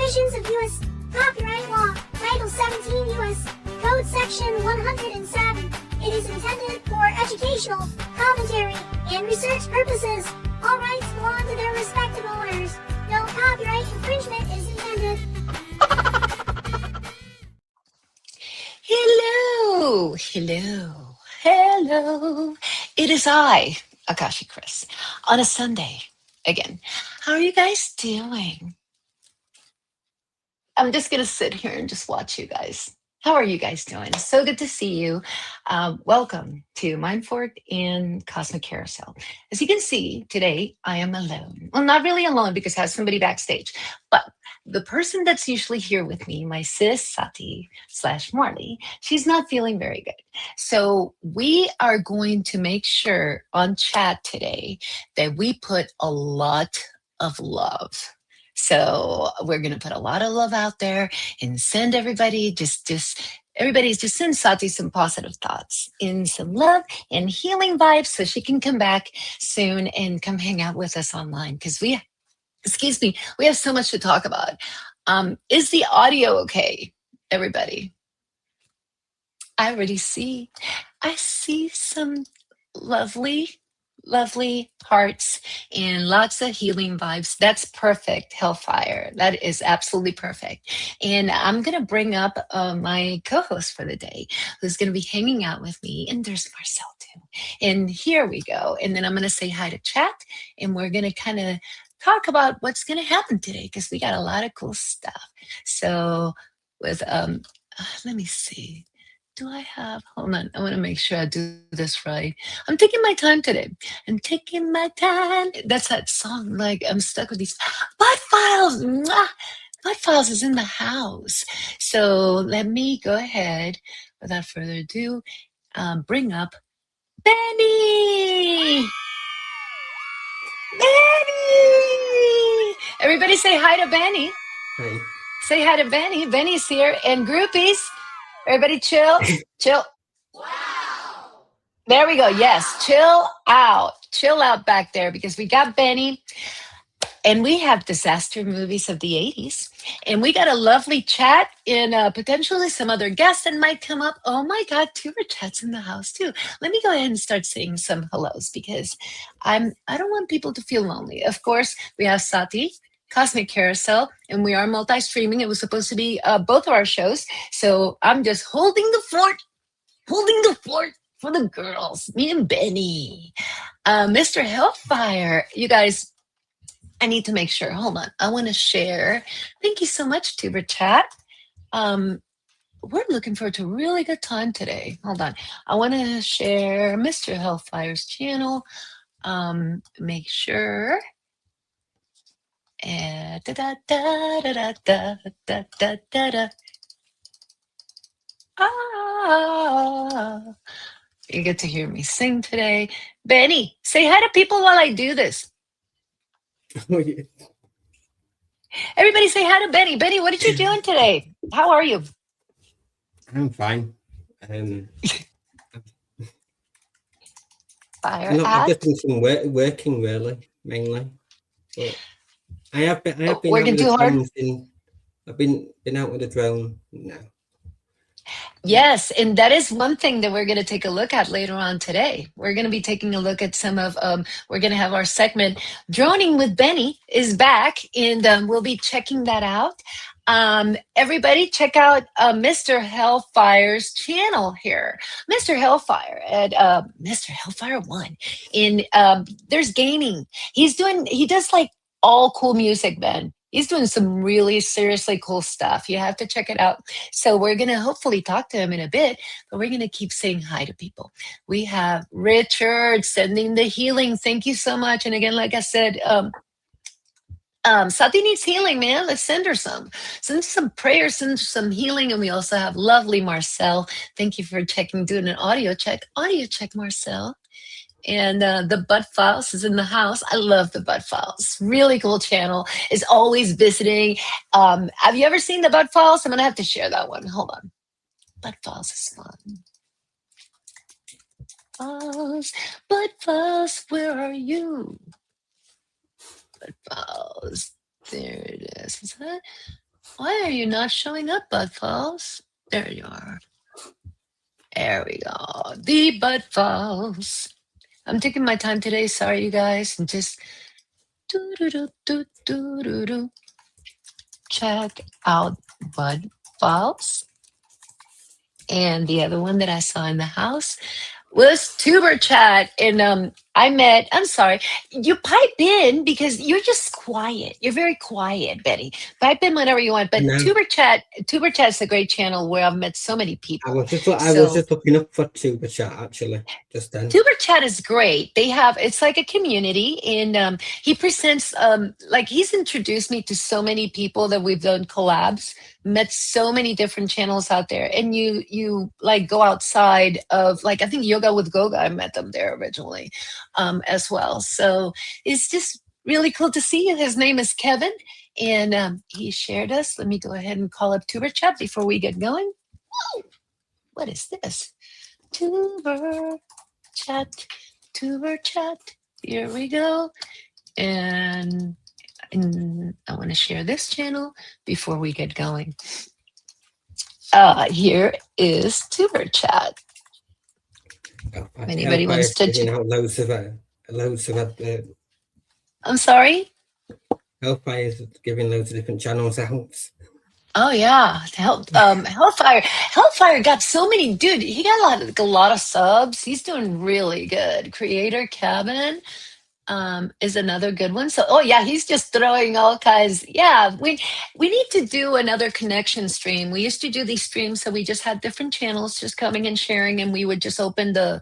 provisions of U.S. copyright law, Title 17 U.S. Code Section 107. It is intended for educational, commentary, and research purposes. All rights belong to their respective owners. No copyright infringement is intended. Hello, hello, hello. It is I, Akashi Chris, on a Sunday again. How are you guys doing? I'm just going to sit here and just watch you guys. How are you guys doing? So good to see you. Welcome to Mindfort and Cosmic Carousel. As you can see, today I am alone. Well, not really alone because I have somebody backstage, but the person that's usually here with me, my sis Sati / Marley, she's not feeling very good. So we are going to make sure on chat today that we put a lot of love. So we're going to put a lot of love out there and send everybody everybody's just send Sati some positive thoughts and some love and healing vibes so she can come back soon and come hang out with us online because we have so much to talk about. Is the audio okay, everybody? I see some lovely hearts and lots of healing vibes. That's perfect, Hellfire. That is absolutely perfect. And I'm going to bring up my co-host for the day, who's going to be hanging out with me. And there's Marcel too. And here we go. And then I'm going to say hi to chat, and we're going to kind of talk about what's going to happen today because we got a lot of cool stuff. So with let me see. Hold on, I want to make sure I do this right. I'm taking my time today. I'm taking my time. That's that song, like I'm stuck with these butt files. Mwah! Butt files is in the house. So let me go ahead, without further ado, bring up Benny. Benny! Everybody say hi to Benny. Hi. Say hi to Benny. Benny's here. And groupies. Everybody chill. Chill. Wow. There we go. Yes. Chill out. Chill out back there because we got Benny and we have disaster movies of the 80s. And we got a lovely chat and potentially some other guests that might come up. Oh my God, Tuber chat's in the house too. Let me go ahead and start saying some hellos because I don't want people to feel lonely. Of course, we have Sati, Cosmic Carousel, and we are multi-streaming. It was supposed to be both of our shows. So I'm just holding the fort for the girls, me and Benny. Mr. Hellfire, you guys, I need to make sure. Hold on. I want to share. Thank you so much, Tuber Chat. We're looking forward to a really good time today. Hold on. I want to share Mr. Hellfire's channel. Make sure. Da, da, da, da, da, da, da, da, da. You get to hear me sing today. Benny, say hi to people while I do this. Oh, yeah. Everybody say hi to Benny. Benny, what are you doing today? How are you? I'm fine. I've just been some working really, mainly. But I have been working too hard. I've been out with a drone now. Yes, and that is one thing that we're going to take a look at later on today. We're going to be taking a look at some of, we're going to have our segment, Droning with Benny is back, and we'll be checking that out. Everybody check out Mr. Hellfire's channel here. Mr. Hellfire at Mr. Hellfire 1. There's gaming. He does like all cool music, man. He's doing some really seriously cool stuff. You have to check it out. So we're going to hopefully talk to him in a bit, but we're going to keep saying hi to people. We have Richard sending the healing. Thank you so much. And again, like I said, Sati needs healing, man. Let's send her some. Send some prayers, send some healing. And we also have lovely Marcel. Thank you for doing an audio check. Audio check, Marcel. And the Butt Files is in the house. I love the Butt Files. Really cool channel. Is always visiting. Have you ever seen the Butt Files? I'm going to have to share that one. Hold on. Butt Files is fun. Butt Files, where are you? Butt Files. There it is. Is that? Why are you not showing up, Bud Falls? There you are. There we go. The Bud Falls. I'm taking my time today. Sorry, you guys. And just do do do do do do do. Check out Bud Falls. And the other one that I saw in the house was Tuber Chat. And I'm sorry, you pipe in because you're just quiet. You're very quiet, Betty. Pipe in whenever you want. But No, Tuber Chat's a great channel where I've met so many I people. was just So looking up for Tuber Chat actually just then. Tuber Chat is great. It's like a community, and he presents, like he's introduced me to so many people that we've done collabs, met so many different channels out there, and you like go outside of, like, I think Yoga with Goga, I met them there originally, as well. So it's just really cool to see you. His name is Kevin, and he shared us. Let me go ahead and call up Tuber Chat before we get going. Whoa, what is this? Tuber Chat, Tuber Chat. Here we go. And I want to share this channel before we get going. Here is Tuber Chat. Oh, Anybody wants to giving out loads of I'm sorry? Hellfire's giving loads of different channels out. Oh yeah, Hellfire got so many, dude. He got a lot of subs. He's doing really good. Creator Kevin is another good one. So, oh yeah, he's just throwing all kinds. Yeah, we need to do another connection stream. We used to do these streams, so we just had different channels just coming and sharing, and we would just open the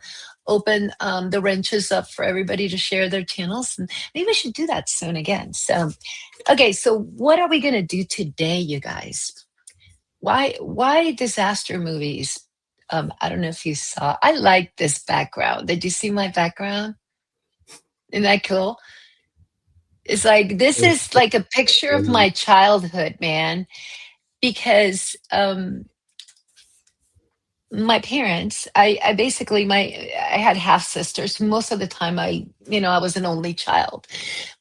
wrenches up for everybody to share their channels. And maybe we should do that soon again. So, okay, so what are we gonna do today, you guys? Why disaster movies? I don't know if you saw. I like this background. Did you see my background? Isn't that cool? It's like, this is like a picture of my childhood, man. Because my parents, I basically, I had half sisters. Most of the time I was an only child.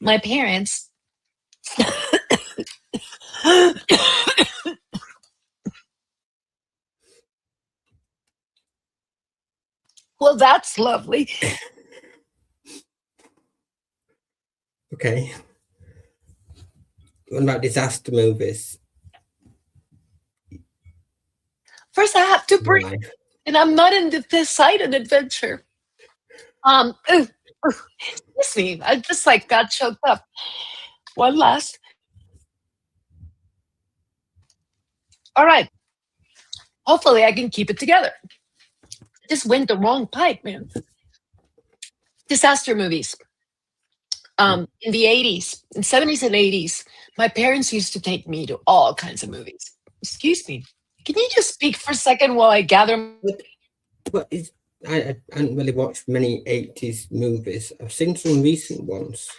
My parents well, that's lovely. Okay. What about disaster movies? First, I have to breathe, Why? and I'm not in this side of adventure. Excuse me. I just like got choked up. One last. All right. Hopefully, I can keep it together. Just went the wrong pipe, man. Disaster movies. In the 80s, in 70s and 80s, my parents used to take me to all kinds of movies. Excuse me. Can you just speak for a second while I gather? But I haven't really watched many 80s movies. I've seen some recent ones.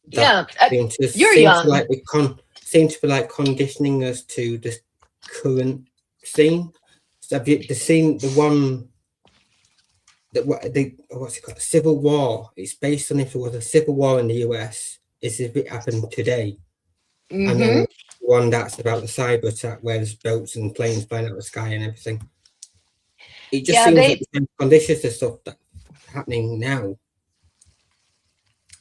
Yeah, you're seem young. seem to be like conditioning us to the current scene. So have you seen the one that what's it called? Civil War. It's based on if there was a civil war in the US, is if it happened today. Mm-hmm. And then one that's about the cyber attack where there's boats and planes flying out of the sky and everything. It just seems like the same conditions and stuff that's happening now.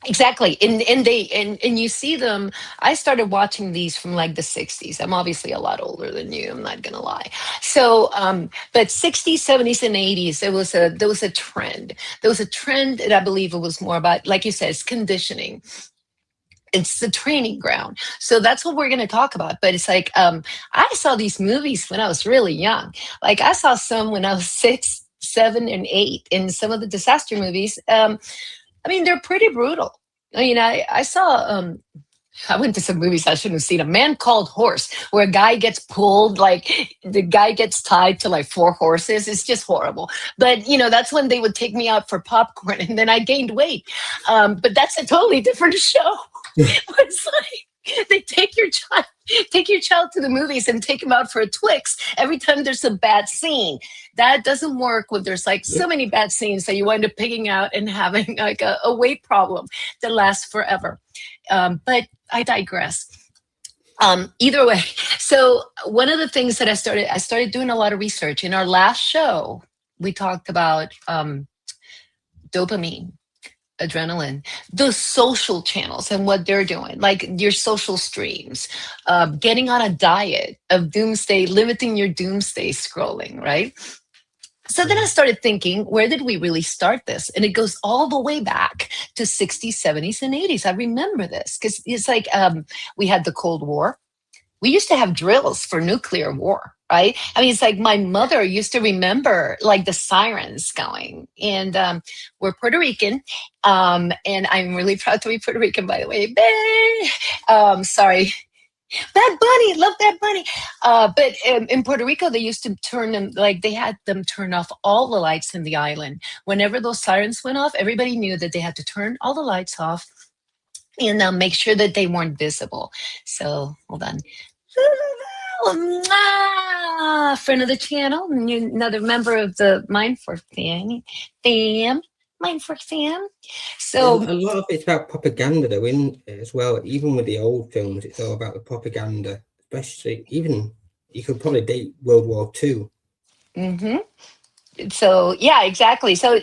Exactly. And you see them. I started watching these from like the 60s. I'm obviously a lot older than you, I'm not gonna lie. So but 60s, 70s, and 80s, there was a trend. There was a trend that I believe it was more about, like you said, it's conditioning. It's the training ground. So that's what we're going to talk about. But it's like, I saw these movies when I was really young. Like, I saw some when I was 6, 7, and 8 in some of the disaster movies. I mean, they're pretty brutal. I mean, I saw, I went to some movies I shouldn't have seen. A Man Called Horse, where a guy gets pulled, like the guy gets tied to like 4 horses. It's just horrible. But, that's when they would take me out for popcorn, and then I gained weight. But that's a totally different show. It's like they take your child to the movies and take him out for a Twix every time there's a bad scene. That doesn't work when there's like so many bad scenes that you wind up picking out and having like a weight problem that lasts forever. But I digress. Either way, so one of the things that I started doing a lot of research. In our last show, we talked about dopamine, adrenaline, the social channels and what they're doing, like your social streams, getting on a diet of doomsday, limiting your doomsday scrolling, right? So then I started thinking, where did we really start this? And it goes all the way back to 60s, 70s, and 80s. I remember this because it's like we had the Cold War. We used to have drills for nuclear war, right? I mean, it's like my mother used to remember like the sirens going. And we're Puerto Rican. And I'm really proud to be Puerto Rican, by the way. Sorry. Bad Bunny, love Bad Bunny. But in Puerto Rico, they used to turn them, like they had them turn off all the lights in the island. Whenever those sirens went off, everybody knew that they had to turn all the lights off and make sure that they weren't visible. So hold on. Friend of the channel, another member of the Mindfork fam. Mindfork fam. So a lot of it's about propaganda, though, in as well. Even with the old films, it's all about the propaganda. Especially, even you could probably date World War II. So yeah, exactly. So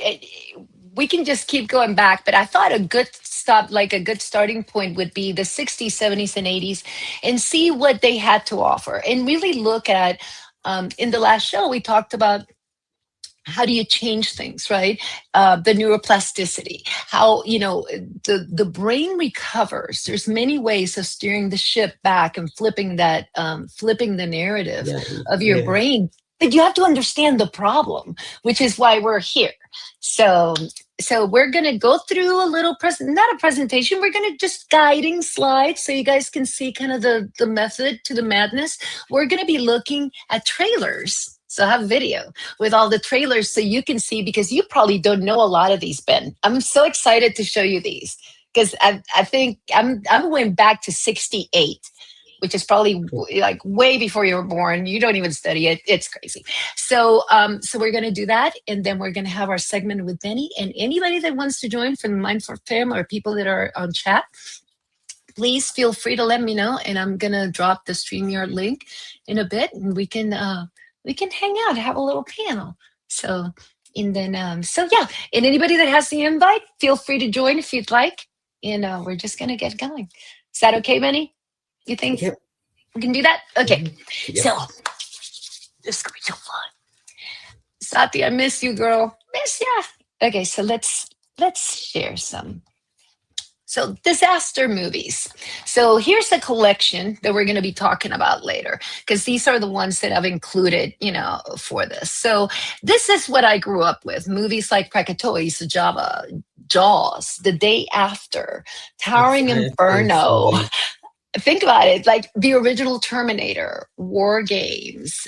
we can just keep going back, but I thought a good starting point would be the 60s, 70s, and 80s, and see what they had to offer, and really look at. In the last show, we talked about how do you change things, right? The neuroplasticity, how, the brain recovers. There's many ways of steering the ship back and flipping the narrative of your brain. But you have to understand the problem, which is why we're here. So we're going to go through a little not a presentation. We're going to just guiding slides so you guys can see kind of the method to the madness. We're going to be looking at trailers. So I have video with all the trailers so you can see, because you probably don't know a lot of these, Ben. I'm so excited to show you these because I think I'm going back to 68, which is probably like way before you were born. You don't even study it. It's crazy. So we're going to do that. And then we're going to have our segment with Benny, and anybody that wants to join from the Mindfork Fam or people that are on chat, please feel free to let me know. And I'm going to drop the StreamYard link in a bit, and we can hang out, have a little panel. So, and then, and anybody that has the invite, feel free to join if you'd like. And we're just going to get going. Is that okay, Benny? You think we can do that? Okay. So, this is going to be so fun. Sati, I miss you, girl. Miss ya. Okay, so let's share some. So disaster movies. So here's a collection that we're going to be talking about later, because these are the ones that I've included, for this. So this is what I grew up with. Movies like Krakatoa, Java, Jaws, The Day After, Towering Inferno. Think about it, like the original Terminator, War Games,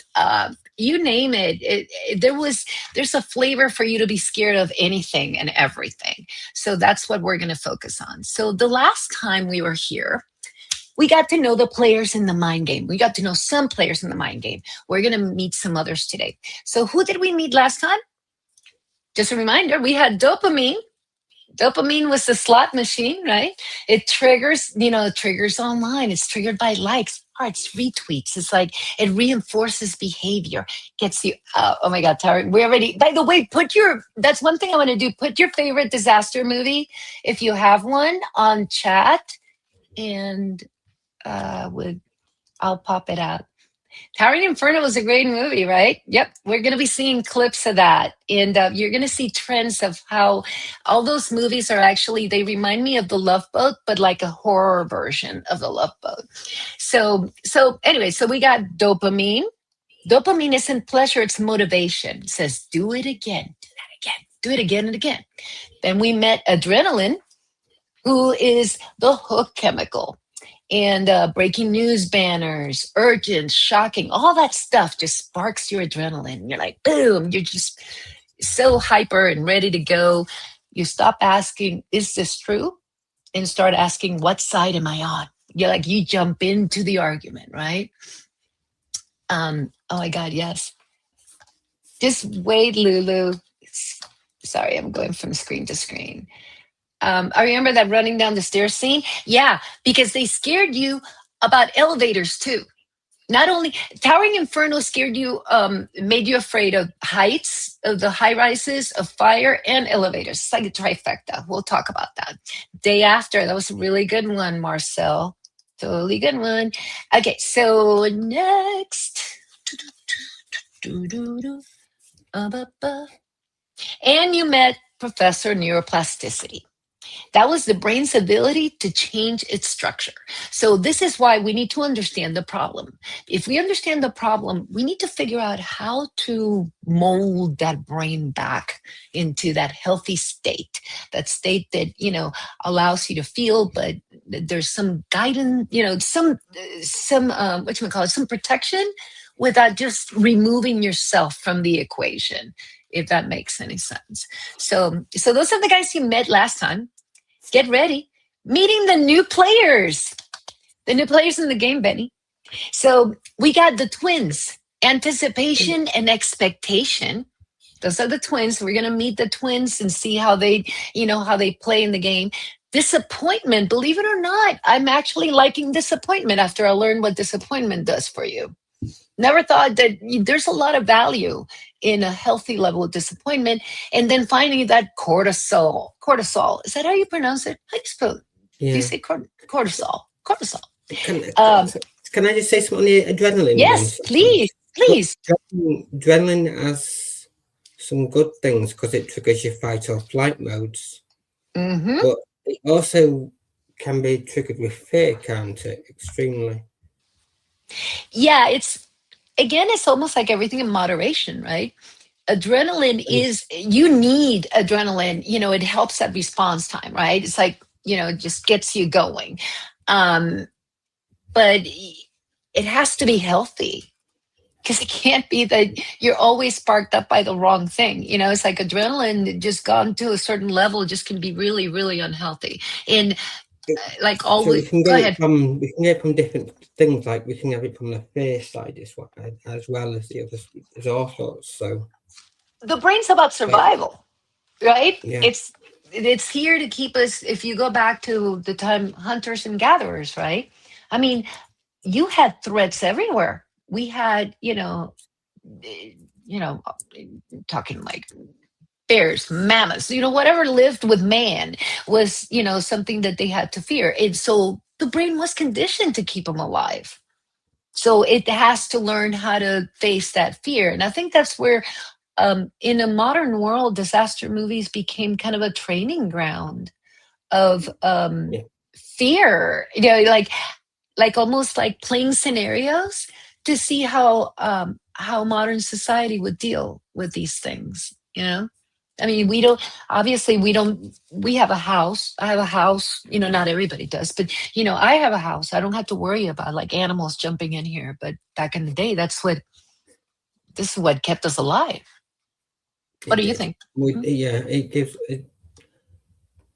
you name it. There's a flavor for you to be scared of anything and everything. So that's what we're going to focus on. So the last time we were here, we got to know the players in the mind game. We got to know some players in the mind game. We're going to meet some others today. So who did we meet last time? Just a reminder, we had dopamine. Dopamine was the slot machine, right? It triggers, triggers online. It's triggered by likes, hearts, retweets. It's like it reinforces behavior, gets you. Oh my God, Tara, we already. By the way, that's one thing I want to do. Put your favorite disaster movie, if you have one, on chat, and I'll pop it out. Towering Inferno was a great movie, right? Yep. We're going to be seeing clips of that. And you're going to see trends of how all those movies are actually, they remind me of The Love Boat, but like a horror version of The Love Boat. So anyway, so we got dopamine. Dopamine isn't pleasure, it's motivation. It says, do it again, do that again, do it again and again. Then we met adrenaline, who is the hook chemical. And breaking news banners, urgent, shocking, all that stuff just sparks your adrenaline. You're like, boom, you're just so hyper and ready to go. You stop asking, is this true? And start asking, what side am I on? You jump into the argument, right? Oh my God, yes. Just wait, Lulu. Sorry, I'm going from screen to screen. I remember that running down the stairs scene. Yeah, because they scared you about elevators too. Not only Towering Inferno scared you, made you afraid of heights, of the high rises, of fire, and elevators. It's like a trifecta. We'll talk about that. Day After, that was a really good one, Marcel. Totally good one. Okay, so next. And you met Professor Neuroplasticity. That was the brain's ability to change its structure. So this is why we need to understand the problem. If we understand the problem, we need to figure out how to mold that brain back into that healthy state, that state that, allows you to feel, but there's some guidance, some what you call it, some protection without just removing yourself from the equation, if that makes any sense. So those are the guys you met last time. Get ready. Meeting the new players in the game, Benny. So we got the twins, anticipation and expectation. Those are the twins. We're going to meet the twins and see how they play in the game. Disappointment, believe it or not, I'm actually liking disappointment after I learned what disappointment does for you. Never thought that there's a lot of value in a healthy level of disappointment. And then finally, that cortisol. Cortisol. Is that how you pronounce it? How do you spell it? Yeah. Do you say cortisol? Cortisol. Can I just say something on the adrenaline? Yes, please. Adrenaline has some good things because it triggers your fight or flight modes. Mm-hmm. But it also can be triggered with fear, can't it? Extremely. Yeah, it's almost like everything in moderation, right? Adrenaline you need adrenaline, it helps that response time, right? It's like, it just gets you going. But it has to be healthy, because it can't be that you're always sparked up by the wrong thing. It's like adrenaline just gone to a certain level just can be really, really unhealthy. And like always, so we can go ahead. We can get it from different things, like we can have it from the fear side as well as the others. There's all sorts. So the brain's about survival, right? Yeah. It's here to keep us. If you go back to the time hunters and gatherers, right? I mean, you had threats everywhere. We had, talking like bears, mammoths, whatever lived with man was, something that they had to fear. And so the brain was conditioned to keep them alive. So it has to learn how to face that fear. And I think that's where, in a modern world, disaster movies became kind of a training ground of fear, like almost like playing scenarios to see how modern society would deal with these things, I mean, we have a house. I have a house, not everybody does, but I have a house. I don't have to worry about like animals jumping in here. But back in the day, this is what kept us alive. What do you think? It gives it.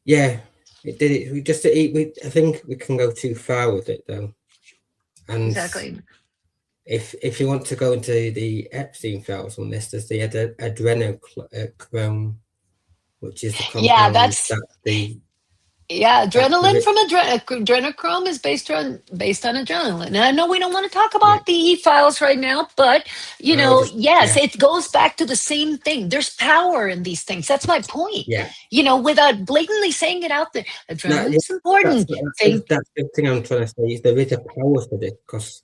Yeah, it did it. I think we can go too far with it though. And exactly. If you want to go into the Epstein files on this, there's the adrenochrome, which is the compound adrenaline from adrenochrome is based on adrenaline. And I know we don't want to talk about the E-files right now, but it goes back to the same thing. There's power in these things. That's my point. Yeah. Without blatantly saying it out there, adrenaline is important. That's the thing I'm trying to say. Is there is a power to this, because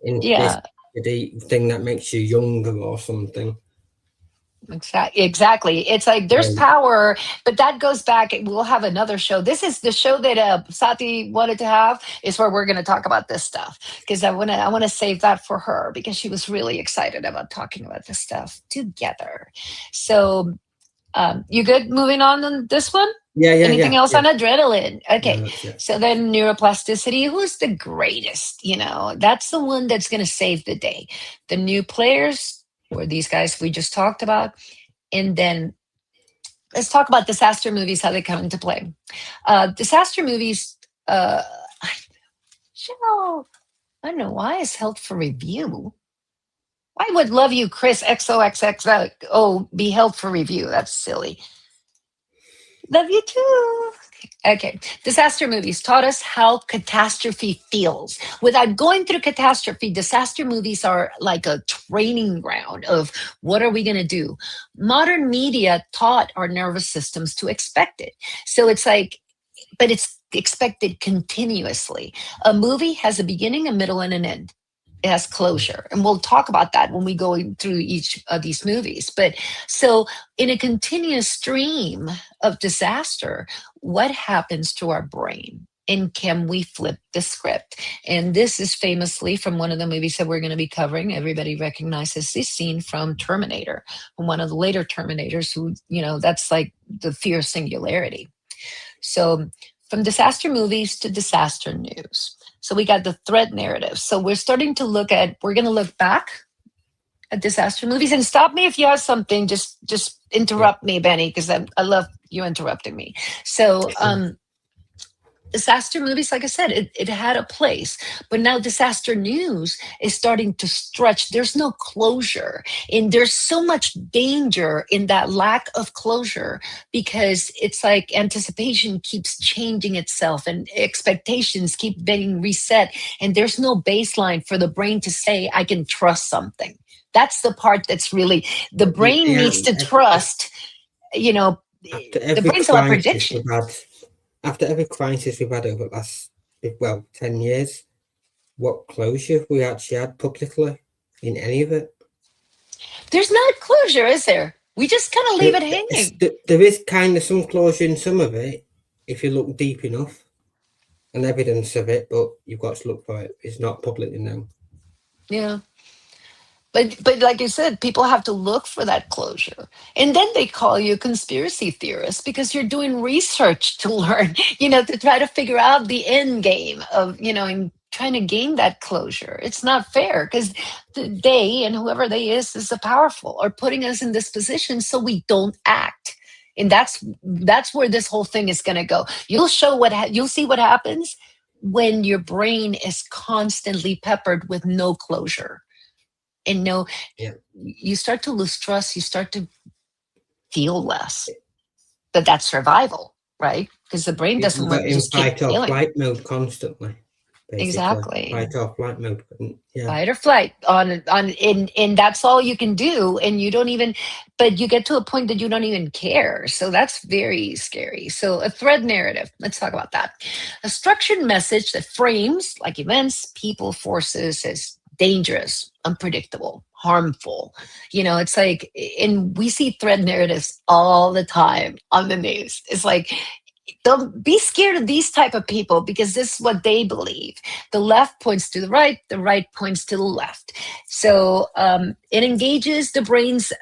the thing that makes you younger or something. Exactly. It's like there's power, but that goes back. We'll have another show. This is the show that Sati wanted to have, is where we're going to talk about this stuff, because I want to save that for her, because she was really excited about talking about this stuff together. So you good moving on this one? Anything else on adrenaline? Okay. So then neuroplasticity, who's the greatest? That's the one that's going to save the day. The new players were these guys we just talked about. And then let's talk about disaster movies, how they come into play. Disaster movies, I don't know why it's held for review. Why would Love You, Chris, XOXXO be held for review? That's silly. Love you too. Okay. Disaster movies taught us how catastrophe feels. Without going through catastrophe, disaster movies are like a training ground of what are we going to do? Modern media taught our nervous systems to expect it. So it's like, but it's expected continuously. A movie has a beginning, a middle, and an end. It has closure. And we'll talk about that when we go through each of these movies. But so, in a continuous stream of disaster, what happens to our brain? And can we flip the script? And this is famously from one of the movies that we're going to be covering. Everybody recognizes this scene from Terminator, from one of the later Terminators, who, that's like the fear of singularity. So, from disaster movies to disaster news. So we got the threat narrative. So we're going to look back at disaster movies, and stop me if you have something, just interrupt me, Benny, because I love you interrupting me. So disaster movies, like I said, it had a place, but now disaster news is starting to stretch. There's no closure, and there's so much danger in that lack of closure, because it's like anticipation keeps changing itself and expectations keep being reset, and there's no baseline for the brain to say, I can trust something. That's the part that's really, the brain needs to trust, the brain's about prediction. After every crisis we've had over the last, 10 years, what closure have we actually had publicly in any of it? There's not closure, is there? We just kind of leave it hanging. There is kind of some closure in some of it, if you look deep enough, and evidence of it, but you've got to look for it. It's not publicly known. Yeah. But like you said, people have to look for that closure. And then they call you a conspiracy theorist because you're doing research to learn, to try to figure out the end game of, and trying to gain that closure. It's not fair, because they, and whoever they is the powerful, are putting us in this position so we don't act. And that's where this whole thing is going to go. You'll see what happens when your brain is constantly peppered with no closure. And you start to lose trust, you start to feel less. But that's survival, right? Because the brain doesn't want to just keep fight or feeling. flight mode constantly. Basically. Exactly. Fight or flight mode. Yeah. Fight or flight and that's all you can do. And you don't even, but you get to a point that you don't even care. So that's very scary. So a thread narrative, let's talk about that. A structured message that frames like events, people, forces as dangerous, unpredictable, harmful. It's like, and we see thread narratives all the time on the news. It's like, don't be scared of these type of people because this is what they believe. The left points to the right points to the left. So it engages the brain's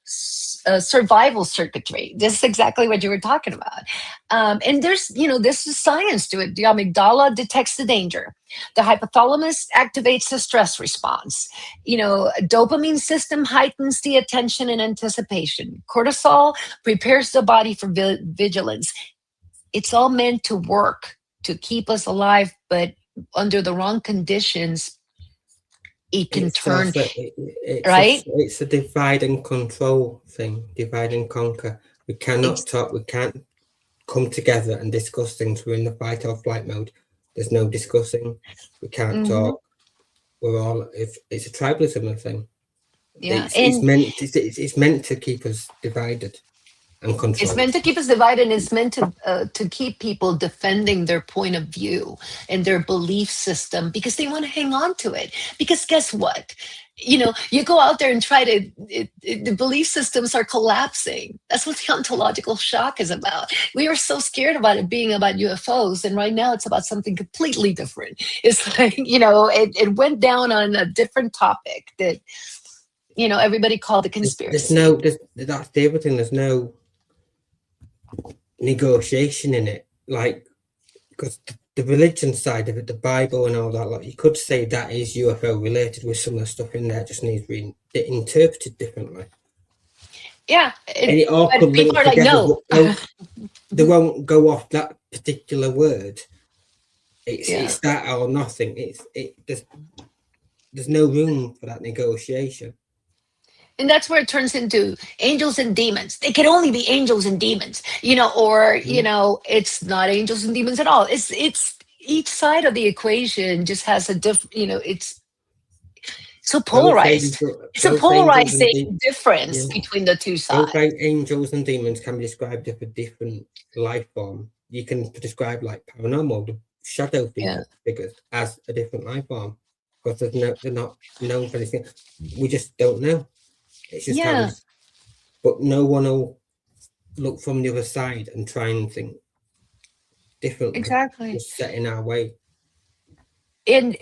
survival circuitry. This is exactly what you were talking about. And there's, this is science to it. The amygdala detects the danger. The hypothalamus activates the stress response. Dopamine system heightens the attention and anticipation. Cortisol prepares the body for vigilance. It's all meant to work to keep us alive, but under the wrong conditions, it can turn, right? It's a divide and control thing, divide and conquer. We cannot talk, we can't come together and discuss things. We're in the fight or flight mode. There's no discussing. We can't talk. We're all, it's a tribalism thing. Yeah. It's meant to keep us divided. It's meant to keep us divided, and it's meant to keep people defending their point of view and their belief system because they want to hang on to it. Because guess what? You go out there and try to, the belief systems are collapsing. That's what the ontological shock is about. We were so scared about it being about UFOs, and right now it's about something completely different. It's like, it went down on a different topic that, everybody called a conspiracy. That's the other thing, there's no negotiation in it, like, because the religion side of it, the Bible and all that, like, you could say that is UFO related with some of the stuff in there, just needs being interpreted differently. Yeah, and it all could link together, like, no. They won't go off that particular word. It's that or nothing. There's no room for that negotiation. And that's where it turns into angels and demons. They can only be angels and demons, or it's not angels and demons at all. It's each side of the equation just has a different, it's so Both polarized. angels, It's a both angels and polarizing difference yeah, between the two both sides. angels and demons can be described as a different life form. You can describe like paranormal, the shadow Yeah, figures as a different life form because they're not known for anything. We just don't know. It's just how yeah, but no one will look from the other side and try and think differently. exactly. Just set in our way. and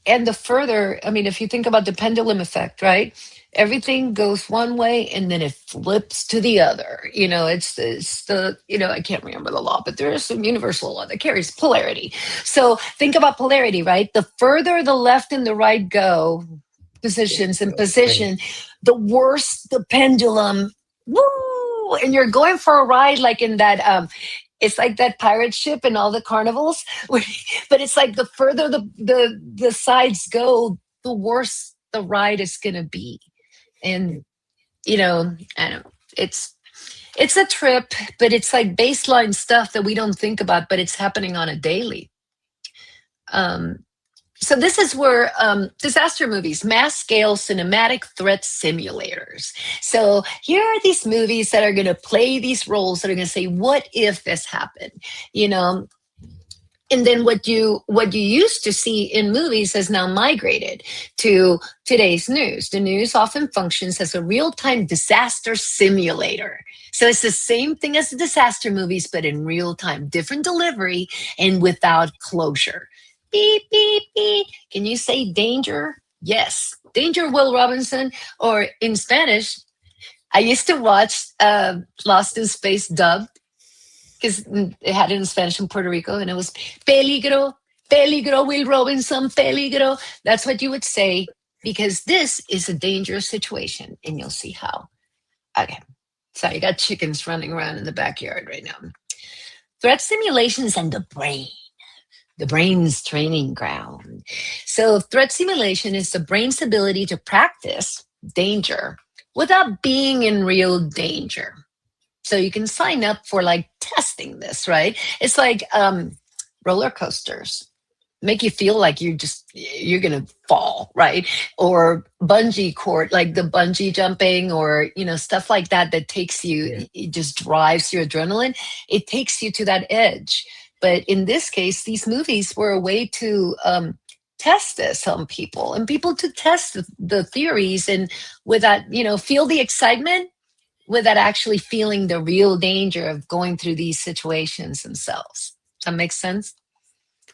and the further, I mean, if you think about the pendulum effect, right, everything goes one way and then it flips to the other. It's the, I can't remember the law, but there is some universal law that carries polarity. So think about polarity, right? The further the left and the right go, positions and Okay. position, the worse the pendulum. Woo! And you're going for a ride like in that it's like that pirate ship in all the carnivals, but it's like the further the sides go, the worse the ride is going to be. And I don't know, it's a trip, but it's like baseline stuff that we don't think about, but it's happening on a daily. um so this is where disaster movies, mass scale cinematic threat simulators. So here are these movies that are going to play these roles that are going to say, what if this happened? You know, and then what you used to see in movies has now migrated to today's news. The news often functions as a real-time disaster simulator. So it's the same thing as the disaster movies, but in real time, different delivery and without closure. Beep, beep, beep. Can you say danger? Yes. Danger, Will Robinson. Or in Spanish, I used to watch Lost in Space dubbed because it had it in Spanish in Puerto Rico, and it was peligro, peligro, Will Robinson, peligro. That's what you would say because this is a dangerous situation, and you'll see how. Okay. Sorry, I got chickens running around in the backyard right now. Threat simulations and the brain. The brain's training ground. So, threat simulation is the brain's ability to practice danger without being in real danger. So, you can sign up for like testing this, right? It's like roller coasters make you feel like you're gonna fall, right? Or bungee cord, like the bungee jumping, or stuff like that that takes you, Yeah. it just drives your adrenaline. It takes you to that edge. But in this case, these movies were a way to test this on people, and people to test the theories, and with that, feel the excitement without actually feeling the real danger of going through these situations themselves. Does that make sense?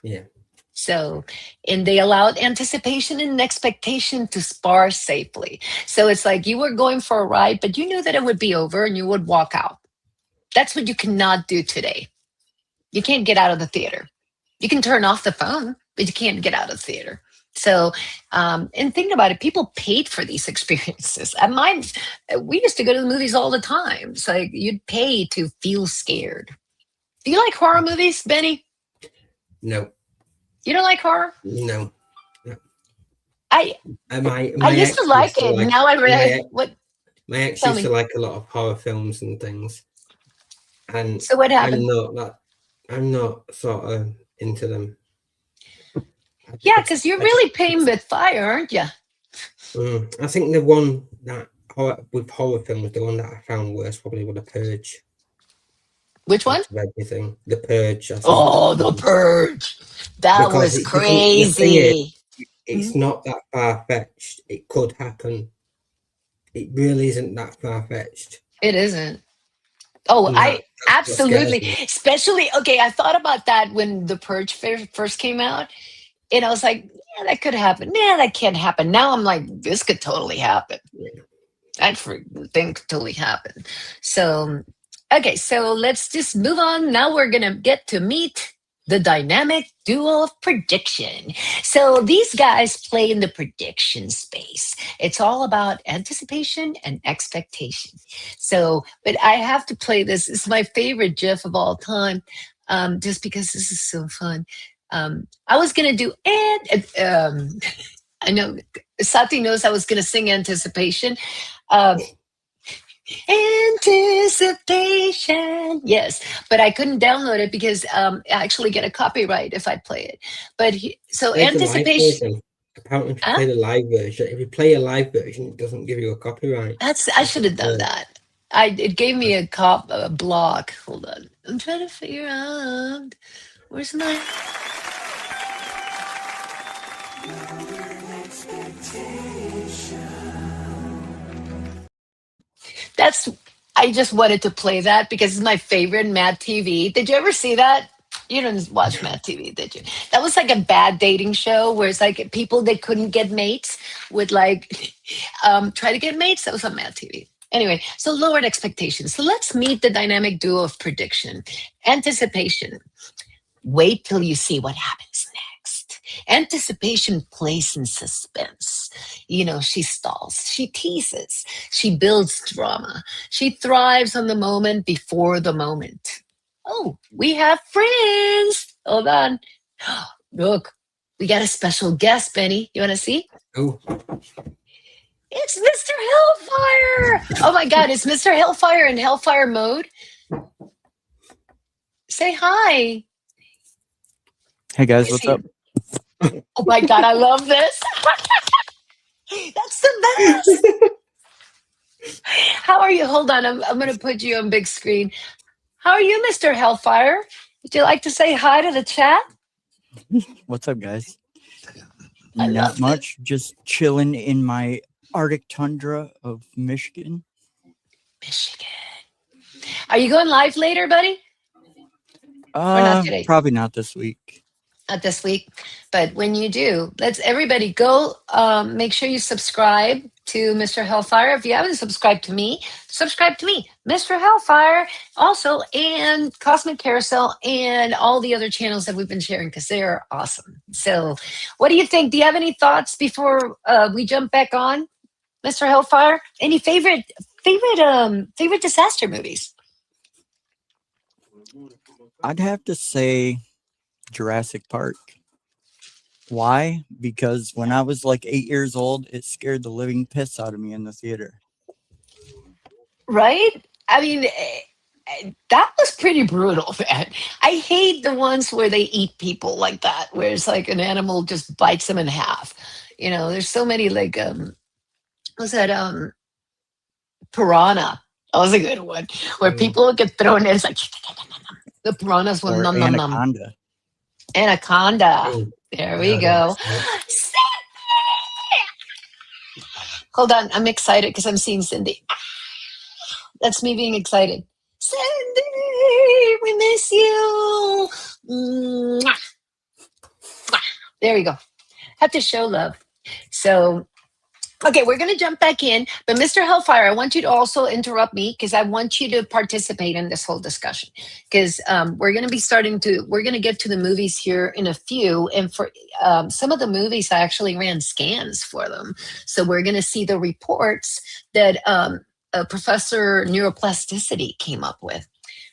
Yeah. So, and they allowed anticipation and expectation to spar safely. So it's like you were going for a ride, but you knew that it would be over and you would walk out. That's what you cannot do today. You can't get out of the theater. You can turn off the phone, but you can't get out of the theater. So, and think about it, people paid for these experiences. At mine, we used to go to the movies all the time. So you'd pay to feel scared. Do you like horror movies, Benny? No. You don't like horror? No. I My used to ex like used to it. like Now I realize what. my ex Tell used to me. like a lot of horror films and things, and So what happened? I'm not sort of into them. Yeah, because you're really paying with fire, aren't you? I think the one that with horror films, the one that I found worse probably was The Purge. Which one? Out of everything, The Purge. I think. Oh, The Purge. That Because was the thing is, crazy. it's not that far fetched. It could happen. It really isn't that far fetched. It isn't. Oh, And I that's what scares absolutely. me. Especially, okay, I thought about that when The Purge first came out. And I was like, yeah, that could happen. Yeah, that can't happen. Now I'm like, this could totally happen. Yeah. That thing could totally happen. So, okay, so let's just move on. Now we're going to get to meet the dynamic duo of prediction. So these guys play in the prediction space. It's all about anticipation and expectation. So, but I have to play this. It's my favorite GIF of all time, just because this is so fun. I was going to do I know Sati knows I was going to sing Anticipation. Anticipation, yes, but I couldn't download it because I actually get a copyright if I play it. But so There's a live Anticipation. version. Apparently, if you Huh? play the live version, if you play a live version, it doesn't give you a copyright. I should have done that. It gave me a block. Hold on, I'm trying to figure out where's my. That's. I just wanted to play that because it's my favorite Mad TV. Did you ever see that? You didn't watch Mad TV, did you? That was like a bad dating show where it's like people that couldn't get mates would like try to get mates. That was on Mad TV. Anyway, so lowered expectations. So let's meet the dynamic duo of prediction. Anticipation. Wait till you see what happens next. Anticipation plays in suspense. You know, she stalls, she teases, she builds drama. She thrives on the moment before the moment. Oh, we have friends. Hold on. Look, we got a special guest, Benny. You want to see? Oh, It's Mr. Hellfire. Oh my God, is Mr. Hellfire in Hellfire mode? Say hi. Hey guys, what's up? Oh my God, I love this. That's the best. How are you? Hold on, I'm going to put you on big screen. How are you, Mr. Hellfire? Would you like to say hi to the chat? What's up, guys? I love Not much. Just chilling in my Arctic tundra of Michigan. Michigan. Are you going live later, buddy? not today? Probably not this week. Not this week, but when you do, let's everybody go make sure you subscribe to Mr. Hellfire. If you haven't subscribed to me, subscribe to me, Mr. Hellfire, also, and Cosmic Carousel, and all the other channels that we've been sharing because they're awesome. So what do you think? Do you have any thoughts before we jump back on, Mr. Hellfire? Any favorite disaster movies? I'd have to say Jurassic Park. Why? Because when I was like 8 years old, it scared the living piss out of me in the theater. Right? I mean, that was pretty brutal, man. I hate the ones where they eat people like that, where it's like an animal just bites them in half. You know, there's so many like what's that piranha? That was a good one. Where people get thrown in, it's like the piranhas will Or nom nom nom. Anaconda. Anaconda. There we go. Hold on, I'm excited because I'm seeing Cindy. That's me being excited. Cindy, we miss you. Mwah. There we go. Have to show love. So, okay, we're going to jump back in. But Mr. Hellfire, I want you to also interrupt me because I want you to participate in this whole discussion. Because we're going to get to the movies here in a few. And for some of the movies, I actually ran scans for them. So we're going to see the reports that Professor Neuroplasticity came up with.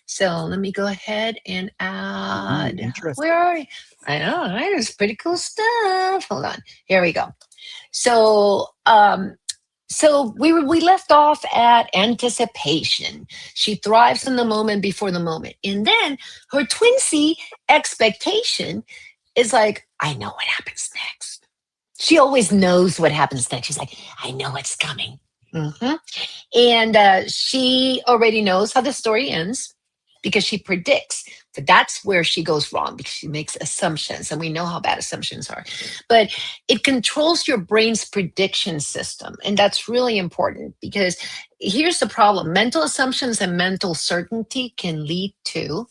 So let me go ahead and add. Interesting. Where are you? I know, right? It's pretty cool stuff. Hold on. Here we go. So, we left off at anticipation. She thrives in the moment before the moment, and then her twinsy expectation is like, I know what happens next. She always knows what happens next. She's like, I know it's coming. Mm-hmm. And she already knows how the story ends because she predicts. But that's where she goes wrong because she makes assumptions, and we know how bad assumptions are. But it controls your brain's prediction system, and that's really important because here's the problem. Mental assumptions and mental certainty can lead to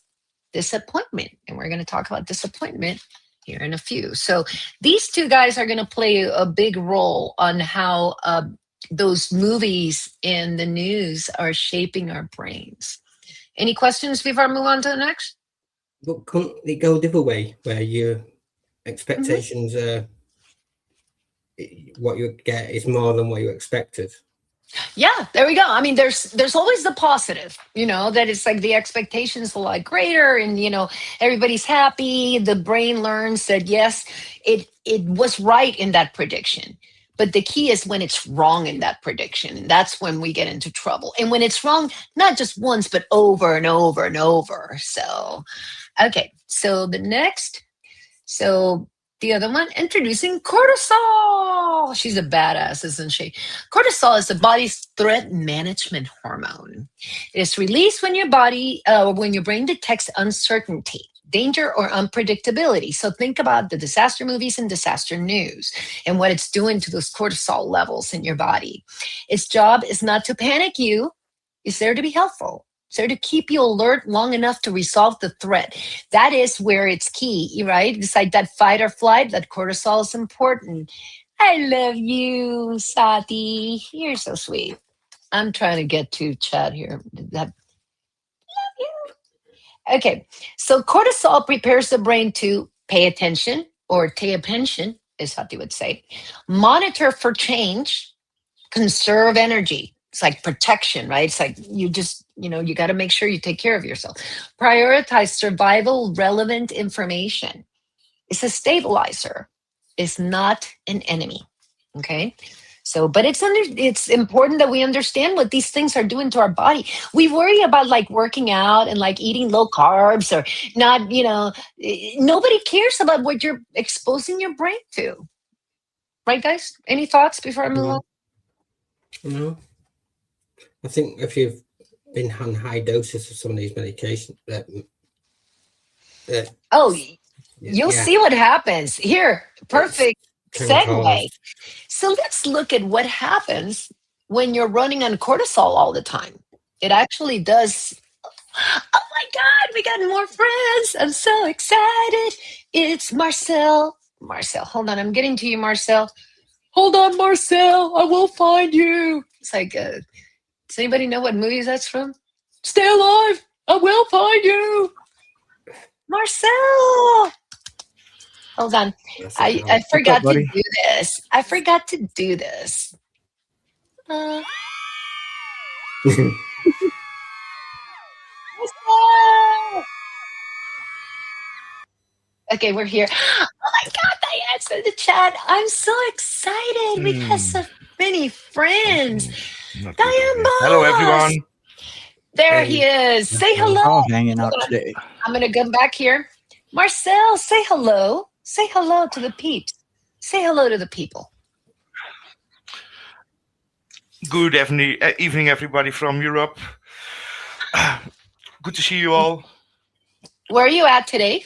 disappointment, and we're going to talk about disappointment here in a few. So these two guys are going to play a big role on how those movies and the news are shaping our brains. Any questions before I move on to the next? But can't it go the other way, where your expectations are what you get is more than what you expected? Yeah, there we go. I mean, there's always the positive, that it's like the expectations a lot greater, and everybody's happy. The brain learns that yes, it was right in that prediction. But the key is when it's wrong in that prediction, and that's when we get into trouble. And when it's wrong, not just once, but over and over and over. So, okay. So the other one, introducing cortisol. She's a badass, isn't she? Cortisol is the body's threat management hormone. It is released when when your brain detects uncertainty, danger, or unpredictability. So think about the disaster movies and disaster news and what it's doing to those cortisol levels in your body. Its job is not to panic you. It's there to be helpful. It's there to keep you alert long enough to resolve the threat. That is where it's key, right? It's like that fight or flight, that cortisol is important. I love you, Sati. You're so sweet. I'm trying to get to chat here. Love you. Okay, so cortisol prepares the brain to pay attention, or pay attention, as Sati would say, monitor for change, conserve energy. It's like protection, right? It's like you just, you got to make sure you take care of yourself. Prioritize survival relevant information. It's a stabilizer. It's not an enemy. Okay. So, but it's important that we understand what these things are doing to our body. We worry about like working out and like eating low carbs or not, nobody cares about what you're exposing your brain to. Right, guys? Any thoughts before I move on? No. I think if you've been on high doses of some of these medications, you'll see what happens. Here, perfect segue. So let's look at what happens when you're running on cortisol all the time. It actually does. Oh my God, we got more friends. I'm so excited. It's Marcel. Marcel, hold on. I'm getting to you, Marcel. Hold on, Marcel. I will find you. It's like, does anybody know what movie that's from? Stay alive. I will find you. Marcel. Hold on. I forgot to do this. I forgot to do this. Marcel. Okay, we're here. Oh my God, Diane's in the chat. I'm so excited. We have so many friends. Diane Boss. Hello, everyone. There he is. Say hello. Hanging out today. I'm going to come back here. Marcel, say hello. Say hello to the peeps. Say hello to the people. Good evening, everybody from Europe. Good to see you all. Where are you at today?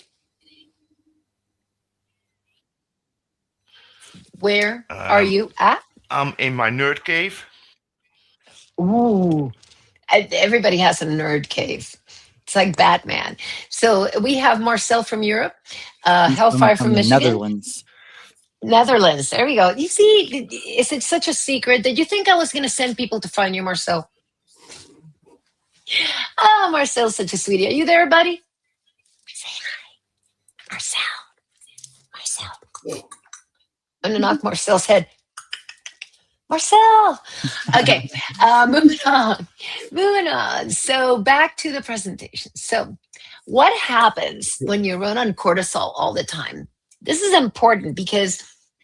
Where are you at? I'm in my nerd cave. Ooh, everybody has a nerd cave. It's like Batman. So we have Marcel from Europe, Hellfire from Michigan. Netherlands. Netherlands. There we go. You see, is it such a secret? Did you think I was going to send people to find you, Marcel? Oh, Marcel's such a sweetie. Are you there, buddy? Say hi. Marcel. Marcel. I'm going to knock Marcel's head. Marcel. Okay, moving on. So back to the presentation. So what happens when you run on cortisol all the time? This is important because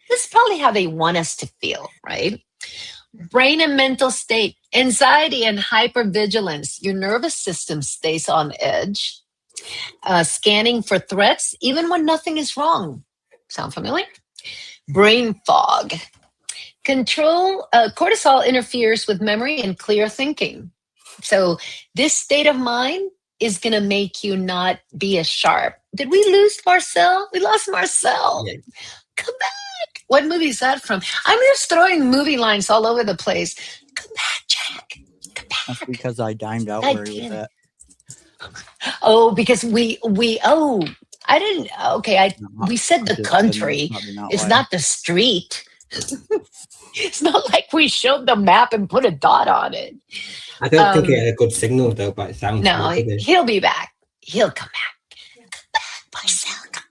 this is probably how they want us to feel, right? Brain and mental state, anxiety and hypervigilance. Your nervous system stays on edge, scanning for threats, even when nothing is wrong. Sound familiar? Brain fog. Cortisol interferes with memory and clear thinking. So this state of mind is going to make you not be as sharp. Did we lose Marcel? We lost Marcel. Yeah. Come back. What movie is that from? I'm just throwing movie lines all over the place. Come back, Jack. Come back. That's because I dimed out where he was at. Oh, because we said the country. It's not the street. It's not like we showed the map and put a dot on it. I don't think he had a good signal though, but it sounds no, he'll be back. He'll come back. Come back, Marcel, come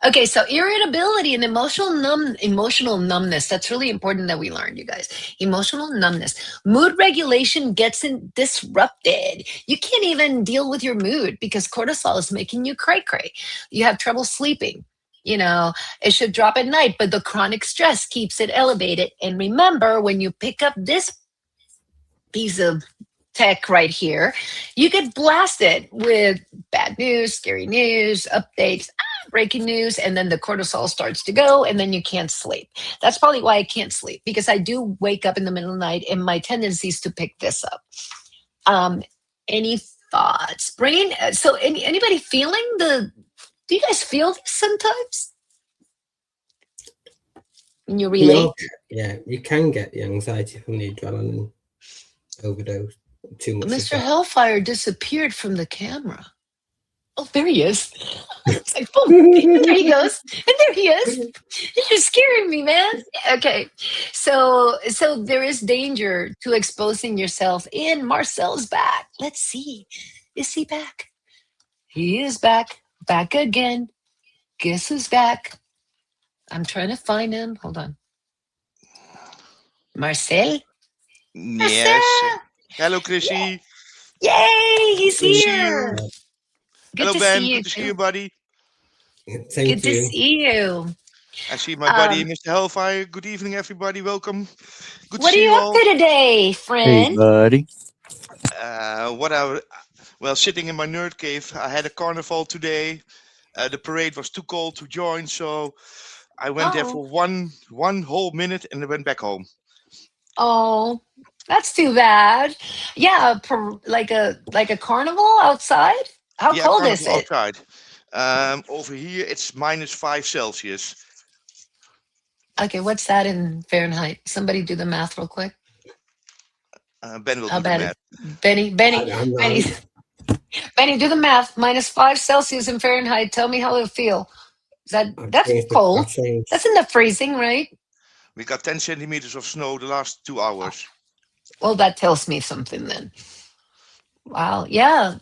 Okay, so irritability and emotional numbness. That's really important that we learn, you guys. Emotional numbness. Mood regulation gets disrupted. You can't even deal with your mood because cortisol is making you cray cray. You have trouble sleeping. You know, it should drop at night, but the chronic stress keeps it elevated. And remember, when you pick up this piece of tech right here, you get blasted with bad news, scary news, updates, breaking news, and then the cortisol starts to go, and then you can't sleep. That's probably why I can't sleep, because I do wake up in the middle of the night, and my tendency is to pick this up. Any thoughts? Brain, so anybody feeling do you guys feel this sometimes? When you relate? Yeah, you can get the anxiety from the adrenaline overdose. Too much. Mr. Hellfire disappeared from the camera. Oh, there he is. It's like, boom, there he goes. And there he is. You're scaring me, man. Okay. So there is danger to exposing yourself. And Marcel's back. Let's see. Is he back? He is back. Back again. Guess who's back? I'm trying to find him. Hold on. Marcel? Yes. Hello, Chrissy. Yay, he's Good to see here. you. Good Hello, to Ben. see you. Good to see you, buddy. Good to see you. I see my buddy, Mr. Hellfire. Good evening, everybody. Welcome. Good What to are see you you up all. to today, friend? Hey, buddy. Well, sitting in my nerd cave. I had a carnival today. The parade was too cold to join, so I went there for one whole minute and then went back home. Oh, that's too bad. Yeah, like a carnival outside. How Yeah, cold is carnival it? outside. Over here it's -5 Celsius. Okay, what's that in Fahrenheit? Somebody do the math real quick. Ben will How do the bad math. it? Benny, do the math. -5 Celsius in Fahrenheit. Tell me how it'll feel. That's cold. That's in the freezing, right? We got 10 centimeters of snow the last 2 hours. Well, that tells me something then. Wow. Yeah.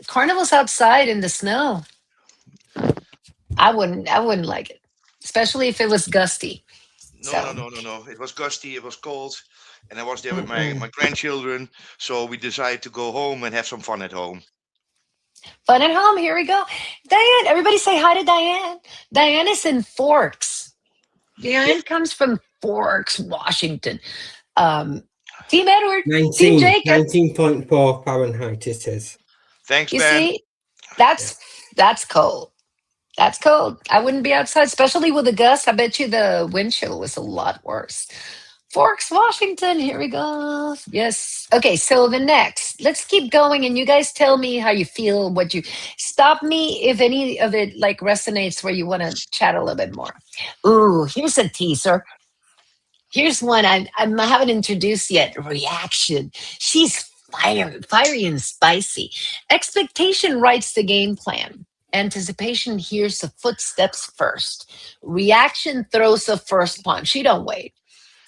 Carnival's outside in the snow. I wouldn't like it. Especially if it was gusty. No. It was gusty, it was cold, and I was there with my grandchildren, so we decided to go home and have some fun at home. Fun at home. Here we go. Diane, everybody say hi to Diane. Diane is in Forks. Diane comes from Forks, Washington. Team Edward, Team Jacob. 19.4 Fahrenheit it is. Thanks, You Ben. see, that's cold. That's cold. I wouldn't be outside, especially with the gust. I bet you the wind chill was a lot worse. Forks, Washington. Here we go. Yes. Okay. So let's keep going, and you guys tell me how you feel. Stop me if any of it like resonates where you want to chat a little bit more. Ooh, here's a teaser. Here's one I haven't introduced yet. Reaction. She's fiery and spicy. Expectation writes the game plan. Anticipation hears the footsteps first. Reaction throws the first punch. She don't wait.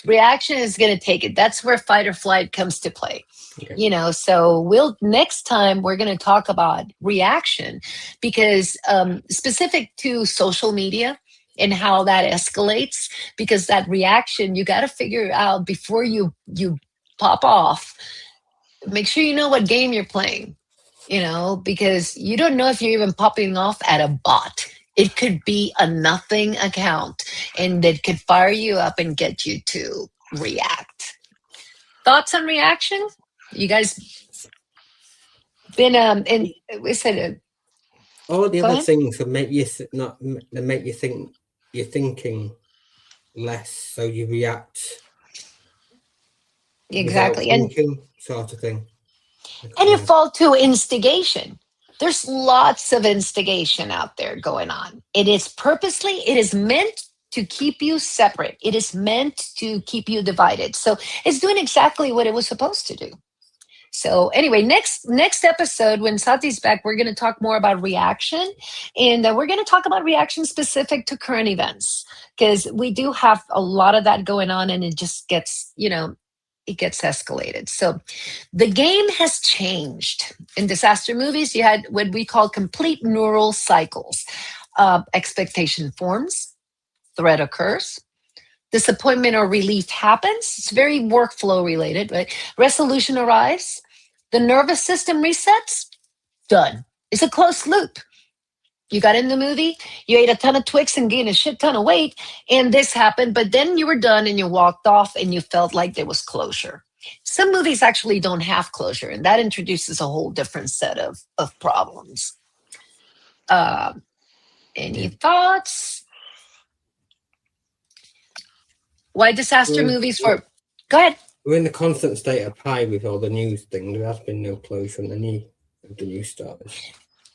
Reaction is going to take it. That's where fight or flight comes to play. Okay. So next time we're going to talk about reaction, because specific to social media and how that escalates, because that reaction, you got to figure out before you pop off. Make sure you know what game you're playing, because you don't know if you're even popping off at a bot. It could be a nothing account, and it could fire you up and get you to react. Thoughts on reaction? You guys been and we said all the other things that make you make you think you're thinking less, so you react exactly thinking, sort of thing. And you fall to instigation. There's lots of instigation out there going on. It is meant to keep you separate. It is meant to keep you divided. So it's doing exactly what it was supposed to do. So anyway, next episode, when Sati's back, we're going to talk more about reaction. And we're going to talk about reaction specific to current events, because we do have a lot of that going on, and it just gets, it gets escalated. So the game has changed. In disaster movies, you had what we call complete neural cycles. Expectation forms, threat occurs, disappointment or relief happens. It's very workflow related, right? Resolution arrives, the nervous system resets, done. It's a closed loop. You got in the movie, you ate a ton of Twix and gained a shit ton of weight, and this happened, but then you were done and you walked off and you felt like there was closure. Some movies actually don't have closure, and that introduces a whole different set of problems. Any thoughts? Why disaster movies for... Go ahead. We're in the constant state of high with all the news thing. There has been no closure on any of the news starters.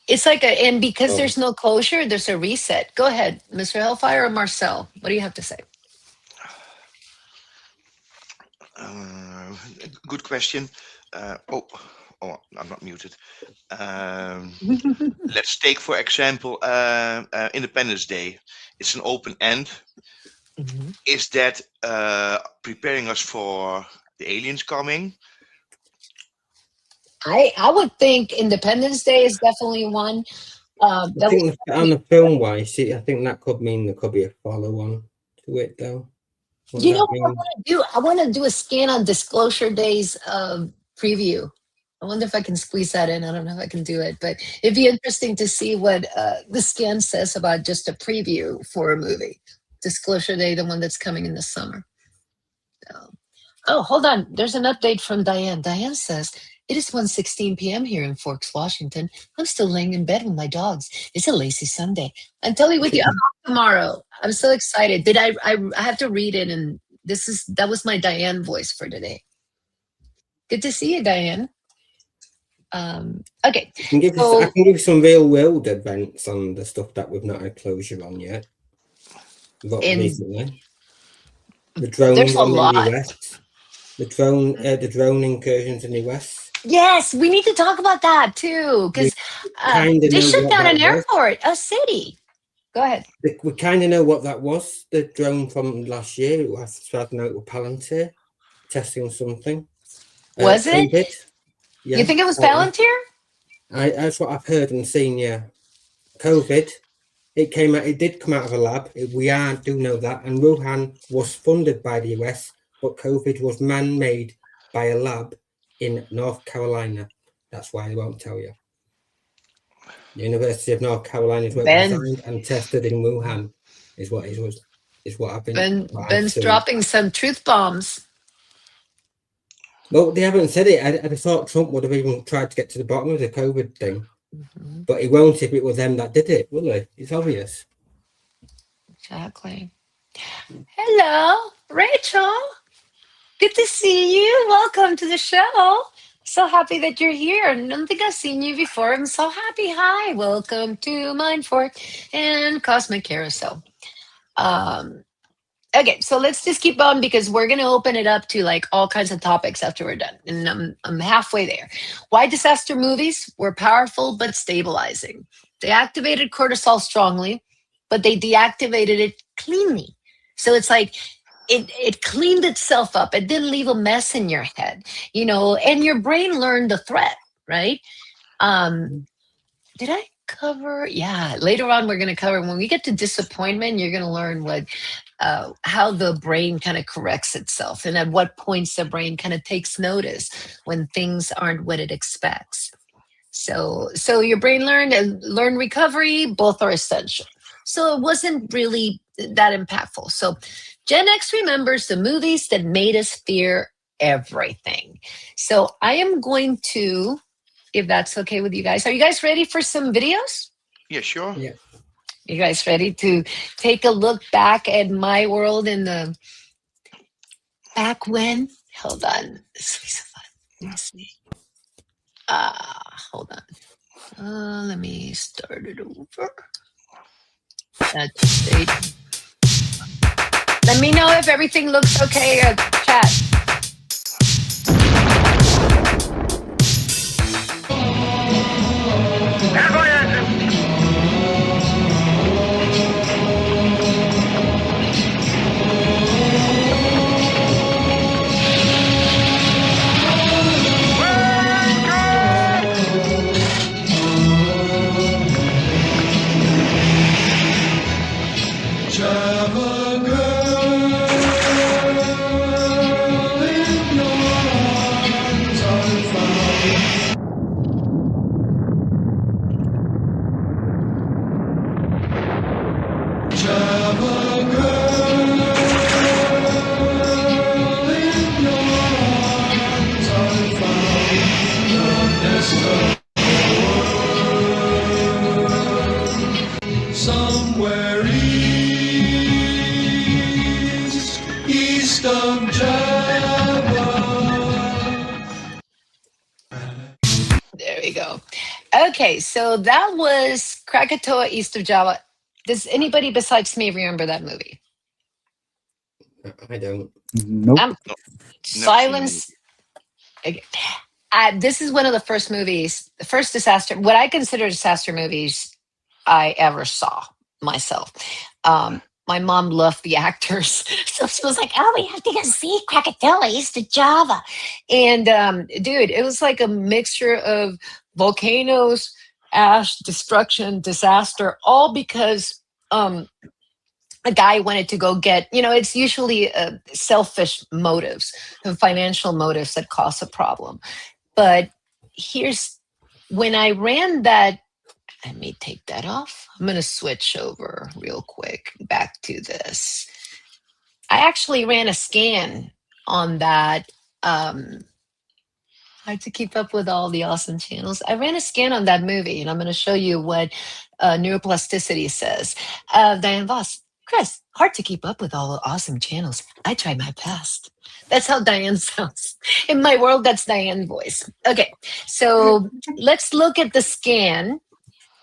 It's like and because there's no closure, there's a reset. Go ahead, Mr. Hellfire or Marcel. What do you have to say? Good question. Oh, I'm not muted. Let's take, for example, Independence Day. It's an open end. Mm-hmm. Is that preparing us for the aliens coming? I would think Independence Day is definitely one. I think on the film wise, I think that could mean there could be a follow-on to it, though. You know what I want to do? I want to do a scan on Disclosure Day's preview. I wonder if I can squeeze that in. I don't know if I can do it, but it'd be interesting to see what the scan says about just a preview for a movie. Disclosure Day, the one that's coming in the summer. Oh, hold on. There's an update from Diane. Diane says, it is 1:16 p.m. here in Forks, Washington. I'm still laying in bed with my dogs. It's a lazy Sunday. I'm totally with you. I'm off tomorrow. I'm so excited. I have to read it, and that was my Diane voice for today. Good to see you, Diane. Okay. I can give you some real world events on the stuff that we've not had closure on yet. Recently. The drones in the US. The drone incursions in the US. Yes, we need to talk about that too, because they shut down an airport, a city. Go ahead. We kind of know what that was. The drone from last year. It was Palantir testing something. Was it? COVID. Yeah. You think it was Palantir? That's what I've heard and seen. Yeah, COVID. It came out. It did come out of a lab. We do know that. And Wuhan was funded by the US, but COVID was man-made by a lab in North Carolina. That's why they won't tell you. The University of North Carolina is designed and tested in Wuhan. Is what I've been. Ben's dropping some truth bombs. Well, they haven't said it. I thought Trump would have even tried to get to the bottom of the COVID thing. Mm-hmm. But he won't if it was them that did it, will he? It's obvious. Exactly. Hello, Rachel. Good to see you. Welcome to the show. So happy that you're here. I don't think I've seen you before. I'm so happy. Hi, welcome to Mindfork and Cosmic Carousel. Okay, so let's just keep on because we're going to open it up to like all kinds of topics after we're done. And I'm halfway there. Why disaster movies were powerful but stabilizing. They activated cortisol strongly, but they deactivated it cleanly. So it's like it cleaned itself up. It didn't leave a mess in your head, and your brain learned the threat, right? Did I cover? Yeah, later on we're going to cover, when we get to disappointment, you're going to learn how the brain kind of corrects itself and at what points the brain kind of takes notice when things aren't what it expects. So your brain learned and learn recovery, both are essential. So it wasn't really that impactful. So Gen X remembers the movies that made us fear everything. So I am going to, if that's okay with you guys, are you guys ready for some videos? Yeah, sure. Yeah. You guys ready to take a look back at my world in the back when? Hold on. This will be so fun. Let me see. Hold on. Let me start it over. That's great. Let me know if everything looks okay at chat. Okay, so that was Krakatoa East of Java. Does anybody besides me remember that movie? I don't. Nope. No, never seen the movie. Silence. Okay. This is one of the first movies, the first disaster, what I consider disaster movies I ever saw myself. My mom loved the actors. So she was like, oh, we have to go see Krakatoa East of Java. And dude, it was like a mixture of volcanoes, ash, destruction, disaster, all because a guy wanted to go get, it's usually selfish motives and financial motives that cause a problem. But here's when I ran that, let me take that off. I'm going to switch over real quick back to this. I actually ran a scan on that. Hard to keep up with all the awesome channels. I ran a scan on that movie, and I'm going to show you what neuroplasticity says. Diane Voss, Chris, hard to keep up with all the awesome channels. I try my best. That's how Diane sounds. In my world, that's Diane's voice. Okay, so let's look at the scan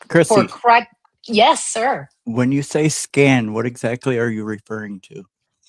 Chrissy, for crack. Yes, sir. when you say scan, what exactly are you referring to?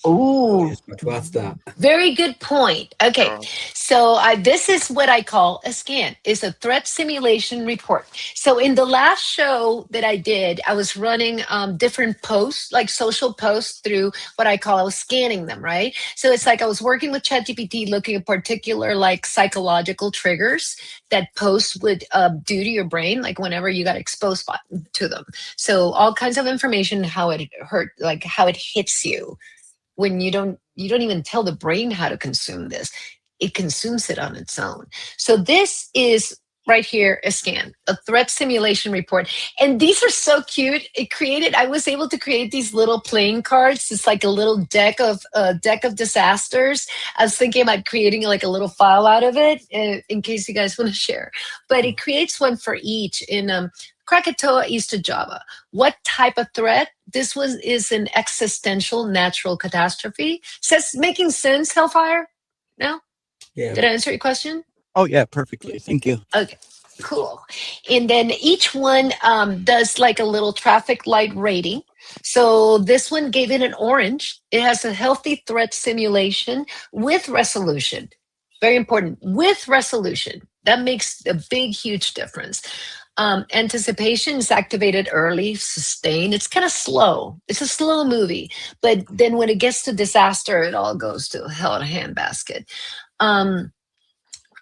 Ooh, Yes, but what's that? very good point. Okay, so this is what I call a scan. It's a threat simulation report. So in the last show that I did, I was running different posts, like social posts through what I call, I was scanning them, right? So it's like I was working with ChatGPT, looking at particular like psychological triggers that posts would do to your brain, like whenever you got exposed to them. So all kinds of information, how it hurt, like how it hits you when you don't even tell the brain how to consume this. It consumes it on its own. So this is right here, a scan, a threat simulation report. And these are so cute. I was able to create these little playing cards. It's like a little deck of disasters. I was thinking about creating like a little file out of it in case you guys want to share. But it creates one for each in Krakatoa East of Java. What type of threat? This is an existential natural catastrophe. Says making sense, Hellfire? No? Yeah. Did I answer your question? Oh, yeah, perfectly. Thank you. Okay, cool. And then each one does like a little traffic light rating. So this one gave it an orange. It has a healthy threat simulation with resolution. Very important, with resolution. That makes a big, huge difference. Anticipation is activated early, sustained. It's kind of slow. It's a slow movie. But then when it gets to disaster, it all goes to hell in a handbasket.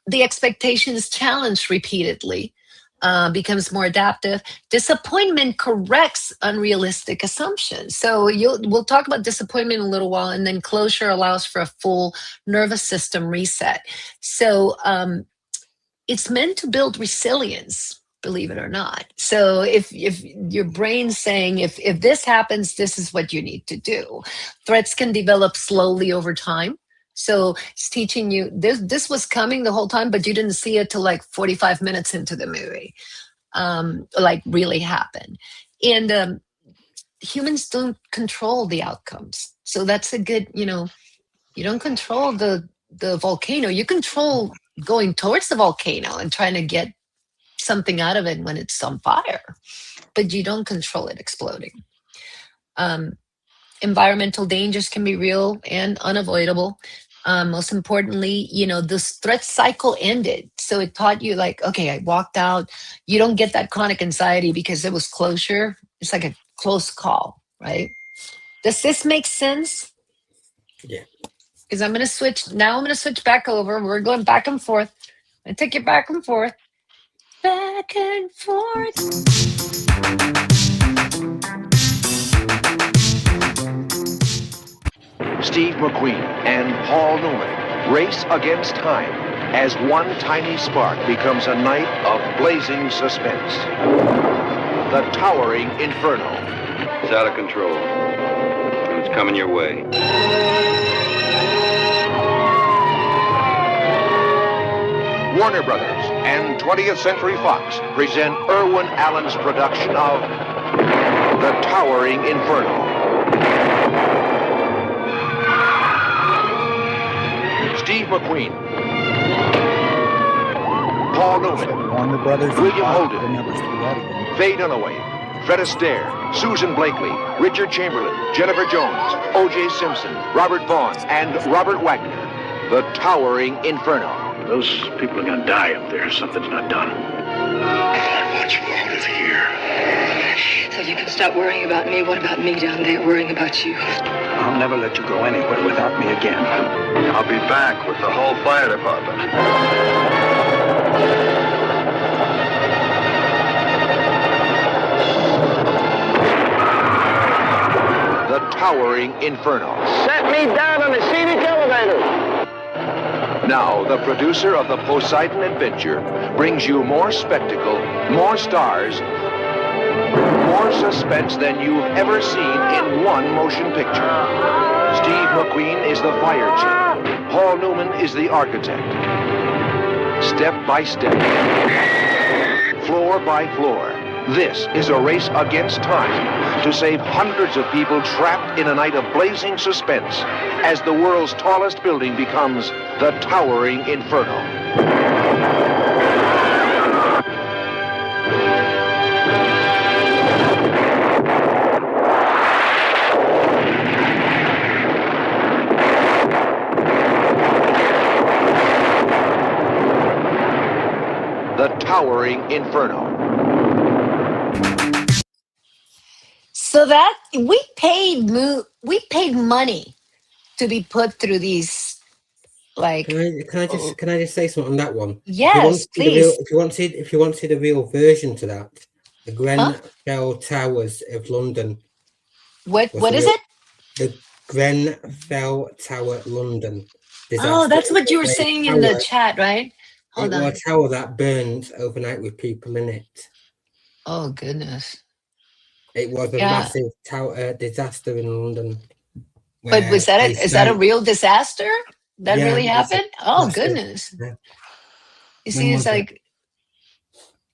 The expectation is challenged repeatedly, becomes more adaptive. Disappointment corrects unrealistic assumptions. So we'll talk about disappointment in a little while, and then closure allows for a full nervous system reset. So it's meant to build resilience, believe it or not. So if your brain's saying, if this happens, this is what you need to do. Threats can develop slowly over time. So it's teaching you this was coming the whole time, but you didn't see it till like 45 minutes into the movie, like really happen. And humans don't control the outcomes. So that's a good, you don't control the volcano. You control going towards the volcano and trying to get something out of it when it's on fire, but you don't control it exploding. Environmental dangers can be real and unavoidable. Most importantly, this threat cycle ended. So it taught you like, okay, I walked out. You don't get that chronic anxiety because it was closure. It's like a close call, right? Does this make sense? Yeah. Because I'm going to switch back over. We're going back and forth. I take you back and forth. Back and forth. Steve McQueen and Paul Newman race against time as one tiny spark becomes a night of blazing suspense. The towering inferno. It's out of control, and it's coming your way. Warner Brothers and 20th Century Fox present Irwin Allen's production of The Towering Inferno. Steve McQueen, Paul Newman, Warner Brothers. and William Fox Holden. will never see that again. Faye Dunaway, Fred Astaire, Susan Blakely, Richard Chamberlain, Jennifer Jones, O.J. Simpson, Robert Vaughn, and Robert Wagner. The Towering Inferno. Those people are going to die up there. Something's not done. I want you out of here. So you can stop worrying about me. What about me down there worrying about you? I'll never let you go anywhere without me again. I'll be back with the whole fire department. The Towering Inferno. Set me down on the scenic elevator. Now, the producer of the Poseidon Adventure brings you more spectacle, more stars, more suspense than you've ever seen in one motion picture. Steve McQueen is the fire chief. Paul Newman is the architect. Step by step, floor by floor, this is a race against time to save hundreds of people trapped in a night of blazing suspense as the world's tallest building becomes the Towering Inferno. The Towering Inferno. So that we paid money to be put through these, like, Can I just say something on that one? yes, please. If you want to see the real version to that, the Grenfell Towers of London. What is it? The Grenfell Tower, London. Oh, that's what you were saying in the chat, right? Hold on. It was a tower that burned overnight with people in it. Oh goodness. It was a massive tower disaster in London. But is that a real disaster? That really happened? Oh goodness. Yeah. You see, it's like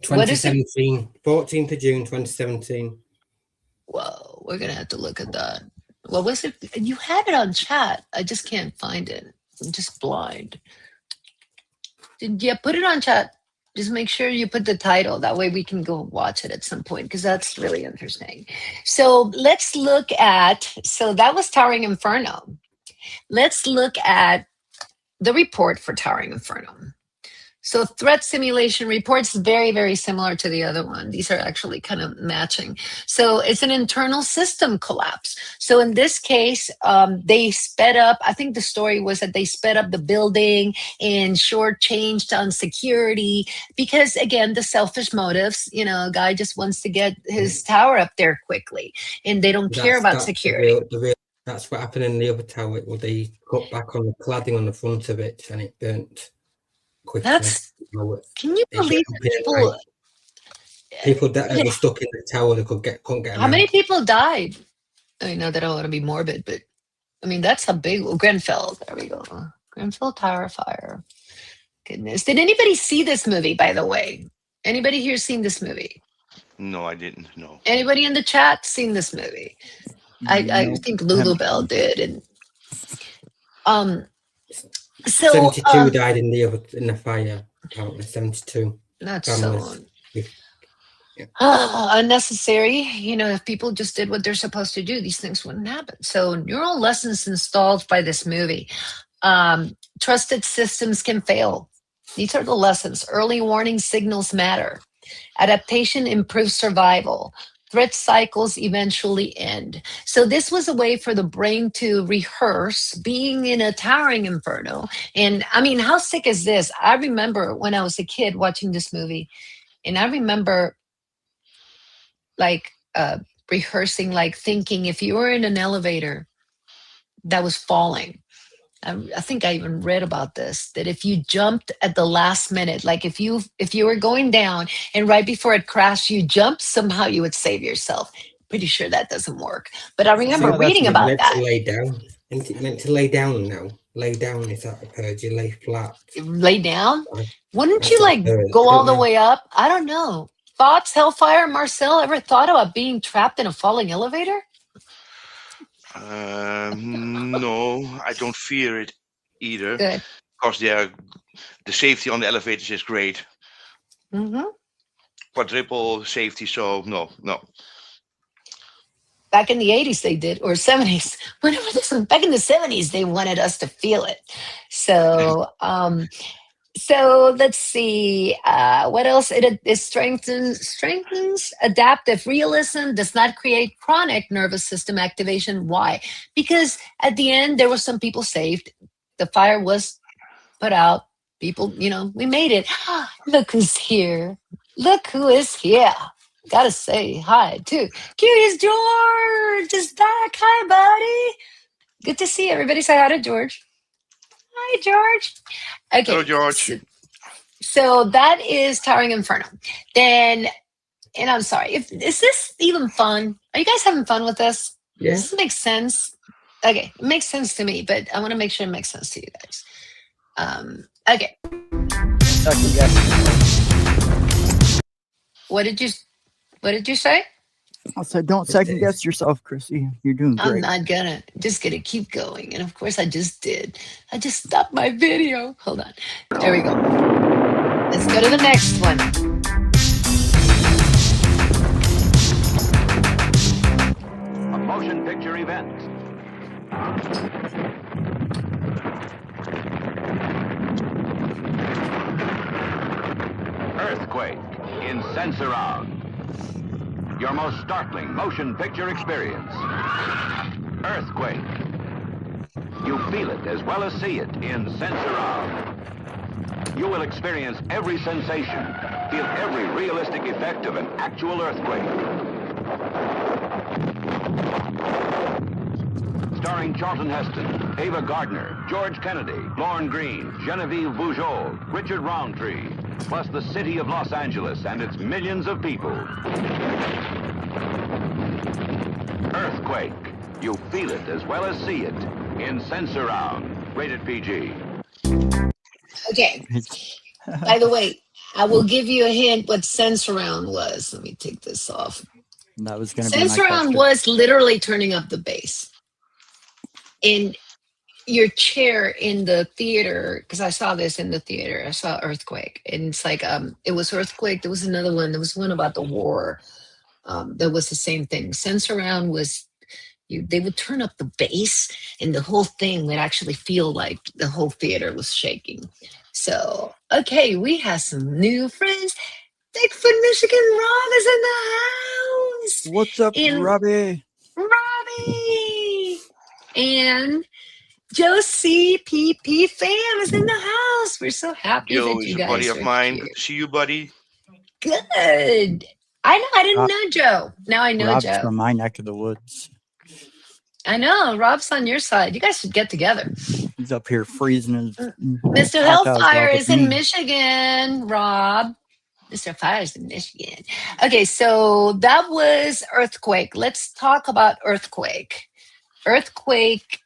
2017, 14th of June 2017. Whoa, we're gonna have to look at that. What was it? You had it on chat. I just can't find it. I'm just blind. Yeah, put it on chat. Just make sure you put the title. That way we can go watch it at some point, because that's really interesting. So let's look at, so that was Towering Inferno. Let's look at the report for Towering Inferno. So threat simulation reports, very, very similar to the other one. These are actually kind of matching. So it's an internal system collapse. So in this case, they sped up, I think the story was that they sped up the building and shortchanged on security because, again, the selfish motives, you know, a guy just wants to get his tower up there quickly and they don't care about security. That's what happened in the other tower. Well, they cut back on the cladding on the front of it and it burnt. Quickly. Can you believe that people that were stuck in the tower, they couldn't get how many people died? I mean, not that I want to be morbid, but I mean, that's a big Grenfell. There we go. Grenfell Tower fire. Goodness. Did anybody see this movie, by the way? Anybody here seen this movie? No, I didn't. No. Anybody in the chat seen this movie? I think Lulu Bell did. And so 72 died in the fire. Apparently 72. That's so unnecessary. You know, if people just did what they're supposed to do, these things wouldn't happen. So neural lessons installed by this movie. Trusted systems can fail. These are the lessons. Early warning signals matter. Adaptation improves survival. Threat cycles eventually end. So this was a way for the brain to rehearse being in a towering inferno. And I mean, how sick is this? I remember when I was a kid watching this movie, and I remember like rehearsing, like thinking if you were in an elevator that was falling, I think I even read about this, that if you jumped at the last minute, like if you were going down and right before it crashed, you jumped, somehow you would save yourself. Pretty sure that doesn't work. But I remember reading about that. To lay down. Isn't it meant to lay down now? Lay down, is that occurred? You lay flat. Lay down? Wouldn't you like go all the way up? I don't know. Thoughts, Hellfire, Marcel, ever thought about being trapped in a falling elevator? No, I don't fear it either. Good. Because the safety on the elevators is great. Mm-hmm. quadruple safety. So no. Back in the 80s they did, or 70s. Whenever this was back in the 70s, they wanted us to feel it. So so let's see what else. It strengthens adaptive realism, does not create chronic nervous system activation. Why? Because at the end there were some people saved, the fire was put out, people, we made it. Look who's here, look who is here. Gotta say hi too. Curious George is back. Hi, buddy. Good to see everybody. Say hi to George. Hi, George. Okay. Hello, George. So that is Towering Inferno. Then, and I'm sorry, is this even fun? Are you guys having fun with this? Yeah. Does this make sense? Okay, it makes sense to me, but I want to make sure it makes sense to you guys. Okay. Second guess. What did you say? I said, don't second guess yourself, Chrissy. You're doing I'm great. not gonna. Just gonna keep going. And of course I just did. I just stopped my video. Hold on. There we go. Let's go to the next one. A motion picture event. Earthquake in Sense-Around. Your most startling motion picture experience. Earthquake. You feel it as well as see it in Sense-Around. You will experience every sensation, feel every realistic effect of an actual earthquake. Starring Charlton Heston, Ava Gardner, George Kennedy, Lorne Greene, Genevieve Bujold, Richard Roundtree, plus the city of Los Angeles and its millions of people. Earthquake. You feel it as well as see it in Sense-Around. Rated PG. Okay. By the way, I will give you a hint what Sense-Around was. Let me take this off. That was going to be my Sense-Around question. was literally turning up the bass. In your chair in the theater, because I saw this in the theater. I saw Earthquake. And it's like, it was Earthquake. There was another one. There was one about the war. That was the same thing. Sense-Around was, they would turn up the bass and the whole thing would actually feel like the whole theater was shaking. So, okay, we have some new friends. Bigfoot, Michigan, Rob is in the house. What's up, Robbie? Robbie! And Josie PP fam is in the house. We're so happy Joe that is you a guys buddy of are mine. here. See you, buddy. Good. I didn't know Joe. Now I know Rob's Joe. from my neck of the woods. I know. Rob's on your side. You guys should get together. He's up here freezing his Mr. tatas Hellfire off is with in me. Michigan, Rob. Mr. Fire's in Michigan. Okay, so that was Earthquake. Let's talk about Earthquake. Earthquake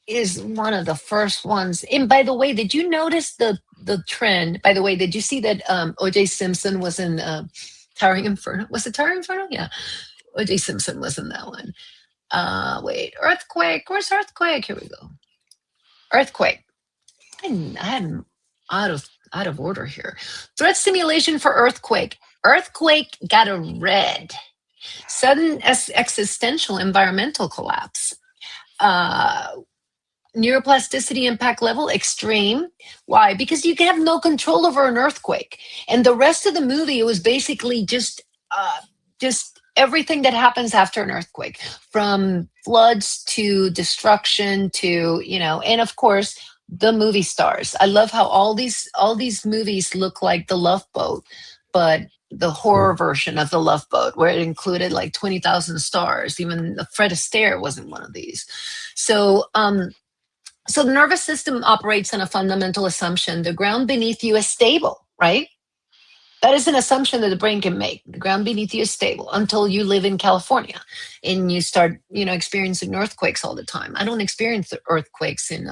is one of the first ones. And by the way, did you notice the trend? By the way, did you see that O.J. Simpson was in Towering Inferno? Was it Towering Inferno? Yeah. O.J. Simpson was in that one. Wait, Earthquake. Where's Earthquake? Here we go. Earthquake. I had them out of order here. Threat simulation for Earthquake. Earthquake got a red. Sudden existential environmental collapse. Neuroplasticity impact level extreme. Why? Because you have no control over an earthquake. And the rest of the movie, it was basically just everything that happens after an earthquake, from floods to destruction to, and of course, the movie stars. I love how all these movies look like The Love Boat, but the horror version of The Love Boat, where it included like 20,000 stars. Even Fred Astaire wasn't one of these. So the nervous system operates on a fundamental assumption. The ground beneath you is stable, right? That is an assumption that the brain can make. The ground beneath you is stable until you live in California and you start, experiencing earthquakes all the time. I don't experience the earthquakes in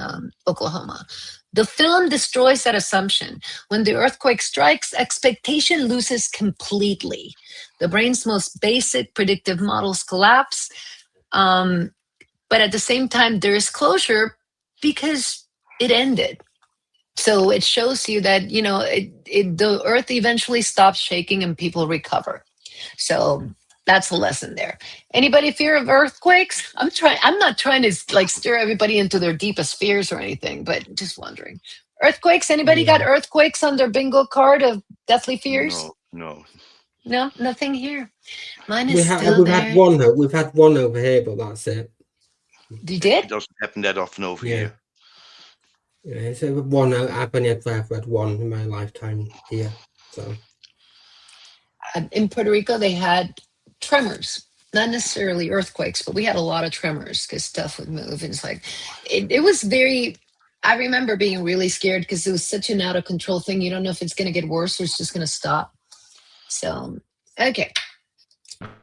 Oklahoma. The film destroys that assumption. When the earthquake strikes, expectation loses completely. The brain's most basic predictive models collapse. But at the same time, there is closure because it ended. So it shows you that, the earth eventually stops shaking and people recover. So that's a lesson there. Anybody fear of earthquakes? I'm not trying to like steer everybody into their deepest fears or anything, but just wondering. Earthquakes? Anybody got Yeah. earthquakes on their bingo card of deathly fears? No. No, nothing here. Mine We is have still we've there. had one. We've had one over here, but that's it. You did? It doesn't happen that often over Yeah. here. Yeah, it's one. I've only ever had one in my lifetime here. So In Puerto Rico, they had tremors, not necessarily earthquakes, but we had a lot of tremors because stuff would move. And it's like, it was very, I remember being really scared because it was such an out of control thing. You don't know if it's going to get worse or it's just going to stop. So, okay.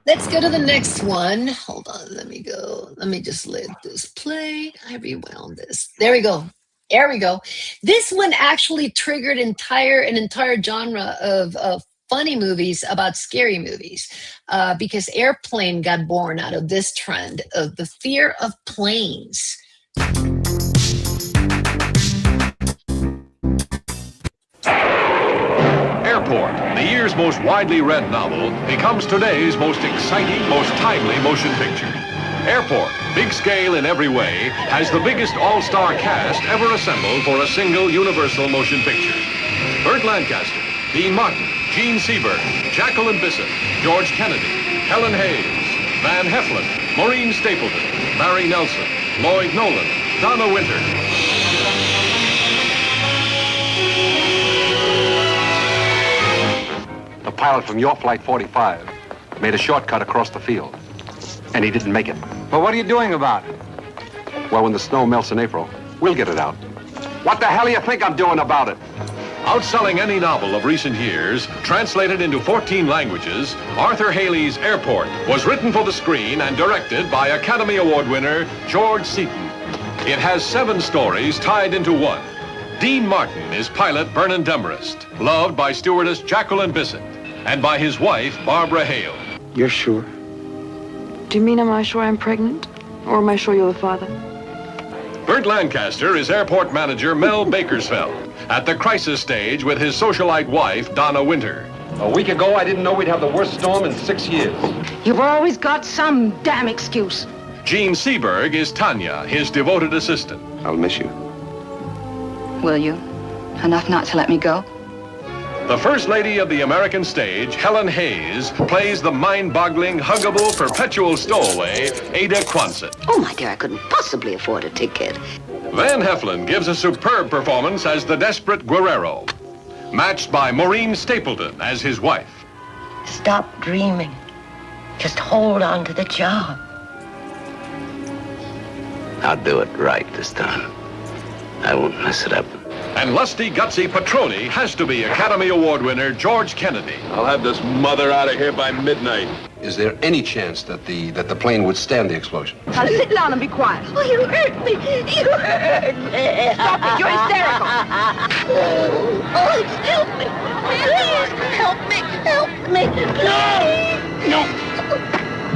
Let's go to the next one. Hold on, let me go. Let me just let this play. I rewound this. There we go. There we go. This one actually triggered an entire genre of funny movies about scary movies because Airplane got born out of this trend of the fear of planes. Airport, the year's most widely read novel, becomes today's most exciting, most timely motion picture. Airport, big scale in every way, has the biggest all-star cast ever assembled for a single universal motion picture. Burt Lancaster, Dean Martin, Gene Seberg, Jacqueline Bisset, George Kennedy, Helen Hayes, Van Heflin, Maureen Stapleton, Barry Nelson, Lloyd Nolan, Donna Winter. The pilot from your Flight 45 made a shortcut across the field, and he didn't make it. Well, what are you doing about it? Well, when the snow melts in April, we'll get it out. What the hell do you think I'm doing about it? Outselling any novel of recent years, translated into 14 languages, Arthur Haley's Airport was written for the screen and directed by Academy Award winner George Seaton. It has 7 stories tied into one. Dean Martin is pilot Vernon Demarest, loved by stewardess Jacqueline Bisset, and by his wife, Barbara Hale. You're sure? Do you mean, am I sure I'm pregnant? Or am I sure you're the father? Burt Lancaster is airport manager Mel Bakersfeld, at the crisis stage with his socialite wife, Donna Winter. A week ago, I didn't know we'd have the worst storm in 6 years. You've always got some damn excuse. Gene Seberg is Tanya, his devoted assistant. I'll miss you. Will you? Enough not to let me go? The First Lady of the American stage, Helen Hayes, plays the mind-boggling, huggable, perpetual stowaway, Ada Quonset. Oh, my dear, I couldn't possibly afford a ticket. Van Heflin gives a superb performance as the desperate Guerrero, matched by Maureen Stapleton as his wife. Stop dreaming. Just hold on to the job. I'll do it right this time. I won't mess it up. And lusty, gutsy Petroni has to be Academy Award winner George Kennedy. I'll have this mother out of here by midnight. Is there any chance that the plane would stand the explosion? Now sit down and be quiet. Oh, you hurt me. You hurt me. Stop it. You're hysterical. Oh, help me. Please, help me. Help me. Please. No!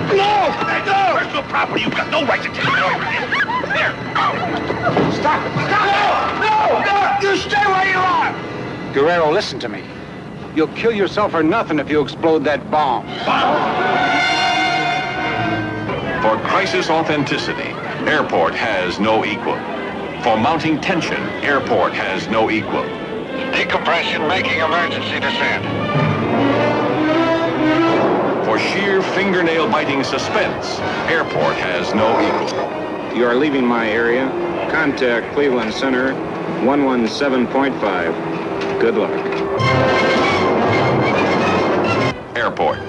No! No! Personal property, you've got no right to take it over. Here! Stop! Stop! No! No! You stay where you are! Guerrero, listen to me. You'll kill yourself or nothing if you explode that bomb. For crisis authenticity, Airport has no equal. For mounting tension, Airport has no equal. Decompression making emergency descent. For sheer fingernail-biting suspense, Airport has no equal. You are leaving my area. Contact Cleveland Center 117.5. Good luck. Airport.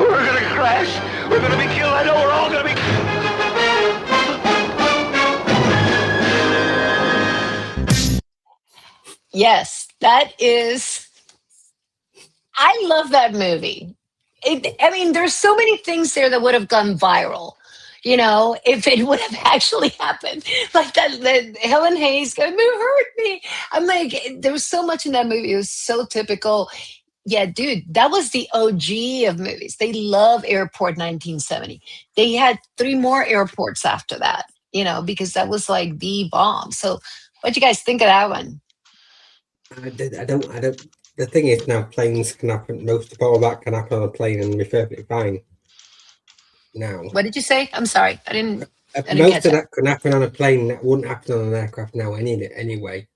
We're gonna crash. We're gonna be killed. I know we're all gonna be... Yes, that is... I love that movie. I mean, there's so many things there that would have gone viral, you know, if it would have actually happened. Like that Helen Hayes going, "You hurt me." I'm like, there was so much in that movie. It was so typical. Yeah, dude, that was the OG of movies. They love Airport 1970. They had 3 more airports after that. you know, because that was like the bomb. So what do you guys think of that one? I don't. The thing is now, planes can happen. Most of all that can happen on a plane and be perfectly fine. Now, What did you say? I'm sorry, I didn't most catch of that. that can happen on a plane. That wouldn't happen on an aircraft now. Anyway.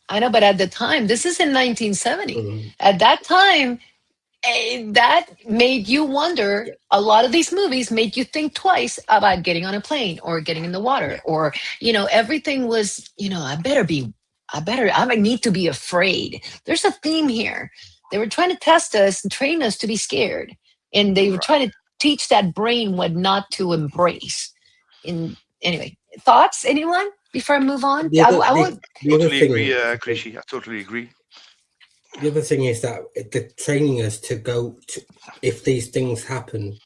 I know, but at the time, this is in 1970. Mm. At that time, that made you wonder. A lot of these movies made you think twice about getting on a plane or getting in the water, or, you know, everything was, you know, I might need to be afraid. There's a theme here. They were trying to test us and train us to be scared. And they were trying to teach that brain what not to embrace. Anyway, thoughts, anyone, before I move on? The other agree, Chrissy. I totally agree. The other thing is that they're training us to go to, if these things happen,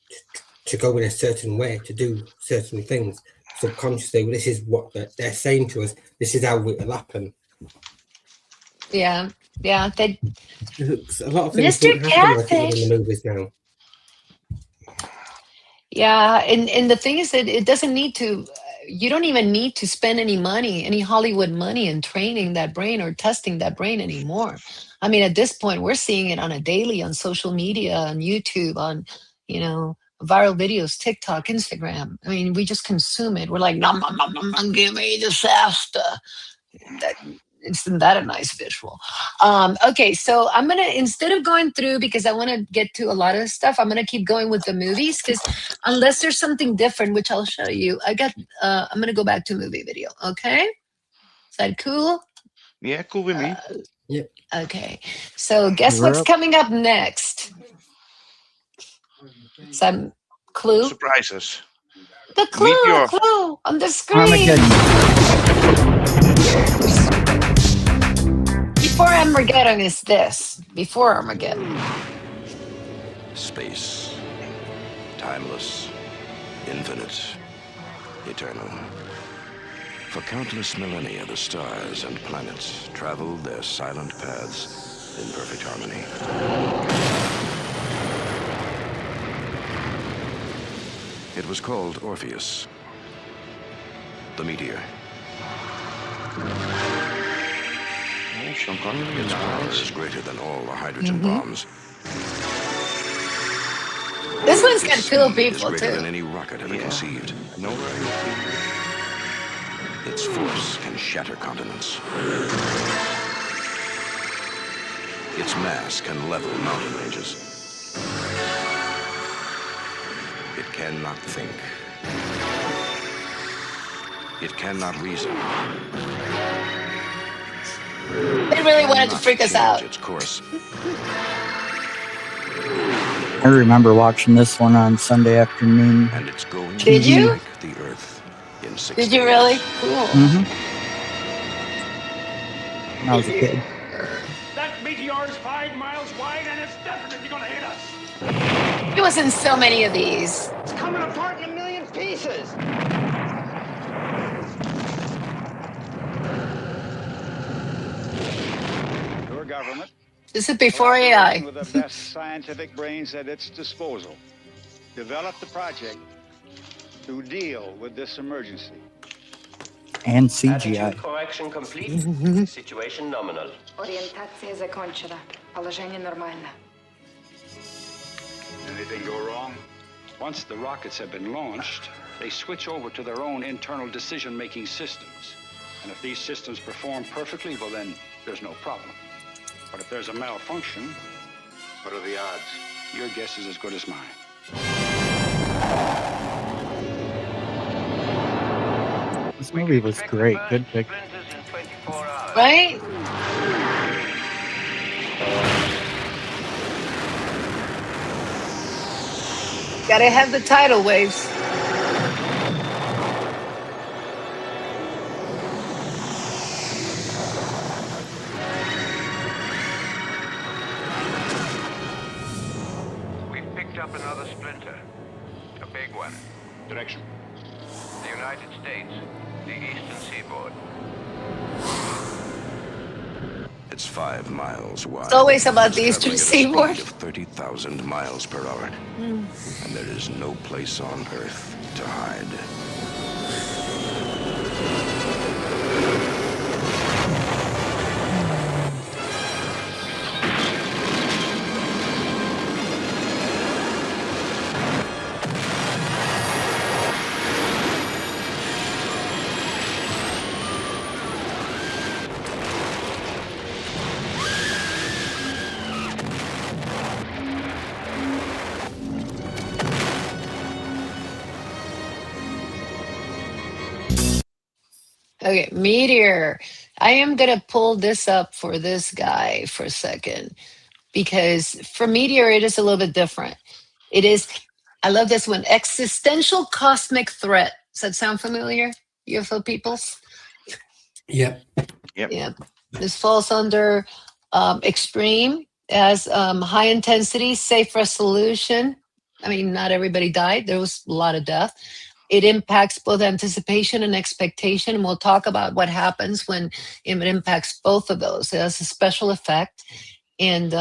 to go in a certain way, to do certain things subconsciously. Well, this is what they're saying to us. This is how it will happen. Yeah. A lot of things don't happen like it was in the movies now. Yeah, and the thing is that it doesn't need to. You don't even need to spend any money, any Hollywood money, in training that brain or testing that brain anymore. I mean, at this point, we're seeing it on a daily on social media, on YouTube, on, you know, viral videos, TikTok, Instagram. I mean, we just consume it. We're like, nom, nom, nom, nom, nom, give me disaster. Isn't that a nice visual? Okay, so I'm gonna, instead of going through, because I want to get to a lot of stuff, I'm gonna keep going with the movies, because unless there's something different, which I'll show you, I'm gonna go back to movie video. Okay, is that cool? Yeah, cool with me. Yeah. Okay, so guess what's coming up next? Some clue. Surprises. The clue on the screen. Before Armageddon is this. Before Armageddon. Space. Timeless. Infinite. Eternal. For countless millennia, the stars and planets traveled their silent paths in perfect harmony. It was called Orpheus. The meteor. Its power is greater than all the hydrogen bombs. This one's got cool It's people greater too. than any rocket ever conceived. Its force can shatter continents. Its mass can level mountain ranges. It cannot think. It cannot reason. They really wanted to freak us out. Its course. I remember watching this one on Sunday afternoon. And it's going Did to you? strike the Earth in 6 Did you days. really? Cool. Mm-hmm. When I was a kid. That meteor is 5 miles wide and it's definitely gonna hit us. It was in so many of these. It's coming apart in a million pieces. Your government, This is before AI. with the best scientific brains at its disposal, developed the project to deal with this emergency. And CGI. Correction complete. Situation nominal. Ориентация закончена. Положение нормально. Anything go wrong? Once the rockets have been launched, they switch over to their own internal decision-making systems. And if these systems perform perfectly, well then, there's no problem. But if there's a malfunction, What are the odds? your guess is as good as mine. This movie was great. Good pick. Right? Gotta have the tidal waves. We've picked up another splinter. A big one. Direction. The United States. The eastern seaboard. It's 5 miles wide. It's always about the Traveling eastern at a speed seaboard. of 30,000 miles per hour. And there is no place on Earth to hide. Okay, meteor. I am going to pull this up for this guy for a second because for meteor, it is a little bit different. It is, I love this one, existential cosmic threat. Does that sound familiar, UFO peoples? Yep. Yeah. This falls under extreme as high intensity, safe resolution. I mean, not everybody died. There was a lot of death. It impacts both anticipation and expectation. And we'll talk about what happens when it impacts both of those. It has a special effect. And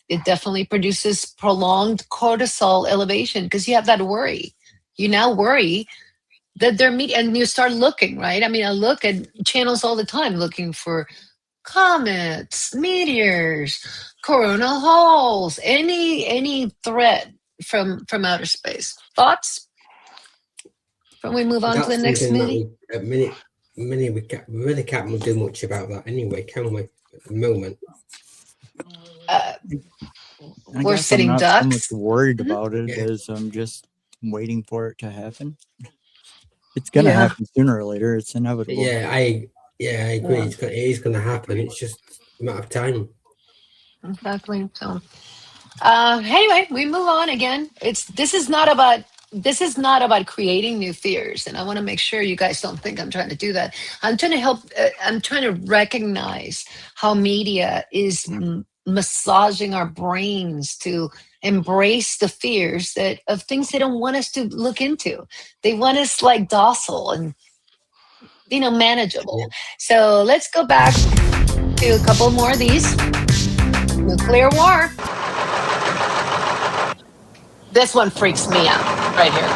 it definitely produces prolonged cortisol elevation because you have that worry. You now worry that they're and you start looking, right? I mean, I look at channels all the time looking for comets, meteors, coronal holes, any threat from outer space. Thoughts? Before we move on to the That's next something that movie. we really can't do much about that anyway, can we? At the moment. I We're guess sitting I'm not so much ducks. worried about it as I'm just waiting for it to happen. It's gonna happen sooner or later. It's inevitable. Yeah, I agree. Yeah. It is going to happen. It's just a matter of time. Exactly. So anyway, we move on again. This is not about creating new fears, and I want to make sure you guys don't think I'm trying to do that. I'm trying to help. I'm trying to recognize how media is massaging our brains to embrace the fears of things they don't want us to look into. They want us like docile and manageable. So let's go back to a couple more of these. Nuclear war. This one freaks me out right here.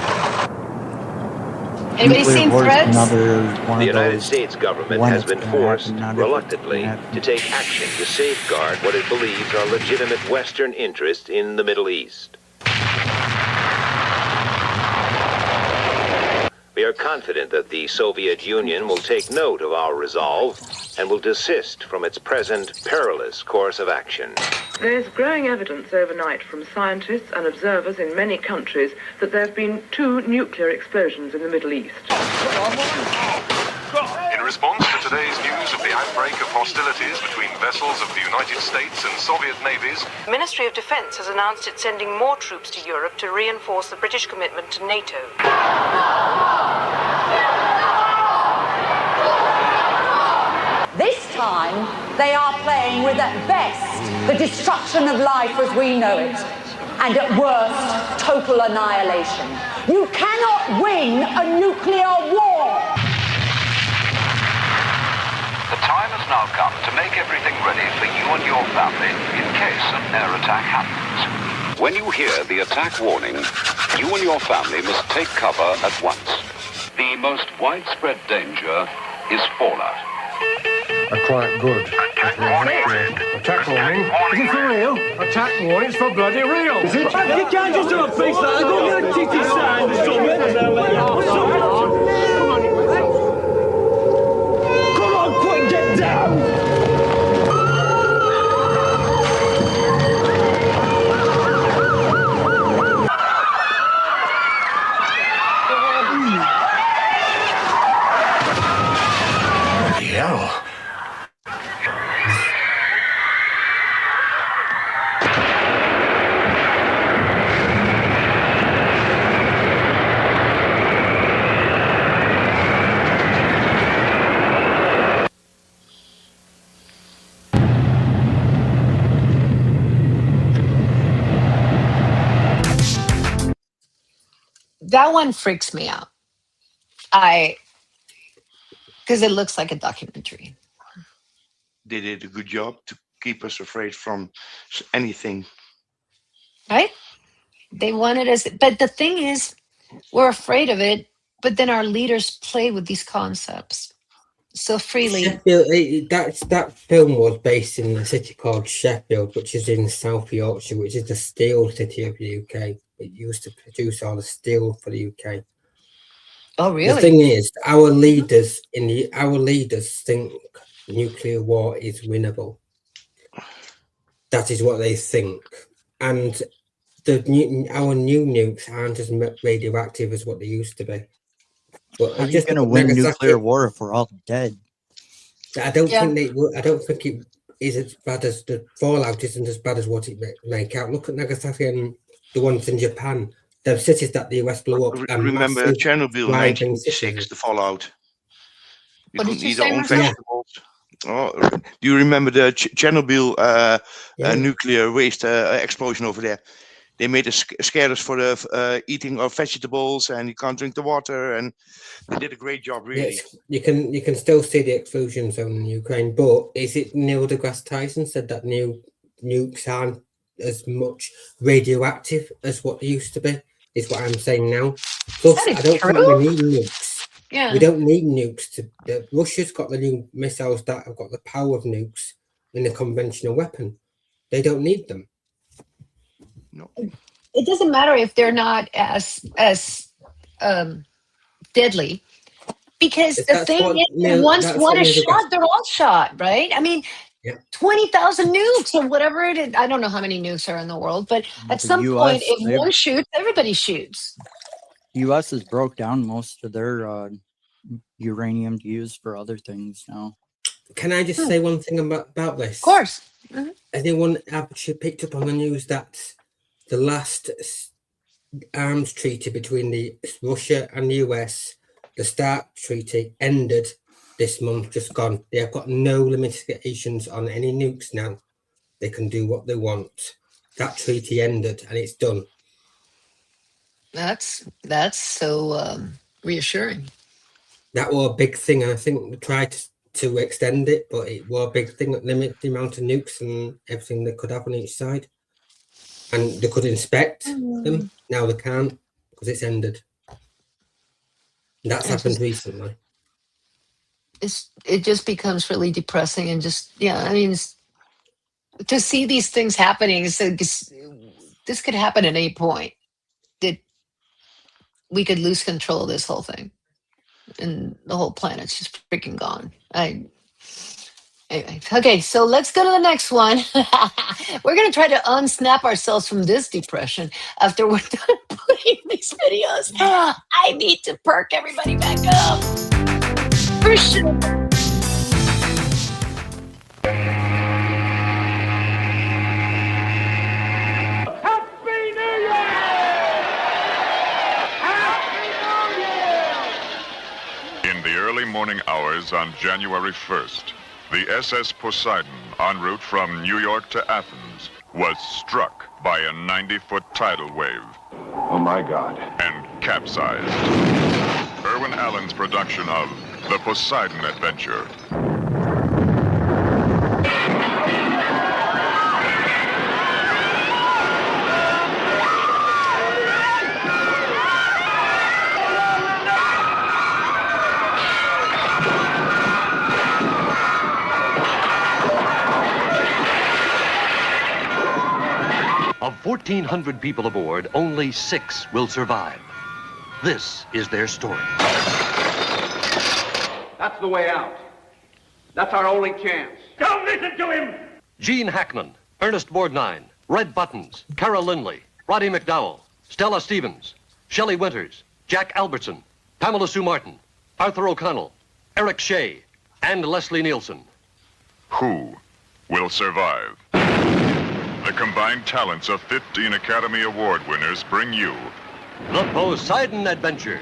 Anybody seen Threads? The United States government has been forced, reluctantly, to take action to safeguard what it believes are legitimate Western interests in the Middle East. We are confident that the Soviet Union will take note of our resolve and will desist from its present perilous course of action. There's growing evidence overnight from scientists and observers in many countries that there have been 2 nuclear explosions in the Middle East. In response to today's news of the outbreak of hostilities between vessels of the United States and Soviet navies, The Ministry of Defence has announced it's sending more troops to Europe to reinforce the British commitment to NATO. This time, they are playing with, at best, the destruction of life as we know it, and at worst, total annihilation. You cannot win a nuclear war! The time has now come to make everything ready for you and your family in case an air attack happens. When you hear the attack warning, you and your family must take cover at once. The most widespread danger is fallout. Quite good. Attack warning. Attack warning. Is it for real? Attack warning. It's for bloody real. Is it? You can't just do a face like that. Go get a titty sign or something. Come on, quick, get down. Hell. That one freaks me out. Because it looks like a documentary. They did a good job to keep us afraid from anything. Right? They wanted us, but the thing is, we're afraid of it, but then our leaders play with these concepts so freely. That film was based in a city called Sheffield, which is in South Yorkshire, which is the steel city of the UK. It used to produce all the steel for the UK. Oh, really? The thing is, our leaders think nuclear war is winnable. That is what they think, and our new nukes aren't as radioactive as what they used to be. But How are it's you just going to that win Nagasaki, nuclear war if we're all dead? I don't think they would. I don't think it is as bad as the fallout isn't as bad as what it make out. Look at Nagasaki and the ones in Japan. The cities that the US blew up and Remember massive Chernobyl in thriving 1986, cities. the fallout. We What did couldn't you eat say, our own Marcel? vegetables. Oh, do you remember the Chernobyl nuclear waste explosion over there? They made us scare us for the eating our vegetables, and you can't drink the water, and they did a great job, really. Yes, you can still see the exclusion zone in Ukraine, but is it Neil deGrasse Tyson said that nukes aren't as much radioactive as what they used to be? Is what I'm saying now. Plus, That I is don't think we true. need nukes. Yeah. We don't need nukes Russia's got the new missiles that have got the power of nukes in a conventional weapon. They don't need them. No. It doesn't matter if they're not as deadly, because the That's thing what is, Neil. once That's one what is Neil deGrasse. shot, they're all shot, right? I mean, Yeah. 20,000 nukes or whatever it is. I don't know how many nukes are in the world, but at The some point, US, if one shoots, everybody shoots. US has broke down most of their uranium to use for other things now. Can I just say one thing about this? Of course. Anyone actually picked up on the news that the last arms treaty between the Russia and the US, the START treaty, ended this month, just gone. They have got no limitations on any nukes now. They can do what they want. That treaty ended and it's done. That's so reassuring. That was a big thing. I think they tried to extend it, but it was a big thing that limit the amount of nukes and everything they could have on each side. And they could inspect them. Now they can't because it's ended. That's happened recently. It just becomes really depressing, and just, I mean, to see these things happening. So this could happen at any point. That we could lose control of this whole thing, and the whole planet's just freaking gone. Anyway, okay, so let's go to the next one. We're going to try to unsnap ourselves from this depression after we're done playing these videos. I need to perk everybody back up. For sure. In the early morning hours on January 1st, the SS Poseidon, en route from New York to Athens, was struck by a 90-foot tidal wave. Oh, my God. And capsized. Irwin Allen's production of The Poseidon Adventure. Of 1,400 people aboard, only 6 will survive. This is their story. That's the way out. That's our only chance. Don't listen to him! Gene Hackman, Ernest Borgnine, Red Buttons, Carol Lindley, Roddy McDowell, Stella Stevens, Shelley Winters, Jack Albertson, Pamela Sue Martin, Arthur O'Connell, Eric Shea, and Leslie Nielsen. Who will survive? The combined talents of 15 Academy Award winners bring you The Poseidon Adventure,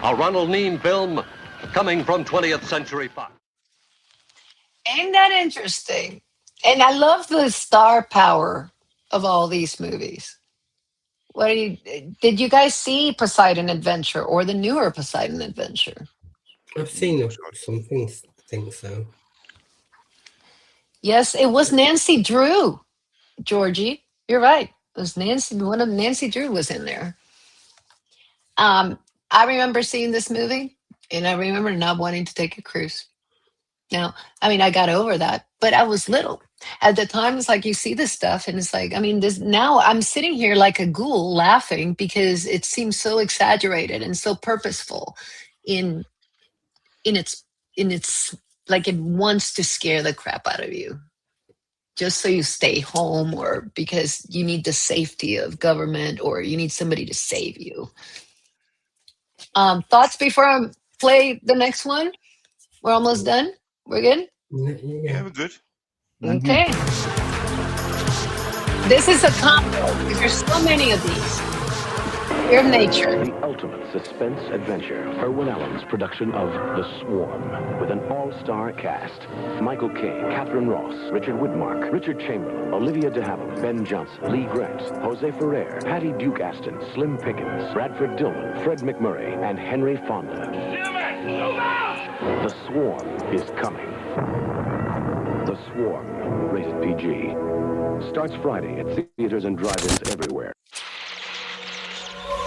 a Ronald Neame film coming from 20th Century Fox. Ain't that interesting? And I love the star power of all these movies. Did you guys see Poseidon Adventure or the newer Poseidon Adventure? I've seen some things, I think so. Yes, it was Nancy Drew, Georgie. You're right. It was Nancy Drew was in there. I remember seeing this movie, and I remember not wanting to take a cruise. Now, I mean, I got over that, but I was little. At the time, it's like you see this stuff, and it's like, I mean, now I'm sitting here like a ghoul laughing because it seems so exaggerated and so purposeful in its like it wants to scare the crap out of you, just so you stay home, or because you need the safety of government, or you need somebody to save you. Thoughts before I play the next one? We're almost done. We're good? Yeah, we're good. Okay. This is a combo because there's so many of these. Fear of nature. The ultimate suspense adventure. Irwin Allen's production of The Swarm, with an all-star cast. Michael Caine, Catherine Ross, Richard Widmark, Richard Chamberlain, Olivia de Havilland, Ben Johnson, Lee Grant, Jose Ferrer, Patty Duke Aston, Slim Pickens, Bradford Dillman, Fred McMurray, and Henry Fonda. The Swarm is coming. The Swarm, rated PG. Starts Friday at theaters and drive-ins everywhere.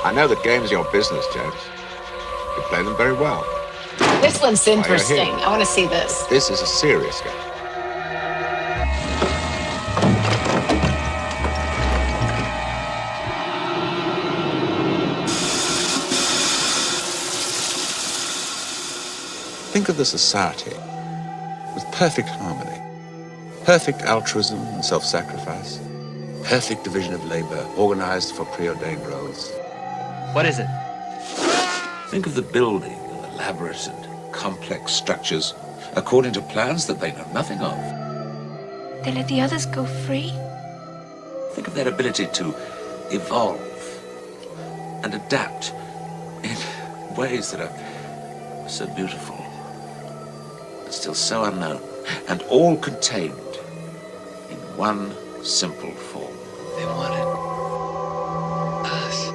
I know that games are your business, James. You play them very well. This one's you're interesting. here. I want to see this. This is a serious game. Think of the society with perfect harmony, perfect altruism and self-sacrifice, perfect division of labor, organized for preordained roles. What is it? Think of the building of elaborate and complex structures according to plans that they know nothing of. They let the others go free? Think of their ability to evolve and adapt in ways that are so beautiful, but still so unknown, and all contained in one simple form. They wanted us.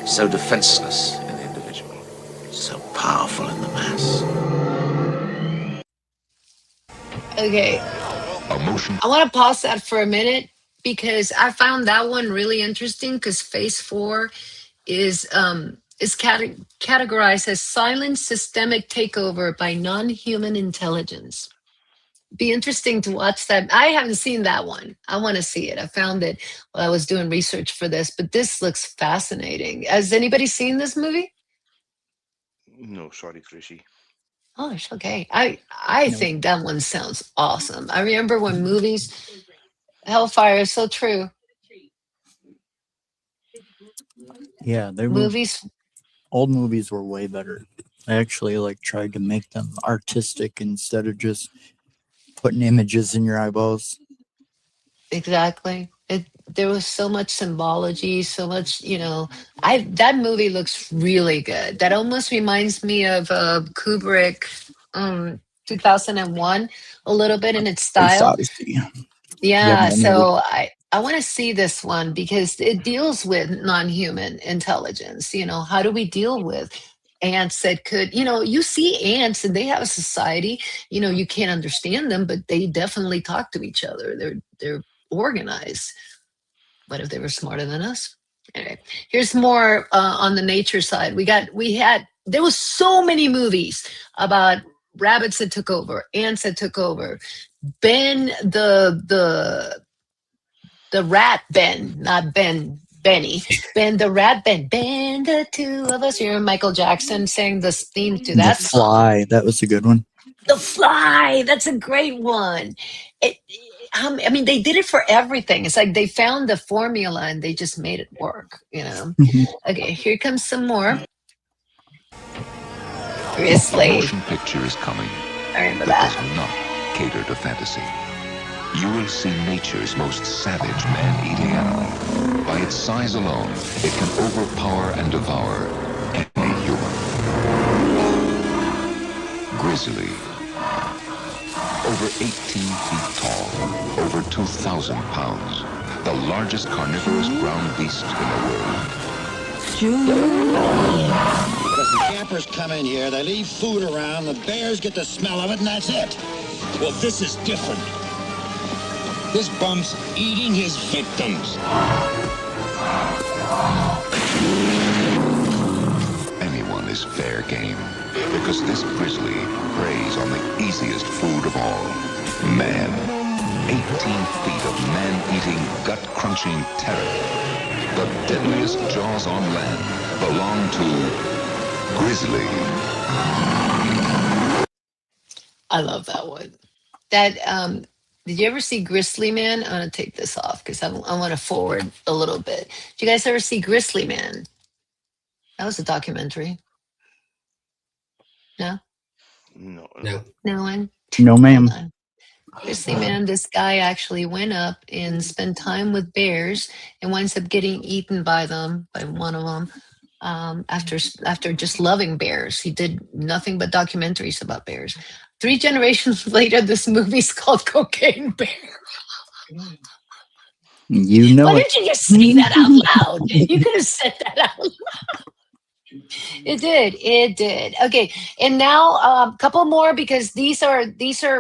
So defenseless in the individual, so powerful in the mass. Okay. Emotion. I want to pause that for a minute because I found that one really interesting because phase 4 is categorized as silent systemic takeover by non-human intelligence. Be interesting to watch that. I haven't seen that one. I want to see it. I found it while I was doing research for this, but this looks fascinating. Has anybody seen this movie? No, sorry, Chrissy. Oh, it's okay. I think that one sounds awesome. I remember when movies, Hellfire is so true. Yeah, they were, Movies. old movies were way better. I actually tried to make them artistic instead of just putting images in your eyeballs. Exactly. There was so much symbology, so much, that movie looks really good. That almost reminds me of Kubrick 2001 a little bit in its style. Yeah, so I want to see this one because it deals with non-human intelligence. How do we deal with ants that could, you see ants and they have a society, you can't understand them, but they definitely talk to each other. They're organized. What if they were smarter than us? Anyway, here's more on the nature side. There was so many movies about rabbits that took over, ants that took over. Ben, the rat Ben, not Benny. Ben the rat Ben. Ben the two of us. You're Michael Jackson sang this theme to that The Fly, that was a good one. The Fly, that's a great one. They did it for everything. It's like they found the formula and they just made it work, Okay, here comes some more. Grizzly. A motion picture is coming. I remember that that. does not cater to fantasy. You will see nature's most savage man-eating animal. By its size alone, it can overpower and devour any human. Grizzly. Over 18 feet tall, over 2,000 pounds. The largest carnivorous ground beast in the world. Because the campers come in here, they leave food around, the bears get the smell of it, and that's it. Well, this is different. This bum's eating his victims. Anyone is fair game, because this grizzly preys on the easiest food of all, man. 18 feet of man-eating, gut-crunching terror. The deadliest jaws on land belong to Grizzly. I love that one. Did you ever see Grizzly Man? I'm going to take this off because I want to forward a little bit. Did you guys ever see Grizzly Man? That was a documentary. No? No. No one? No, ma'am. Seriously, man, this guy actually went up and spent time with bears and winds up getting eaten by them, by one of them. After just loving bears, he did nothing but documentaries about bears. 3 generations later, this movie's called Cocaine Bear. You know Why it. didn't you just say that out loud? You could have said that out loud. It did. Okay, and now a couple more because these are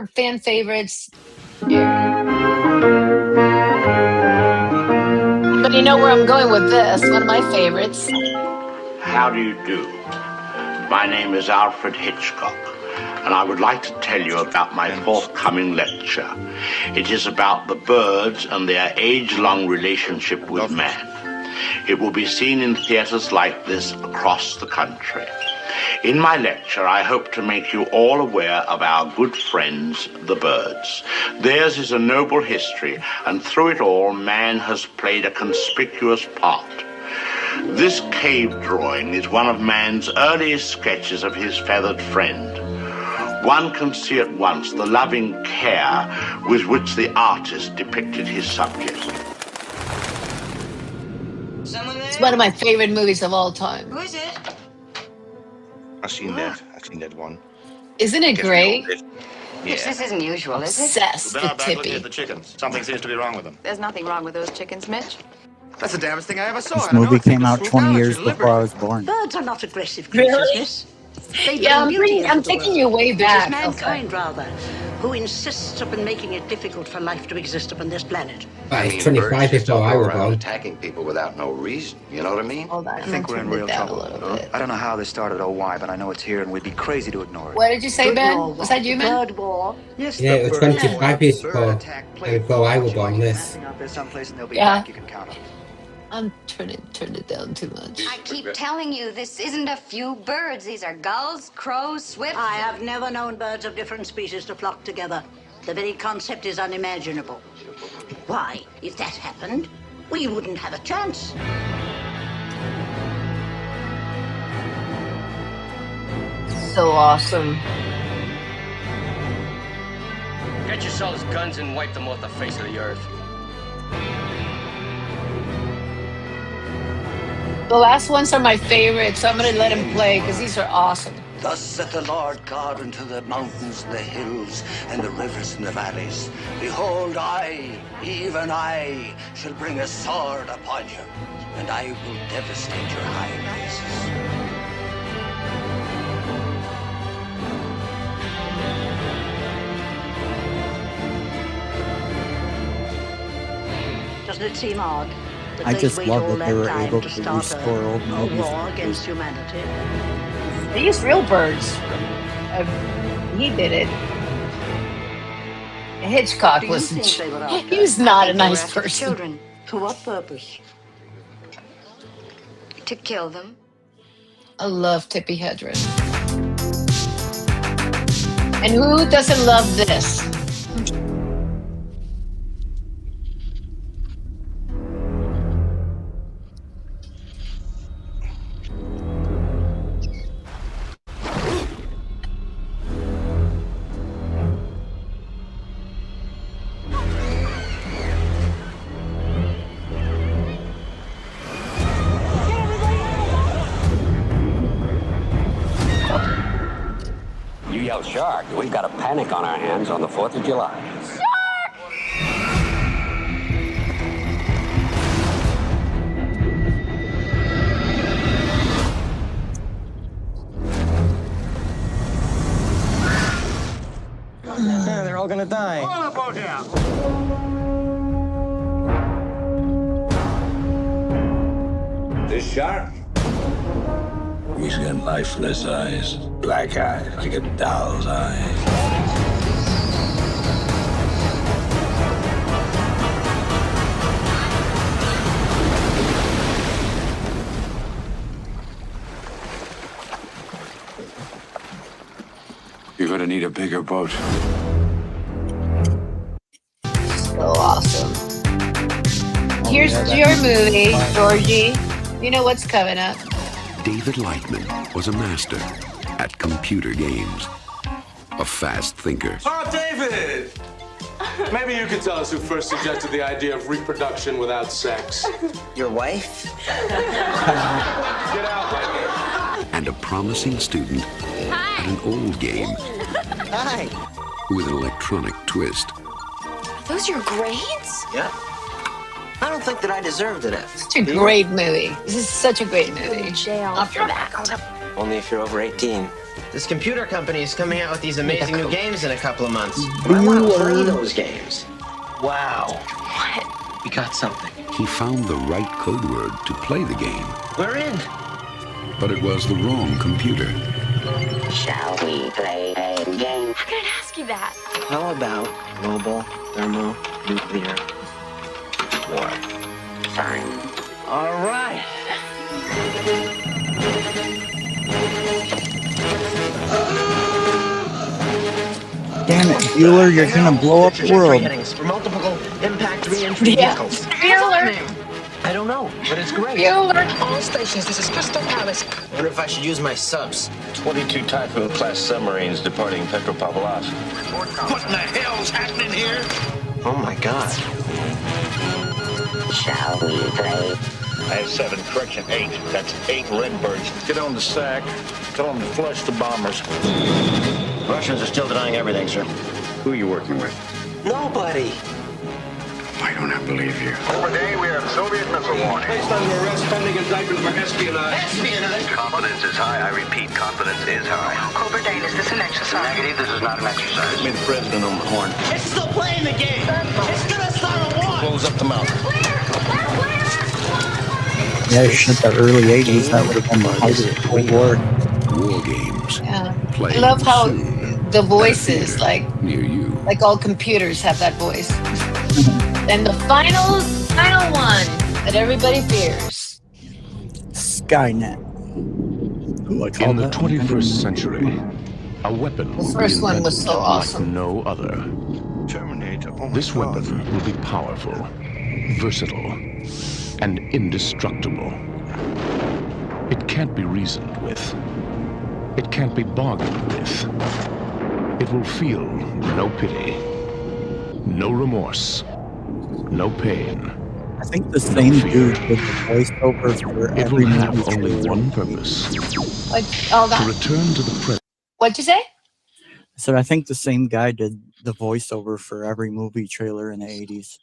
fan favorites. But you know where I'm going with this? One of my favorites. How do you do? My name is Alfred Hitchcock, and I would like to tell you about my forthcoming lecture. It is about the birds and their age-long relationship with man. It will be seen in theaters like this across the country. In my lecture, I hope to make you all aware of our good friends, the birds. Theirs is a noble history, and through it all, man has played a conspicuous part. This cave drawing is one of man's earliest sketches of his feathered friend. One can see at once the loving care with which the artist depicted his subject. It's one of my favorite movies of all time. Who is it? I've seen that one. Isn't it great? Mitch, this isn't usual, is it? Obsessed We've been with out back looking Tippy. at the chickens. Something seems to be wrong with them. There's nothing wrong with those chickens, Mitch. That's the damnest thing I ever saw. This movie came out 20 years before I was born. Birds are not aggressive creatures, Really? miss. They Yeah, bring beauty into I'm the taking world. you way It back. is mankind, rather, who insists upon making it difficult for life to exist upon this planet. But it's 25 before I was born. Attacking people without no reason. You know what I mean? Hold on, I I'm think gonna we're in turn it real down trouble. a little bit. I don't know how this started or why, but I know it's here, and we'd be crazy to ignore it. What did you say, Ben? Was that you, Ben? Bird war. Yes, Yeah, it was 25 years before I was born. This. Out there someplace, and they'll be Yeah. back. You can count on it. I'm turn it down too much. I keep telling you, this isn't a few birds. These are gulls, crows, swifts. I have never known birds of different species to flock together. The very concept is unimaginable. Why, if that happened, we wouldn't have a chance. So awesome. Get yourselves guns and wipe them off the face of the earth. The last ones are my favorite, so I'm gonna let him play because these are awesome. Thus saith the Lord God unto the mountains and the hills and the rivers and the valleys. Behold, I, even I, shall bring a sword upon you, and I will devastate your high places. Doesn't it seem odd? I just love that they were able to restore old a movies. war against humanity. They use real birds. He did it. Hitchcock Do you was. think they were out He was there? not I a think they were nice after person. children. For what purpose? To kill them. I love Tippi Hedren. And who doesn't love this? You yell shark, we've got a panic on our hands on the 4th of July. Yeah, they're all gonna die. This shark? He's got lifeless eyes. Black eyes, like a doll's eyes. You're gonna need a bigger boat. So awesome. Here's your movie, Georgie. You know what's coming up. David Lightman was a master, at computer games. A fast thinker. Oh, David! Maybe you could tell us who first suggested the idea of reproduction without sex. Your wife? Get out, Mikey. And a promising student at an old game Hi. with an electronic twist. Those your grades? Yeah. I don't think that I deserved it. Such a great movie. This is such a great movie. Jail After that. Only if you're over 18. This computer company is coming out with these amazing new games in a couple of months. But I want to play those games. Wow. What? We got something. He found the right code word to play the game, We're in. but it was the wrong computer. Shall we play a game? How could I ask you that? How about mobile, thermonuclear war? Fine. All right. Damn it, Bueller, you're gonna blow up the world. For multiple impact re-entry vehicles. Bueller. I don't know, but it's great. Bueller. All stations, this is Crystal Palace. I wonder if I should use my subs. 22 Typhoon-class submarines departing Petropavlovsk. What in the hell's happening here? Oh my God. Shall we play? I have 7, correction 8. That's 8 Redbirds. Get on the sack. Tell them to flush the bombers. Russians are still denying everything, sir. Who are you working with? Nobody. Why don't I believe you? Overday, we have Soviet missile warning. Placed under arrest pending indictment for espionage. Espionage? Confidence is high. I repeat, confidence is high. Cobra Dane, is this an exercise? Negative, this is not an exercise. Get me the president on the horn. It's still playing the game. It's gonna start a war. Close up the mouth. Yeah, shit, the early 80s, that would have been the height of the Cold War. War games. Yeah. I Playing love how soon the at a voices, theater like near you. all computers have that voice. And the final one that everybody fears. Skynet. In the 21st century, a weapon The will first be one was invented so awesome. like no other. Terminator. Oh my This God. weapon will be powerful, versatile, and indestructible. It can't be reasoned with. It can't be bargained with. It will feel no pity, no remorse, no pain. I think the same dude did the voiceover for It every will have movie only trailer. one purpose: Like, hold to on. return to the present. What'd you say? So I think the same guy did the voiceover for every movie trailer in the 80s.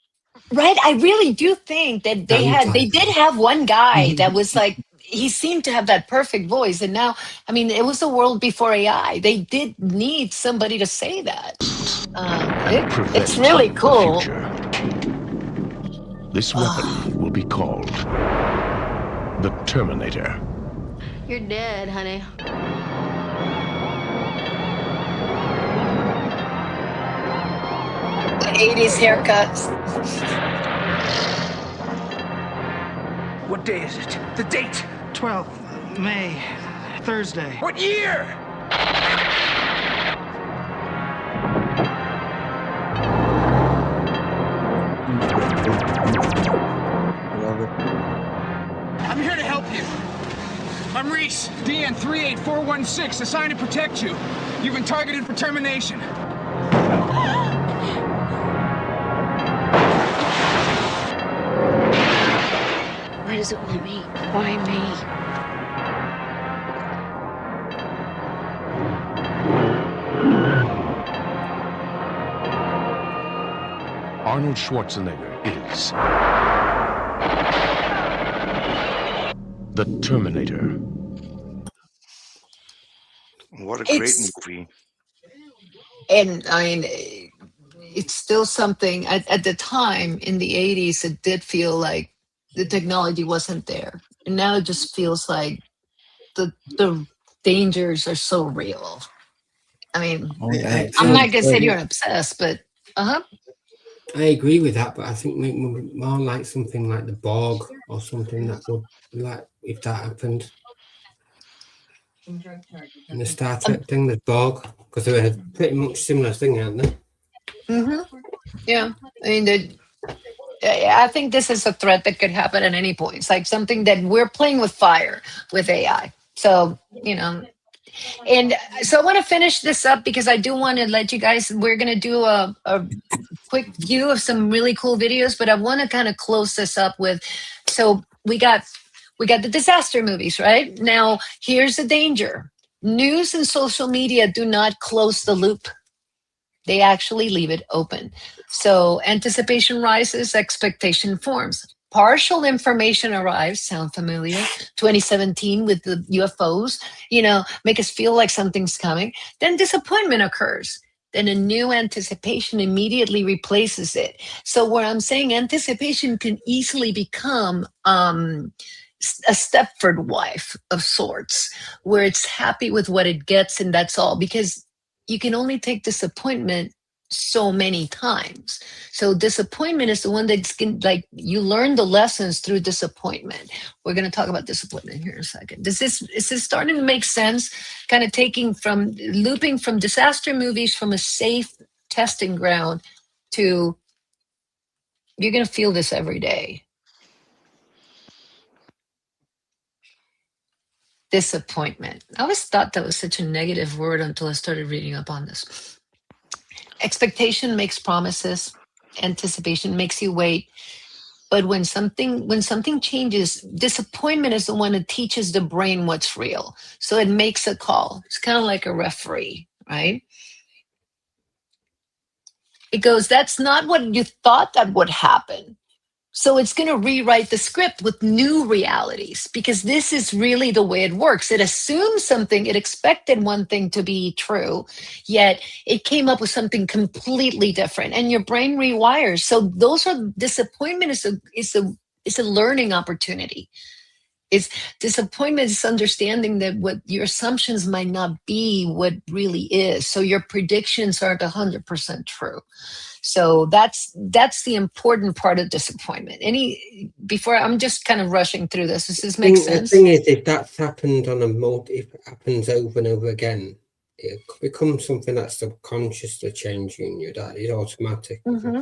Right, I really do think that they did have one guy that was like, he seemed to have that perfect voice, and now, I mean, it was the world before AI. They did need somebody to say that. It's really cool. This weapon will be called the Terminator. You're dead, honey. The 80s haircuts. What day is it? The date? 12th May, Thursday. What year? I'm here to help you. I'm Reese, DN 38416, assigned to protect you. You've been targeted for termination. Why does it want me? Why me? Arnold Schwarzenegger is the Terminator. What a great It's- movie. And I mean, it's still something at the time in the 80s, it did feel like the technology wasn't there. And now it just feels like the dangers are so real. I mean, I'm not gonna say you're obsessed, but I agree with that, but I think more like something like the Borg or something that would, like, if that happened. In the Star Trek thing, the Borg, because they're a pretty much similar thing, aren't they? yeah, I mean, I think this is a threat that could happen at any point. It's like something that we're playing with fire with AI. So, you know, And so I want to finish this up because I do want to let you guys, we're going to do a quick view of some really cool videos, but I want to kind of close this up with, so we got the disaster movies, right? Now, here's the danger. News and social media do not close the loop. They actually leave it open. So anticipation rises, expectation forms. Partial information arrives, sound familiar? 2017 with the UFOs, make us feel like something's coming. Then disappointment occurs. Then a new anticipation immediately replaces it. So where I'm saying anticipation can easily become a Stepford wife of sorts, where it's happy with what it gets and that's all, because you can only take disappointment so many times. So disappointment is the one that's like you learn the lessons through disappointment. We're going to talk about disappointment here in a second. Is this starting to make sense? Kind of looping from disaster movies from a safe testing ground to you're going to feel this every day. Disappointment. I always thought that was such a negative word until I started reading up on this. Expectation makes promises. Anticipation makes you wait. But when something changes, disappointment is the one that teaches the brain what's real. So it makes a call. It's kind of like a referee, right? It goes, that's not what you thought that would happen. So it's going to rewrite the script with new realities, because this is really the way it works. It assumes something, it expected one thing to be true, yet it came up with something completely different, and your brain rewires. So disappointment is a learning opportunity. Disappointment is understanding that what your assumptions might not be what really is. So your predictions aren't 100% true. So that's the important part of disappointment. Before I'm just kind of rushing through this. Does this make sense? The thing is, if that's happened if it happens over and over again, it becomes something that's subconsciously changing you. That is automatic. Mm-hmm.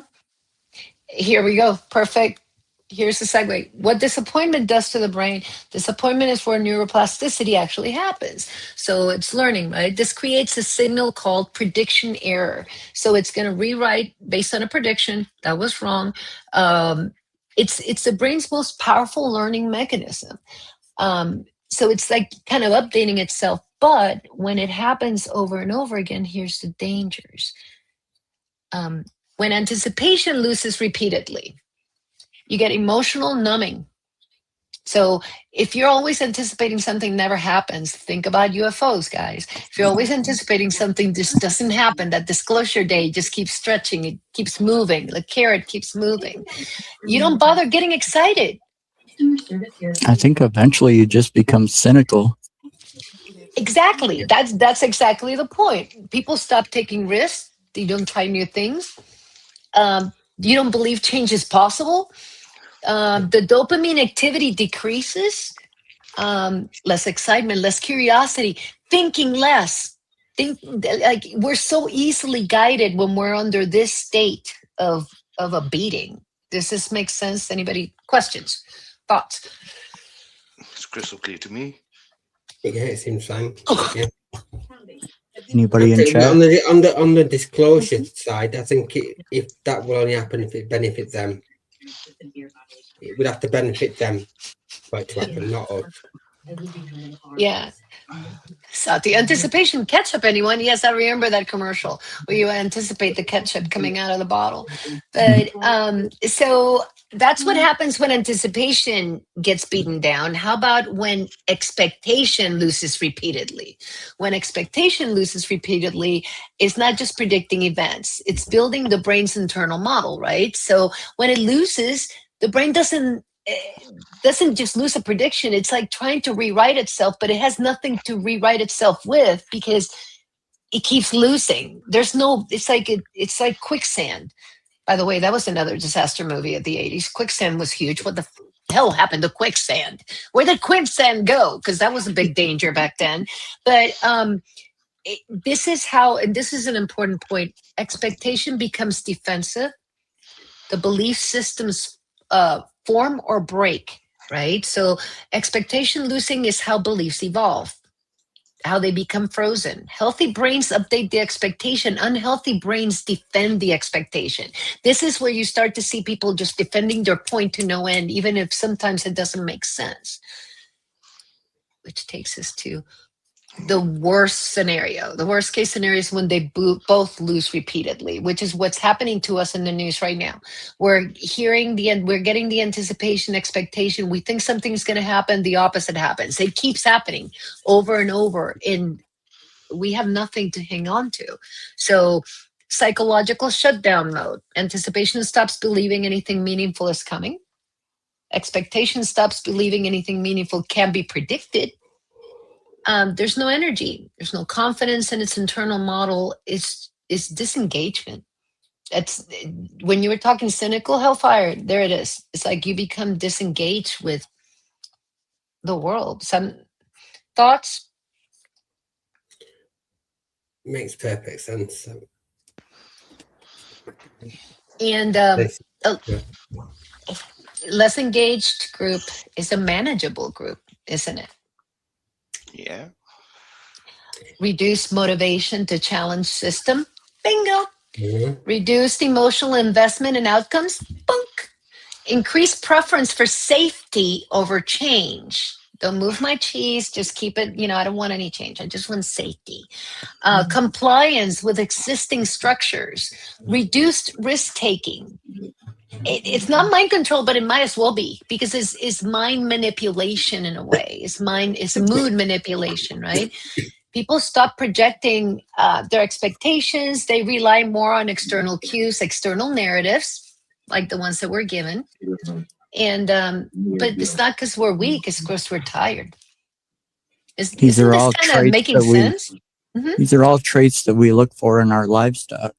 Here we go. Perfect. Here's the segue. What disappointment does to the brain? Disappointment is where neuroplasticity actually happens. So it's learning, right? This creates a signal called prediction error. So it's going to rewrite based on a prediction that was wrong. It's the brain's most powerful learning mechanism. So it's like kind of updating itself. But when it happens over and over again, here's the dangers. When anticipation loses repeatedly, you get emotional numbing. So if you're always anticipating something never happens, think about UFOs, guys. If you're always anticipating something just doesn't happen, that disclosure date just keeps stretching, it keeps moving, the carrot keeps moving, you don't bother getting excited. I think eventually you just become cynical. Exactly. That's exactly the point. People stop taking risks. They don't try new things. You don't believe change is possible. The dopamine activity decreases, less excitement, less curiosity, thinking less. Like we're so easily guided when we're under this state of a beating. Does this make sense? Anybody? Questions? Thoughts? It's crystal clear to me. Yeah, it seems fine. Yeah. Anybody in chat? On the disclosure side, I think if that will only happen if it benefits them. It would have to benefit them for it to happen, not us. Yeah. Sati, anticipation ketchup, anyone? Yes, I remember that commercial where you anticipate the ketchup coming out of the bottle. But so that's what happens when anticipation gets beaten down. How about when expectation loses repeatedly? When expectation loses repeatedly, it's not just predicting events, it's building the brain's internal model, right? So when it loses, the brain doesn't just lose a prediction. It's like trying to rewrite itself, but it has nothing to rewrite itself with because it keeps losing. It's like quicksand. By the way, that was another disaster movie of the 80s. Quicksand was huge. What the hell happened to quicksand? Where did quicksand go? Because that was a big danger back then. But this is how, and this is an important point, expectation becomes defensive. The belief systems form or break, right? So expectation losing is how beliefs evolve. how they become frozen. Healthy brains update the expectation. Unhealthy brains defend the expectation. This is where you start to see people just defending their point to no end, even if sometimes it doesn't make sense. Which takes us to the worst scenario. The worst case scenario is when they both lose repeatedly, which is what's happening to us in the news right now. We're hearing we're getting the anticipation, expectation. We think something's going to happen. The opposite happens. It keeps happening over and over, and we have nothing to hang on to. So psychological shutdown mode. Anticipation stops believing anything meaningful is coming. Expectation stops believing anything meaningful can be predicted. There's no energy. There's no confidence in its internal model. It's disengagement. It's when you were talking cynical, hellfire, there it is. It's like you become disengaged with the world. Some thoughts? Makes perfect sense. And less engaged group is a manageable group, isn't it? Yeah. Reduced motivation to challenge system. Bingo. Reduced emotional investment in outcomes. Bunk. Increased preference for safety over change. Don't move my cheese. Just keep it. I don't want any change. I just want safety. Compliance with existing structures. Reduced risk taking. It's not mind control, but it might as well be, because it's mind manipulation in a way. It's mood manipulation, right? People stop projecting their expectations. They rely more on external cues, external narratives, like the ones that we're given. And but it's not because we're weak; it's because we're tired. These are all kind of traits making that sense? These are all traits that we look for in our livestock.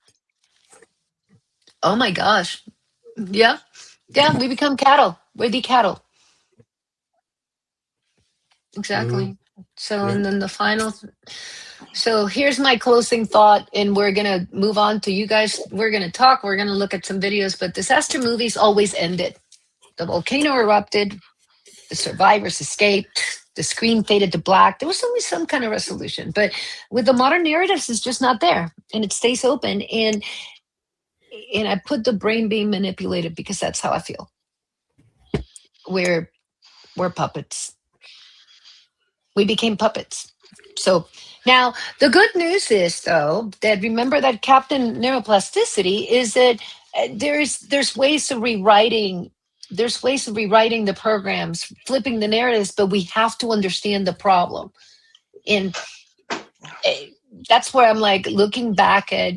Oh my gosh! Yeah, we become cattle. We're the cattle. Exactly. So, and then the final. So here's my closing thought, and we're going to move on to you guys. We're going to talk. We're going to look at some videos, but disaster movies always ended. The volcano erupted. The survivors escaped. The screen faded to black. There was always some kind of resolution, but with the modern narratives, it's just not there, and it stays open. And I put the brain being manipulated because that's how I feel. We're puppets. We became puppets. So now the good news is, though, that remember that Captain Neuroplasticity is that there's ways of rewriting. There's ways of rewriting the programs, flipping the narratives, but we have to understand the problem. And that's where I'm like looking back at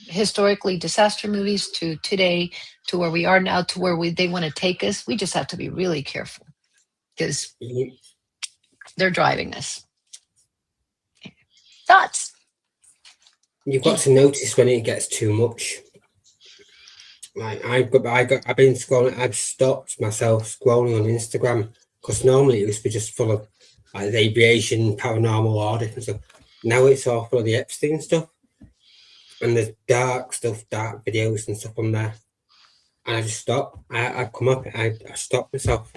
historically disaster movies to today, to where we are now, to where they want to take us. We just have to be really careful because they're driving us. Thoughts? You've got to notice when it gets too much. Like I've been scrolling. I've stopped myself scrolling on Instagram because normally it used to be just full of like the aviation, paranormal audit and stuff. Now it's all full of the Epstein stuff, and there's dark videos and stuff on there. And I just stop. I come up. I stop myself.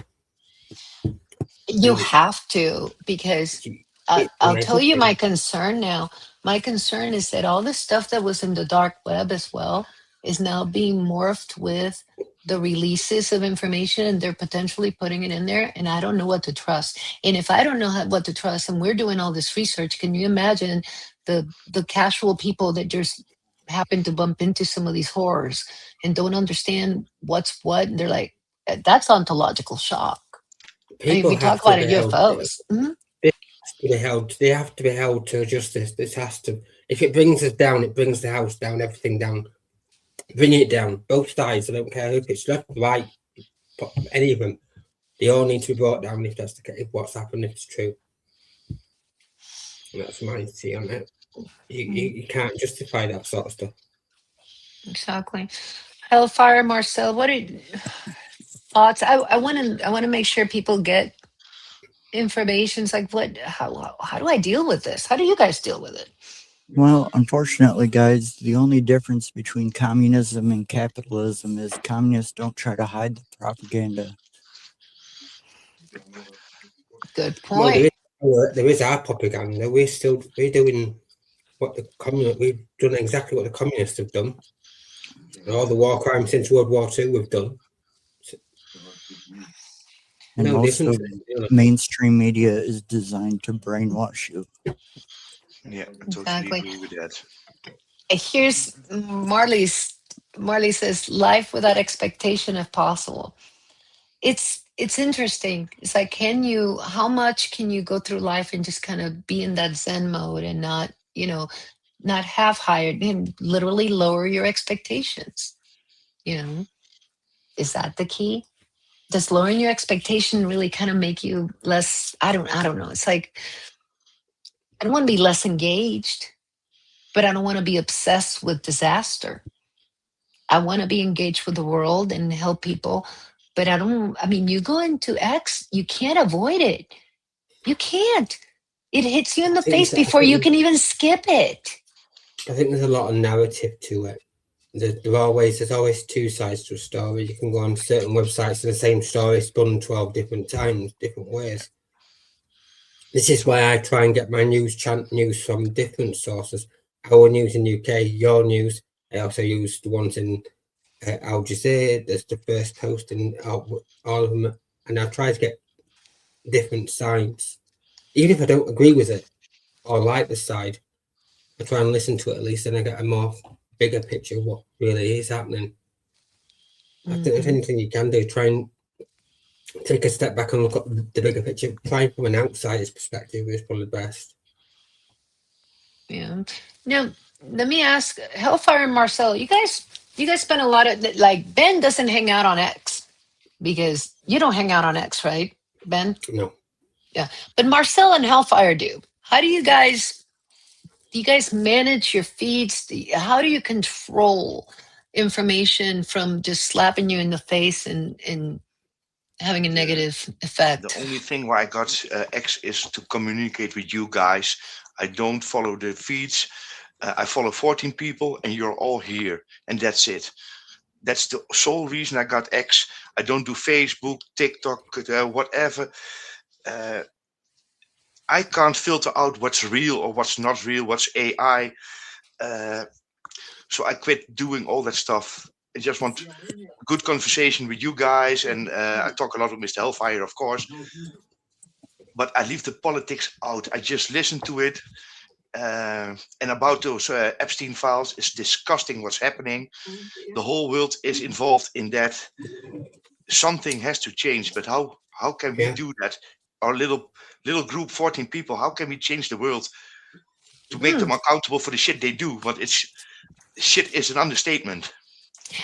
You have to, because I'll tell you my concern now. My concern is that all the stuff that was in the dark web as well is now being morphed with the releases of information, and they're potentially putting it in there, and I don't know what to trust. And if I don't know what to trust, and we're doing all this research, can you imagine the casual people that just happen to bump into some of these horrors and don't understand what's what? And they're like, that's ontological shock. People we talk about UFOs. They have to be held to justice. This has to. If it brings us down, it brings the house down, everything down. Bring it down. Both sides. I don't care if it's left, right, any of them. They all need to be brought down if that's the case. If what's happened, if it's true. And that's my see on it. You can't justify that sort of stuff. Exactly. Hellfire, Marcel, what are thoughts? I want to make sure people get information. It's like, how do I deal with this? How do you guys deal with it? Well, unfortunately, guys, the only difference between communism and capitalism is communists don't try to hide the propaganda. Good point. Well, there is our propaganda. We're doing what the communist. We've done exactly what the communists have done. And all the war crimes since World War II we've done. And No most difference. of mainstream media is designed to brainwash you. Yeah, I totally agree with that. Here's Marley says, life without expectation if possible. It's interesting. It's like, how much can you go through life and just kind of be in that Zen mode and not, not have higher and literally lower your expectations? Is that the key? Does lowering your expectation really kind of make you less, I don't know. It's like, I don't want to be less engaged, but I don't want to be obsessed with disaster. I want to be engaged with the world and help people, but you go into X, you can't avoid it. You can't. It hits you in the face before you can even skip it. I think there's a lot of narrative to it. There's always two sides to a story. You can go on certain websites and the same story spun 12 different times, different ways. This is why I try and get my news from different sources. Our news in UK, your news. I also use the ones in Al Jazeera. There's the first post in all of them, and I try to get different sides, even if I don't agree with it or like the side. I try and listen to it at least, and I get a more bigger picture of what really is happening. I think if anything you can do, try and take a step back and look at the bigger picture. Try from an outsider's perspective is probably the best. Yeah. Now, let me ask Hellfire and Marcel, you guys spend a lot of, like, Ben doesn't hang out on X because you don't hang out on X, right, Ben? No. Yeah. But Marcel and Hellfire do. How do you guys manage your feeds? How do you control information from just slapping you in the face and having a negative effect? The only thing why I got X is to communicate with you guys. I don't follow the feeds. I follow 14 people and you're all here, and that's it. That's the sole reason I got X. I don't do Facebook, TikTok, whatever. I can't filter out what's real or what's not real, what's AI. So I quit doing all that stuff. I just want good conversation with you guys, and I talk a lot with Mr. Hellfire, of course. But I leave the politics out. I just listen to it. And about those Epstein files, it's disgusting what's happening. The whole world is involved in that. Something has to change, but how can we do that? Our little group, 14 people, how can we change the world to make them accountable for the shit they do? But shit is an understatement.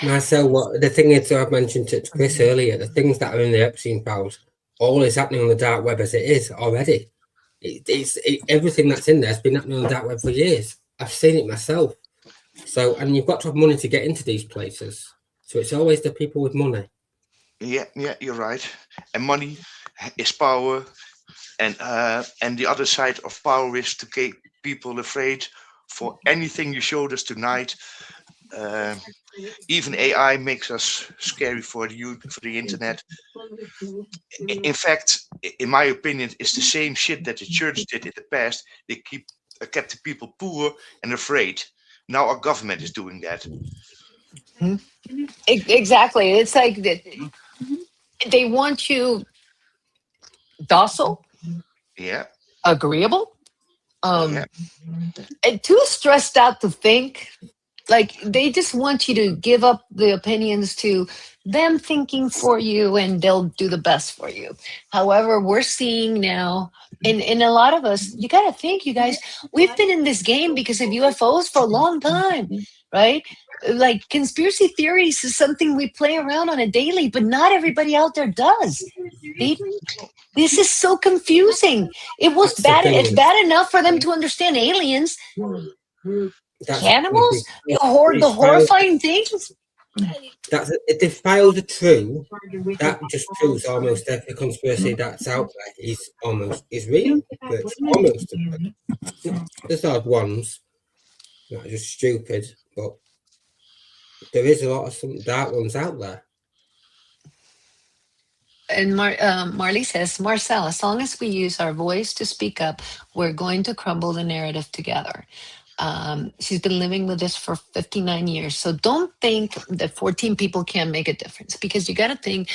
Marcel, what the thing is, I've mentioned to Chris earlier, the things that are in the Epstein files, all is happening on the dark web as it is already. Everything that's in there has been happening on the dark web for years. I've seen it myself. So, and you've got to have money to get into these places. So it's always the people with money. Yeah, you're right. And money is power, and the other side of power is to keep people afraid. For anything you showed us tonight, even AI makes us scary for the internet. In fact, in my opinion, it's the same shit that the church did in the past. They kept the people poor and afraid. Now our government is doing that. Exactly. It's like they want you docile, agreeable, and too stressed out to think. Like, they just want you to give up the opinions to them thinking for you, and they'll do the best for you. However, we're seeing now, and a lot of us, you got to think, you guys, we've been in this game because of UFOs for a long time, right? Like, conspiracy theories is something we play around on a daily, but not everybody out there does. This is so confusing. It's bad enough for them to understand aliens. Cannibals? The horrifying things? If the files are true, that just proves almost every conspiracy that's out there is real. It's almost. There's odd ones that are just stupid, but there is a lot of some dark ones out there. And Marley says, Marcel, as long as we use our voice to speak up, we're going to crumble the narrative together. She's been living with this for 59 years. So don't think that 14 people can't make a difference, because you got to think,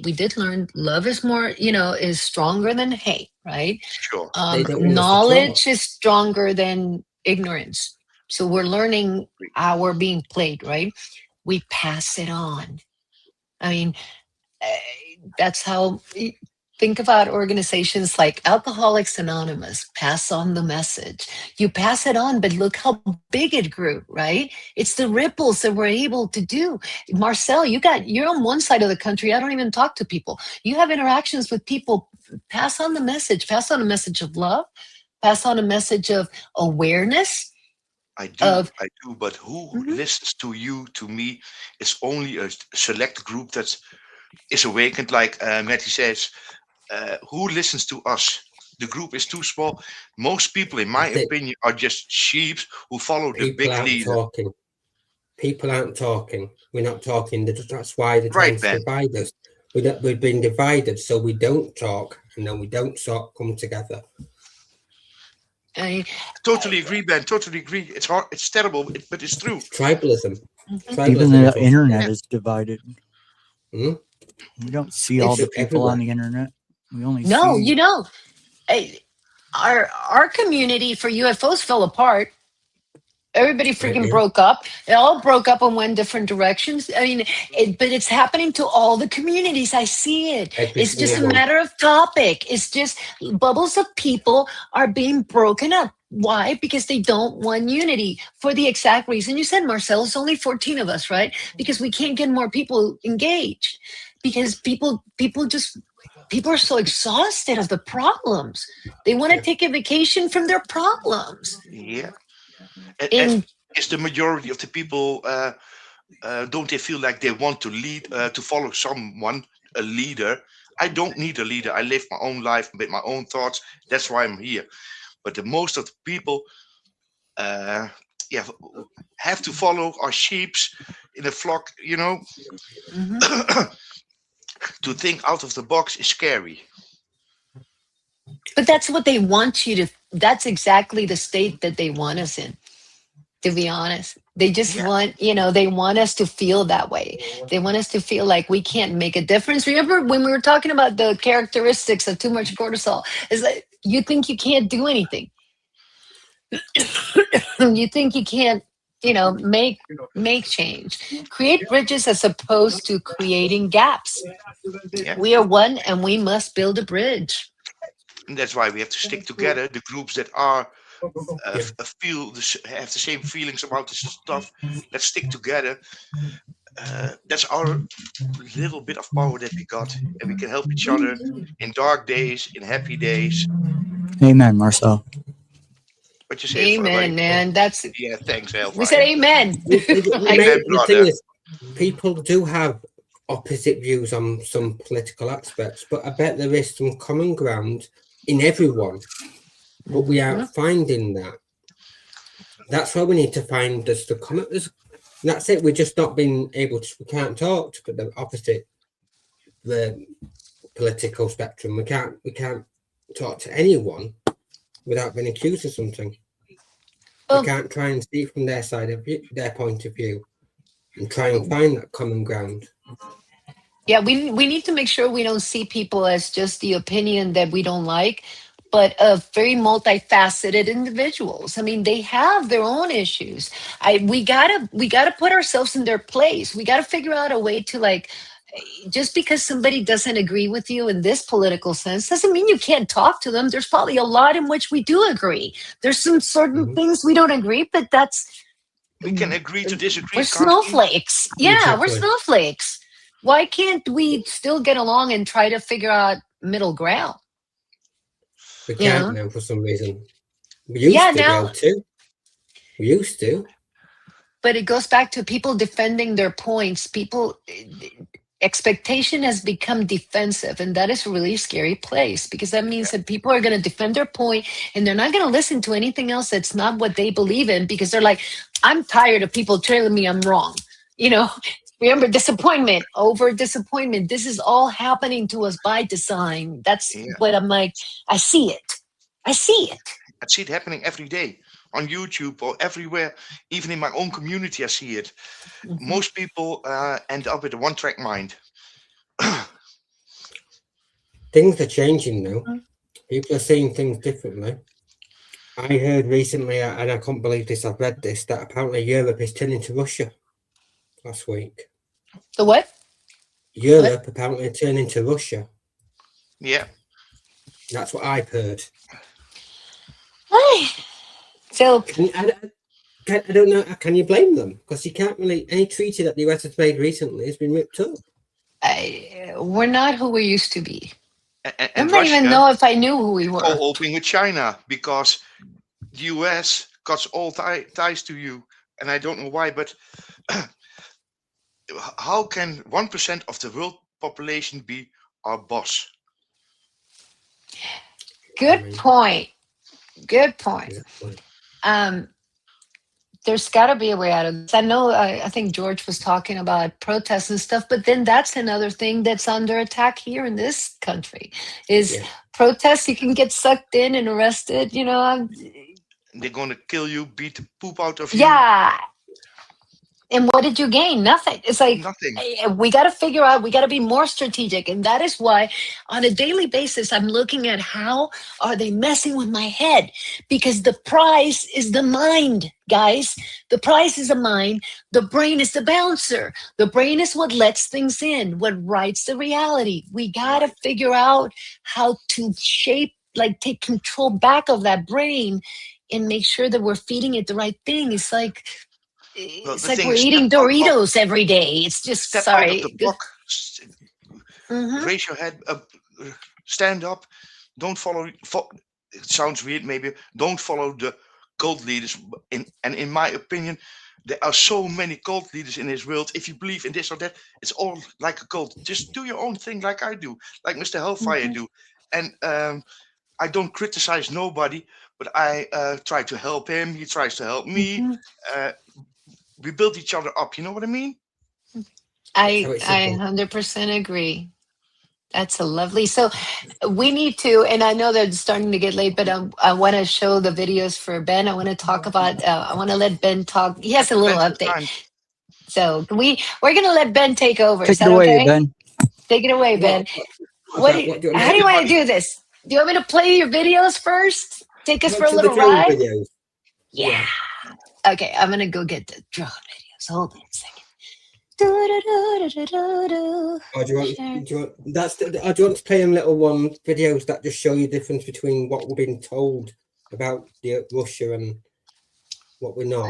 we did learn love is more, is stronger than hate, right? Sure. Knowledge is stronger than ignorance. So we're learning how we're being played, right? We pass it on. I mean, that's how. Think about organizations like Alcoholics Anonymous. Pass on the message. You pass it on, but look how big it grew, right? It's the ripples that we're able to do. Marcel, you're on one side of the country. I don't even talk to people. You have interactions with people. Pass on the message. Pass on a message of love. Pass on a message of awareness. I do, but who listens to you, to me, is only a select group that is awakened, like Matty says. Who listens to us? The group is too small. Most people, in my opinion, are just sheep who follow the big leader. Talking. People aren't talking. We're not talking. That's why they're trying to divide us. We've been divided, so we don't talk, and then we don't come together. I totally agree, Ben. Totally agree. It's hard. It's terrible, but it's true. Tribalism. Even the internet is divided. Hmm? We don't see all the people on the internet. We only see. Our community for UFOs fell apart. Everybody freaking broke up. It all broke up and went different directions. I mean, but it's happening to all the communities. I see it. It's just a matter of topic. It's just bubbles of people are being broken up. Why? Because they don't want unity, for the exact reason you said, Marcel. It's only 14 of us, right? Because we can't get more people engaged. Because people are so exhausted of the problems. They want to take a vacation from their problems. Yeah. And is the majority of the people, don't they feel like they want to lead, to follow someone, a leader? I don't need a leader. I live my own life with my own thoughts. That's why I'm here. But the most of the people have to follow our sheeps in a flock, To think out of the box is scary. But that's what they want you to. That's exactly the state that they want us in. To be honest, they just want, they want us to feel that way. They want us to feel like we can't make a difference. Remember when we were talking about the characteristics of too much cortisol? Is that you think you can't do anything. You think you can't, make change. Create bridges as opposed to creating gaps. We are one and we must build a bridge. And that's why we have to stick together. The groups that are have the same feelings about this stuff. Let's stick together. That's our little bit of power that we got, and we can help each other in dark days, in happy days. Amen, Marcel. What you say? Amen, man. Thanks, Hellfire. We said amen. The thing is, people do have opposite views on some political aspects, but I bet there is some common ground in everyone. But we aren't finding that. That's why we need to find the common. That's it. We're just not being able to. We can't talk to the opposite, the political spectrum. We can't talk to anyone without being accused of something. We can't try and see from their side of view, their point of view, and try and find that common ground. Yeah, we need to make sure we don't see people as just the opinion that we don't like, but of very multifaceted individuals. I mean, they have their own issues. We gotta put ourselves in their place. We gotta figure out a way to just because somebody doesn't agree with you in this political sense doesn't mean you can't talk to them. There's probably a lot in which we do agree. There's some certain things we don't agree, but we can agree to disagree. We're snowflakes. Yeah, we're snowflakes. Why can't we still get along and try to figure out middle ground? We can't now for some reason. We used to go too. We used to. But it goes back to people defending their points. Expectation has become defensive, and that is a really scary place, because that means that people are going to defend their point and they're not going to listen to anything else that's not what they believe in, because they're like, I'm tired of people telling me I'm wrong. Remember, disappointment over disappointment. This is all happening to us by design. That's what I'm like. I see it. I see it. I see it happening every day on YouTube or everywhere. Even in my own community, I see it. Most people end up with a one-track mind. Things are changing now. People are seeing things differently. I heard recently, and I can't believe this, I've read this, that apparently Europe is turning to Russia last week. The what? Europe apparently turning to Russia. Yeah. That's what I've heard. So I don't know, can you blame them? Because you can't really, any treaty that the US has made recently has been ripped up. We're not who we used to be. And I don't even know if I knew who we were. Co-oping with China because the US cuts all ties to you. And I don't know why, but how can 1% of the world population be our boss? Good point. Good point. There's got to be a way out of this. I know, I think George was talking about protests and stuff, but then that's another thing that's under attack here in this country is protests. You can get sucked in and arrested, you know. They're going to kill you, beat the poop out of you. Yeah. And what did you gain? Nothing. It's like, we got to figure out, we got to be more strategic. And that is why on a daily basis, I'm looking at how are they messing with my head? Because the prize is the mind, guys. The prize is the mind. The brain is the bouncer. The brain is what lets things in, what writes the reality. We got to figure out how to shape, like take control back of that brain and make sure that we're feeding it the right thing. It's like, it's like we're eating Doritos every day. It's just, sorry. Raise your head up, stand up. Don't follow, it sounds weird maybe, don't follow the cult leaders. And in my opinion, there are so many cult leaders in this world. If you believe in this or that, it's all like a cult. Just do your own thing like I do, like Mr. Hellfire do. And I don't criticize nobody, but I try to help him. He tries to help me. We build each other up. You know what I mean? I 100% agree. That's a lovely. So we need to, and I know they're starting to get late, but I want to show the videos for Ben. I want to talk about, I want to let Ben talk. He has a little update. So we're going to let Ben take over. Take it away, Ben. Take it away, Ben. How do you want to do this? Do you want me to play your videos first? Take us for a little ride? Yeah. Okay, I'm going to go get the drone videos. Hold on a second. Do you want to play them little videos that just show you the difference between what we're being told about Russia and what we're not?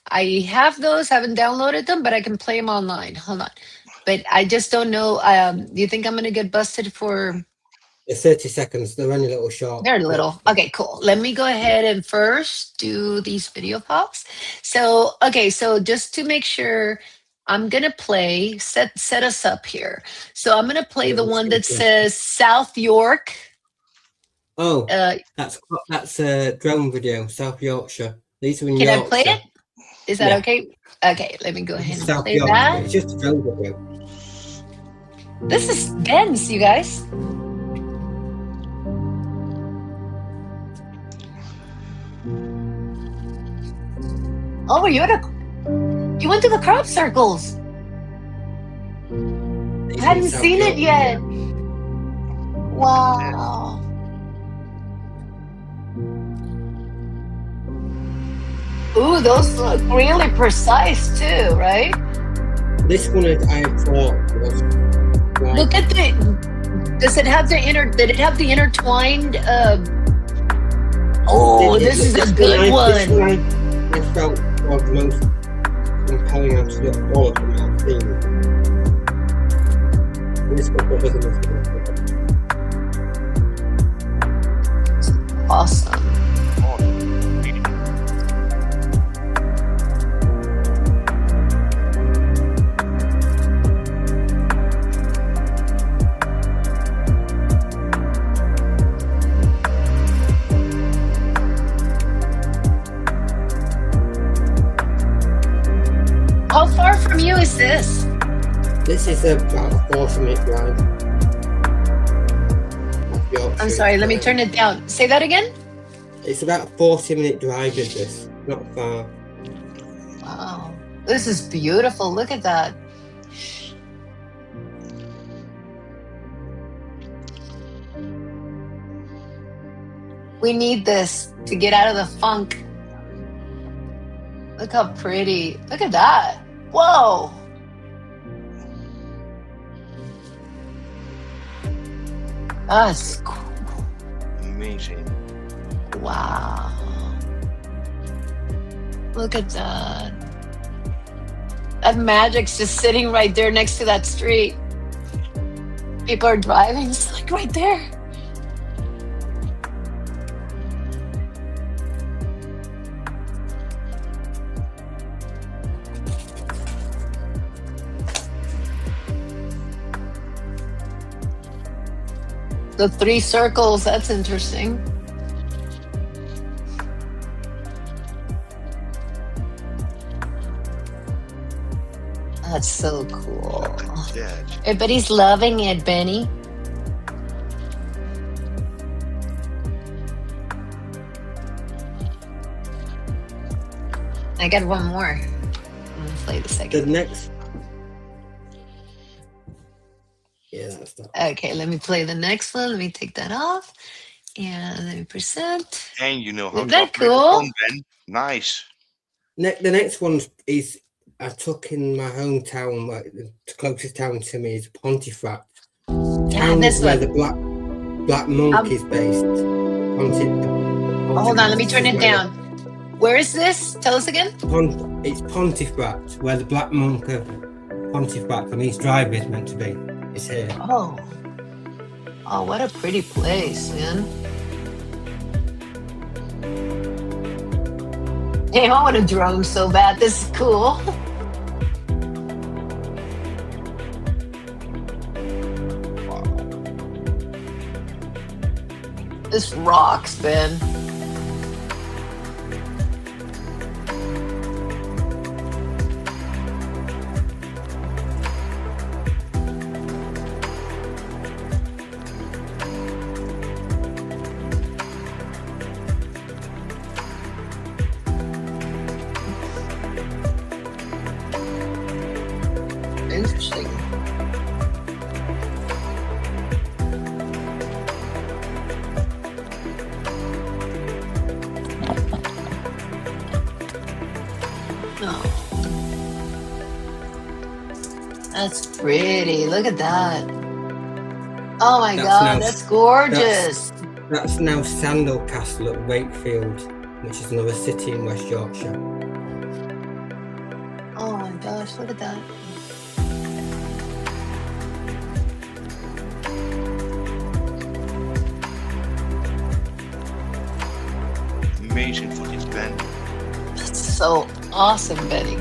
I have those, haven't downloaded them, but I can play them online. Hold on. But I just don't know. Do you think I'm going to get busted for... 30 seconds. They're only little short. They're little. Okay, cool. Let me go ahead and first do these video pops. So, okay, so just to make sure, I'm going to play, set us up here. So I'm going to play the one that says South York. Oh, that's a drone video, South Yorkshire. These are in Yorkshire. Can I play it? Is that okay? Okay, let me go ahead and play that. It's just a drone video. This is Ben's, you guys. Oh, you went to the crop circles. I hadn't seen it yet. Wow. Ooh, those look really precise too, right? This one I thought was. Look at does it have the did it have the intertwined? Oh, this is a good one. I felt was most compelling out of all of them I've seen. This one was awesome. How far from you is is this? This is about a 40-minute drive. I'm sorry, let me turn it down. Say that again? It's about a 40-minute drive, is this? Not far. Wow. This is beautiful. Look at that. We need this to get out of the funk. Look how pretty. Look at that. Whoa. That's cool. Amazing. Wow. Look at that. That magic's just sitting right there next to that street. People are driving, it's like right there. The 3 circles, that's interesting. That's so cool. Everybody's loving it, Benny. I got one more. I'm gonna play the second. The next. Yeah, that's that. Okay, let me play the next one. Let me take that off. And let me present. And you know how Isn't to that operate the cool? phone, Ben. Nice. The next one is I took in my hometown. Like the closest town to me is Pontefract. Town this where one. the Black Monk is based. Hold on, let me turn it down. Where is this? Tell us again. It's Pontefract, where the Black Monk of Pontefract, and his driver is meant to be. It's here. Oh. Oh, what a pretty place, man. Damn, I want a drone so bad. This is cool. This rocks, Ben. Interesting. Oh. That's pretty. Look at that. Oh my God, that's gorgeous. That's now Sandal Castle at Wakefield, which is another city in West Yorkshire. Oh my gosh, look at that. Amazing footage, Ben. That's so awesome, Betty.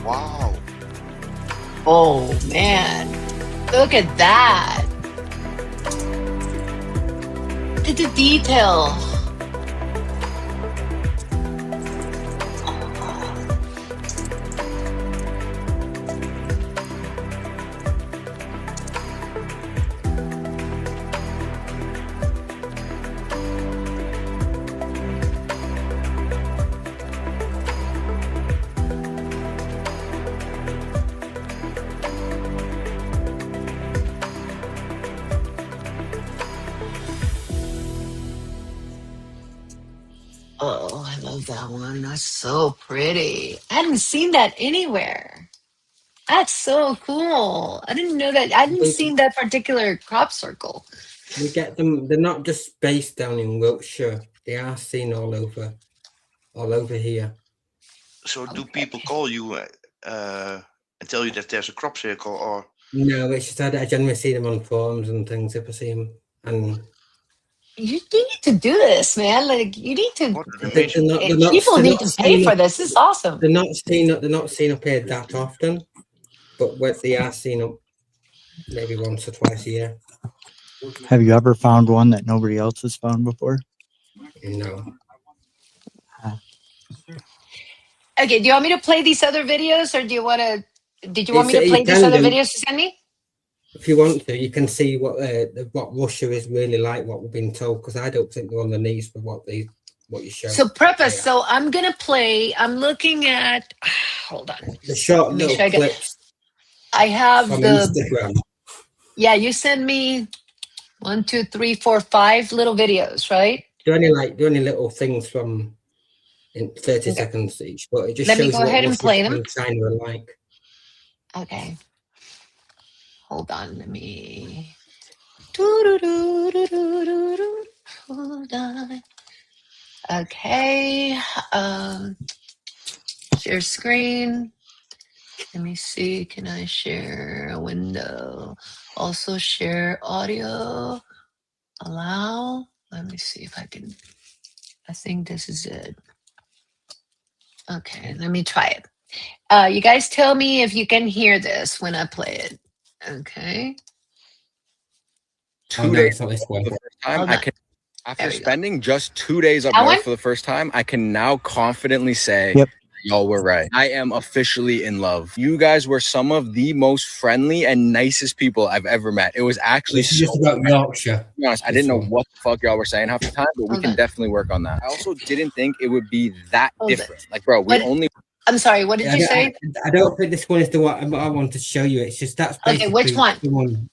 Wow. Oh man, look at that. Look at the detail. Oh, I love that one. That's so pretty. I hadn't seen that anywhere. That's so cool. I didn't know that. I hadn't seen that particular crop circle. We get them. They're not just based down in Wiltshire. They are seen all over here. So do people call you and tell you that there's a crop circle, or? No, it's just I generally see them on forums and things if I see them, and You need to do this, man. Like you need to. People they're need not to pay seen for up- this. This is awesome. They're not seen up here that often, but what they are seen up maybe once or twice a year. Have you ever found one that nobody else has found before? No. Okay, do you want me to play these other videos, or do you want to? Did you want me It's- to play you these can other do. videos to send me? If you want to, you can see what Russia is really like, what we've been told, because I don't think they're on the knees for what you show. So preface. So I'm gonna play. I'm looking at. Hold on. The short Make little sure clips I have from the. Instagram. Yeah, you send me 1, 2, 3, 4, 5 little videos, right? Do any little things from in 30 seconds each, but it just Let me shows go you what ahead and Russia play them. and China are like. Okay. Hold on. Let me. Doo-doo-doo-doo-doo-doo-doo. Hold on. Okay. Share screen. Let me see. Can I share a window? Also share audio. Allow. Let me see if I can. I think this is it. Okay, let me try it. You guys tell me if you can hear this when I play it. Okay. 2 days for the first time, Hold I on. can, after There we go. spending just 2 days up That north one? for the first time, I can now confidently say, Yep. y'all were right. I am officially in love. You guys were some of the most friendly and nicest people I've ever met. It was actually This is just about Yorkshire. To be honest, I This didn't know one. what the fuck y'all were saying half the time, but we Hold can on. definitely work on that. I also didn't think it would be that Hold on. different. Like, bro, we What- only I'm sorry, what did you say? I don't think this one is the one I want to show you. It's just that's Okay, basically which one? the one.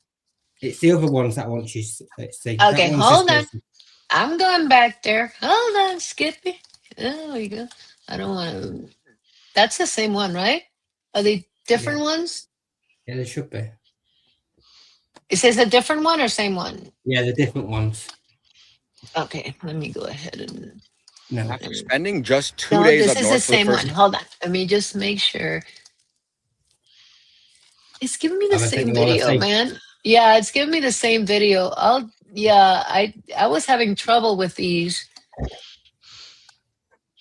It's the other ones that I want you to see. Okay, That one's hold just on. I'm going back there. Hold on, Skippy. There we go. I don't want to. That's the same one, right? Are they different ones? Yeah, they should be. Is this a different one or same one? Yeah, the different ones. Okay, let me go ahead and. No. after spending just 2 No, days this up is the north for the same first one. Hold on. Let me just make sure. It's giving me the I think same they wanna video, see. man. Yeah, it's giving me the same video. I was having trouble with these.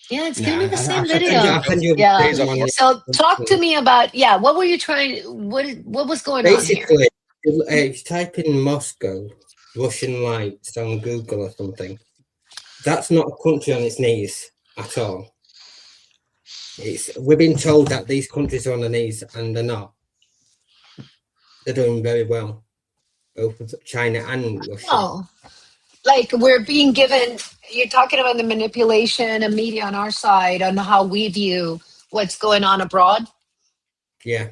Yeah, it's giving me the same video. I'll send you Yeah. the one. So talk to me about what were you trying? What was going on here? Basically, if you type in Moscow, Russian lights on Google or something, that's not a country on its knees at all. We've been told that these countries are on their knees, and they're not. They're doing very well, both of China and Russia. Oh, like we're being given. You're talking about the manipulation of media on our side on how we view what's going on abroad. Yeah,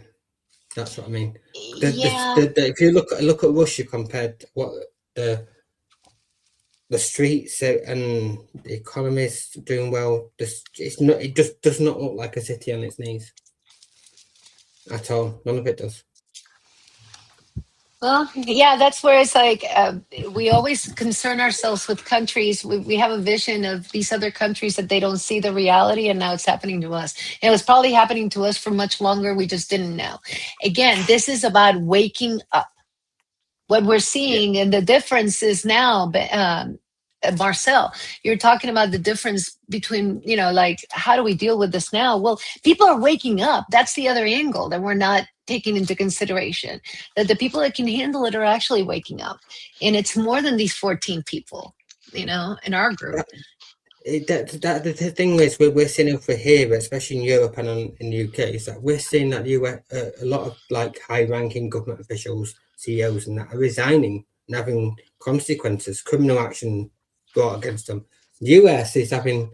that's what I mean. Yeah. If you look at Russia compared to what the streets and the economy is doing well, it just does not look like a city on its knees at all. None of it does. Well, yeah, that's where it's like we always concern ourselves with countries. We have a vision of these other countries that they don't see the reality, and now it's happening to us. And it was probably happening to us for much longer. We just didn't know. Again, this is about waking up. What we're seeing and the difference is now, Marcel, you're talking about the difference between, like, how do we deal with this now? Well, people are waking up. That's the other angle that we're not taking into consideration, that the people that can handle it are actually waking up. And it's more than these 14 people, in our group. The thing is, we're seeing over here, especially in Europe and in the UK, is that we're seeing that a lot of like high-ranking government officials, CEOs, and that are resigning and having consequences, criminal action brought against them. The US is having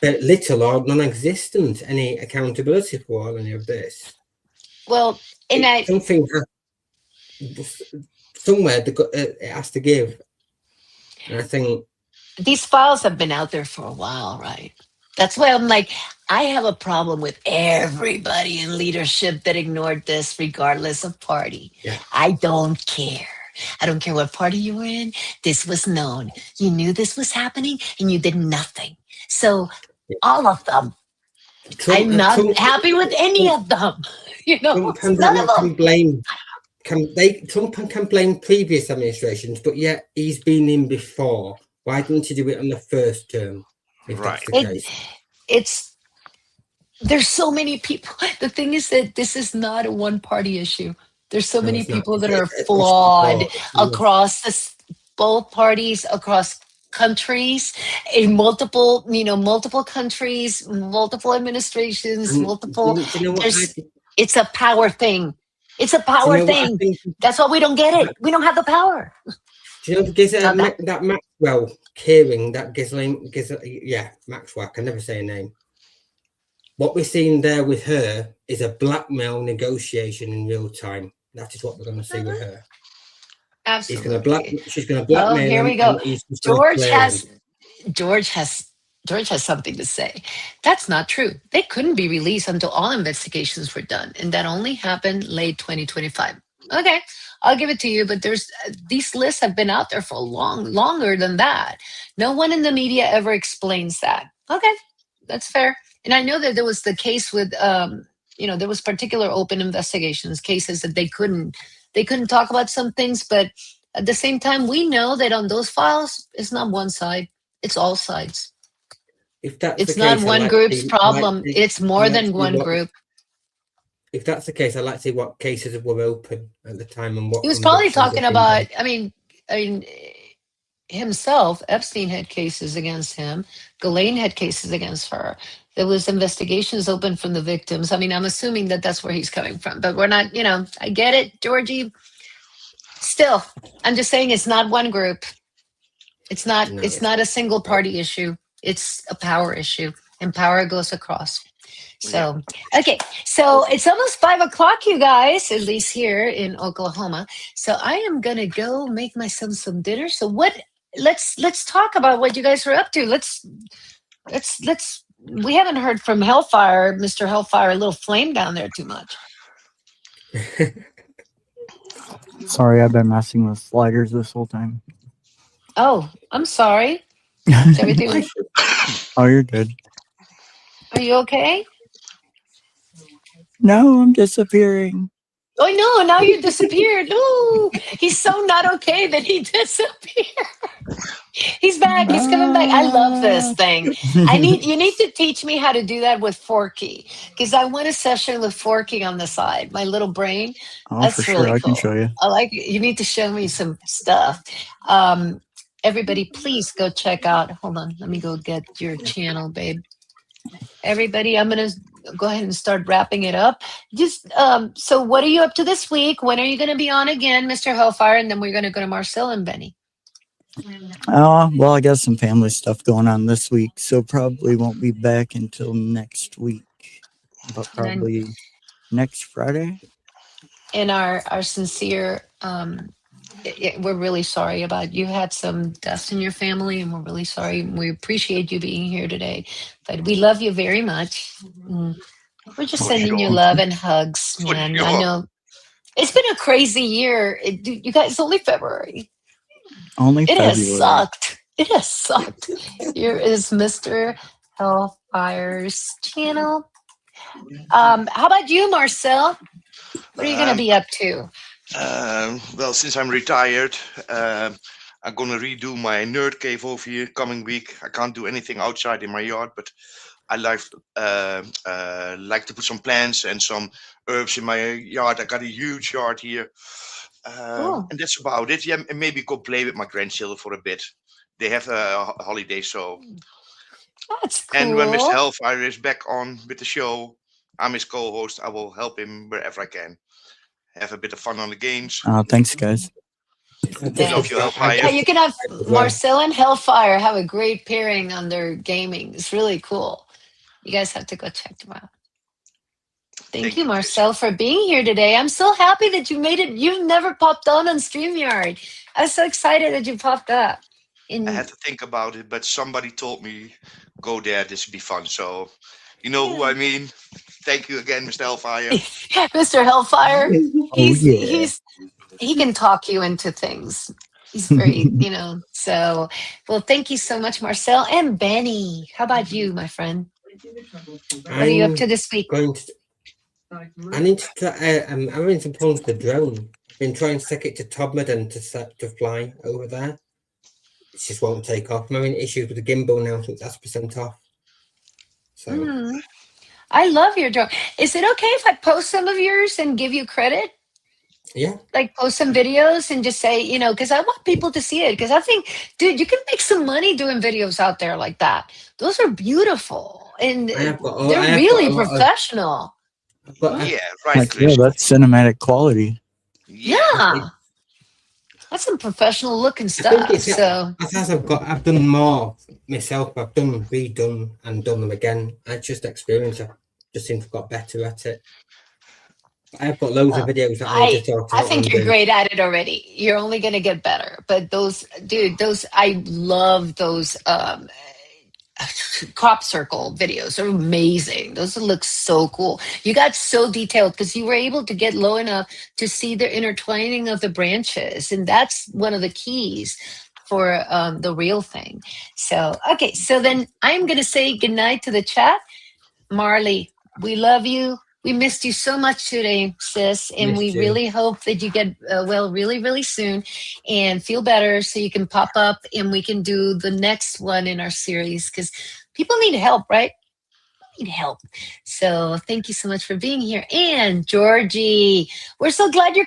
little or non-existent any accountability for any of this. Well, something somewhere it has to give, and I think. These files have been out there for a while, right? That's why I'm like, I have a problem with everybody in leadership that ignored this regardless of party. Yeah. I don't care. I don't care what party you were in. This was known. You knew this was happening and you did nothing. So all of them, I'm not happy with any of them. Trump can blame. Trump can blame previous administrations, but yet he's been in before Why didn't you do it on the first term? If Right. that's the case. There's so many people. The thing is that this is not a one-party issue. There's so No, many it's not. people that It's are across the flawed board. across both parties, across countries, in multiple countries, multiple administrations, And multiple. do you know what It's a power thing. It's a Do power you know what I thing. think? That's why we don't get it. We don't have the power. Do you know because Not that- that Maxwell Keyring, that Maxwell, I can never say her name. What we're seeing there with her is a blackmail negotiation in real time. That is what we're going to see with her. Absolutely. She's going to blackmail here him. we go. And he's just gonna clear him. George has something to say. That's not true. They couldn't be released until all investigations were done, and that only happened late 2025. Okay, I'll give it to you, but these lists have been out there for longer than that. No one in the media ever explains that. Okay, that's fair. And I know that there was the case with there was particular open investigations cases that they couldn't talk about some things, but at the same time, we know that on those files, it's not one side, it's all sides. If that's It's the not case, one group's problem, it's more than one group. If that's the case, I'd like to see what cases were open at the time and what. He was probably convictions talking have been about, done. I mean, himself, Epstein had cases against him. Ghislaine had cases against her. There was investigations open from the victims. I mean, I'm assuming that that's where he's coming from, but we're not, I get it, Georgie. Still, I'm just saying it's not one group. It's not a single party issue. It's a power issue, and power goes across. So, okay. So it's almost 5 o'clock, you guys, at least here in Oklahoma. So I am going to go make myself some dinner. So let's talk about what you guys are up to. We haven't heard from Hellfire, Mr. Hellfire, a little flame down there too much. Sorry, I've been messing with sliders this whole time. Oh, I'm sorry. Is everything? Oh, you're good. Are you okay? No, I'm disappearing. Oh no, now you disappeared. Ooh, he's so not okay that he disappeared. He's back. He's coming back. I love this thing. You need to teach me how to do that with Forky, because I want a session with Forky on the side. My little brain. Oh, That's for sure. really I cool. can show you. I like it. You need to show me some stuff. Everybody, please go check out. Hold on. Let me go get your channel, babe. Everybody, I'm going to go ahead and start wrapping it up. Just so what are you up to this week? When are you going to be on again, Mr. Hellfire? And then we're going to go to Marcel and Benny. Well, I got some family stuff going on this week, so probably won't be back until next week, but probably next Friday. And our sincere, we're really sorry about you had some deaths in your family, and we're really sorry. We appreciate you being here today, but we love you very much. We're just sending you love and hugs, man. I know it's been a crazy year. You guys, only February. Only February. It has sucked. Here is Mr. Hellfire's channel. How about you, Marcel? What are you going to be up to? Well, since I'm retired, I'm going to redo my nerd cave over here coming week. I can't do anything outside in my yard, but I like to put some plants and some herbs in my yard. I got a huge yard here. And that's about it. Yeah, and maybe go play with my grandchildren for a bit. They have a holiday, so. That's cool. And when Mr. Hellfire is back on with the show, I'm his co-host. I will help him wherever I can. Have a bit of fun on the games. Thanks, guys. Love you, Hellfire. Yeah, you can have Marcel and Hellfire have a great pairing on their gaming. It's really cool. You guys have to go check them out. Thank you, Marcel, for being here today. I'm so happy that you made it. You've never popped on StreamYard. I was so excited that you popped up. I had to think about it, but somebody told me, go there, this would be fun. So, you know who I mean. Thank you again, Mr. Hellfire. Mr. Hellfire, he can talk you into things. He's very, so, well, thank you so much, Marcel. And Benny, how about you, my friend? What are you up to this week? I need to. I'm having some problems with the drone. I've been trying to set it to Todmorden to fly over there. just won't take off. I'm having issues with the gimbal now, so that's % off. So I love your drone. Is it okay if I post some of yours and give you credit? yeah, Like post some videos and just say, you know, because I want people to see it. Because I think, dude, you can make some money doing videos out there like that. Those are beautiful and they're really professional. Yeah, right, Like, Chris. yeah, that's cinematic quality. Yeah. That's some professional looking stuff. So as I've done more myself. I've redone and done them again. I just experienced. I just seem to have got better at it. I've got loads of videos that I'll just I think you're great at it already. You're only going to get better. But I love those crop circle videos. They're amazing. Those look so cool. You got so detailed because you were able to get low enough to see the intertwining of the branches. And that's one of the keys for the real thing. So, okay. So then I'm going to say goodnight to the chat. Marley, we love you. We missed you so much today, sis, and we really hope that you get well really, really soon and feel better so you can pop up and we can do the next one in our series because people need help, right? Need help. So thank you so much for being here. And Georgie, we're so glad his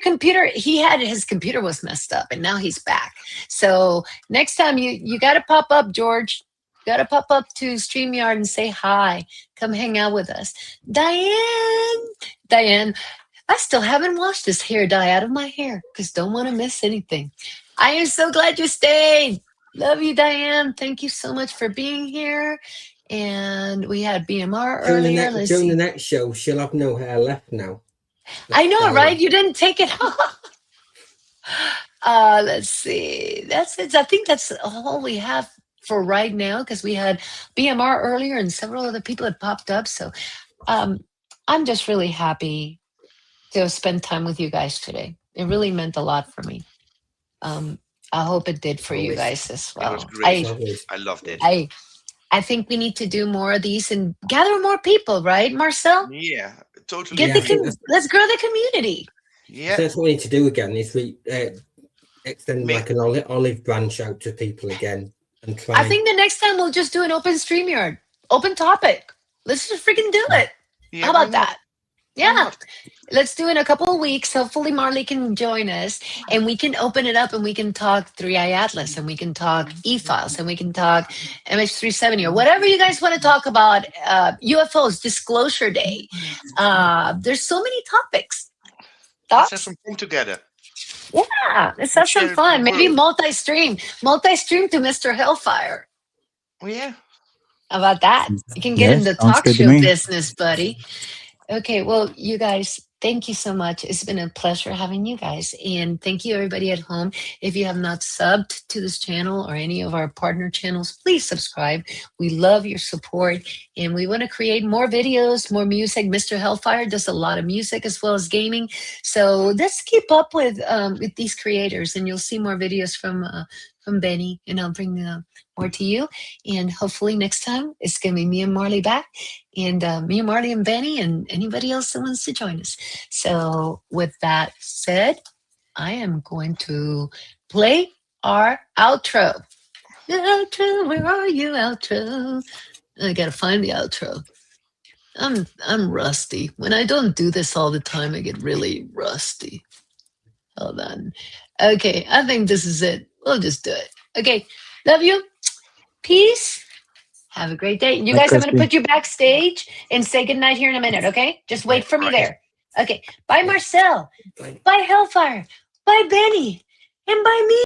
computer was messed up and now he's back. So next time you got to pop up, George. You got to pop up to StreamYard and say hi. Come hang out with us. Diane, I still haven't washed this hair dye out of my hair because don't want to miss anything. I am so glad you stayed. Love you, Diane. Thank you so much for being here. And we had BMR earlier. During the next show, she'll have no hair left now. I know, right? You didn't take it off. Let's see. That's it. I think that's all we have for right now because we had BMR earlier and several other people had popped up. So I'm just really happy to spend time with you guys today. It really meant a lot for me. I hope it did for you guys as well. It was great. I loved it. I think we need to do more of these and gather more people, right, Marcel? Yeah, totally. Let's grow the community. Yeah. So that's what we need to do again. Is extend like an olive branch out to people again and try. I think the next time we'll just do an open StreamYard, open topic. Let's just freaking do it. Yeah, how about that? Yeah. Let's do it in a couple of weeks. Hopefully Marley can join us and we can open it up and we can talk 3i Atlas and we can talk e-files and we can talk MH370 or whatever you guys want to talk about. UFOs, Disclosure Day. There's so many topics. Let's have some fun together. Yeah, let's have some fun. Maybe multi-stream to Mr. Hellfire. Oh, yeah. How about that? You can get in the talk show business, buddy. Okay, well, you guys, thank you so much. It's been a pleasure having you guys. And thank you, everybody at home. If you have not subbed to this channel or any of our partner channels, please subscribe. We love your support. And we want to create more videos, more music. Mr. Hellfire does a lot of music as well as gaming. So let's keep up with these creators. And you'll see more videos from Benny. And I'll bring more to you. And hopefully next time it's going to be me and Marley back. And me and Marley and Benny and anybody else that wants to join us. So with that said, I am going to play our outro. The outro, where are you, outro? I gotta find the outro. I'm rusty. When I don't do this all the time, I get really rusty. Hold on. Okay, I think this is it. We'll just do it. Okay, love you. Peace. Have a great day. You guys, I'm going to put you backstage and say goodnight here in a minute, okay? Just wait for me there. Okay. Bye, Marcel. Bye, Hellfire. Bye, Benny. And bye, me.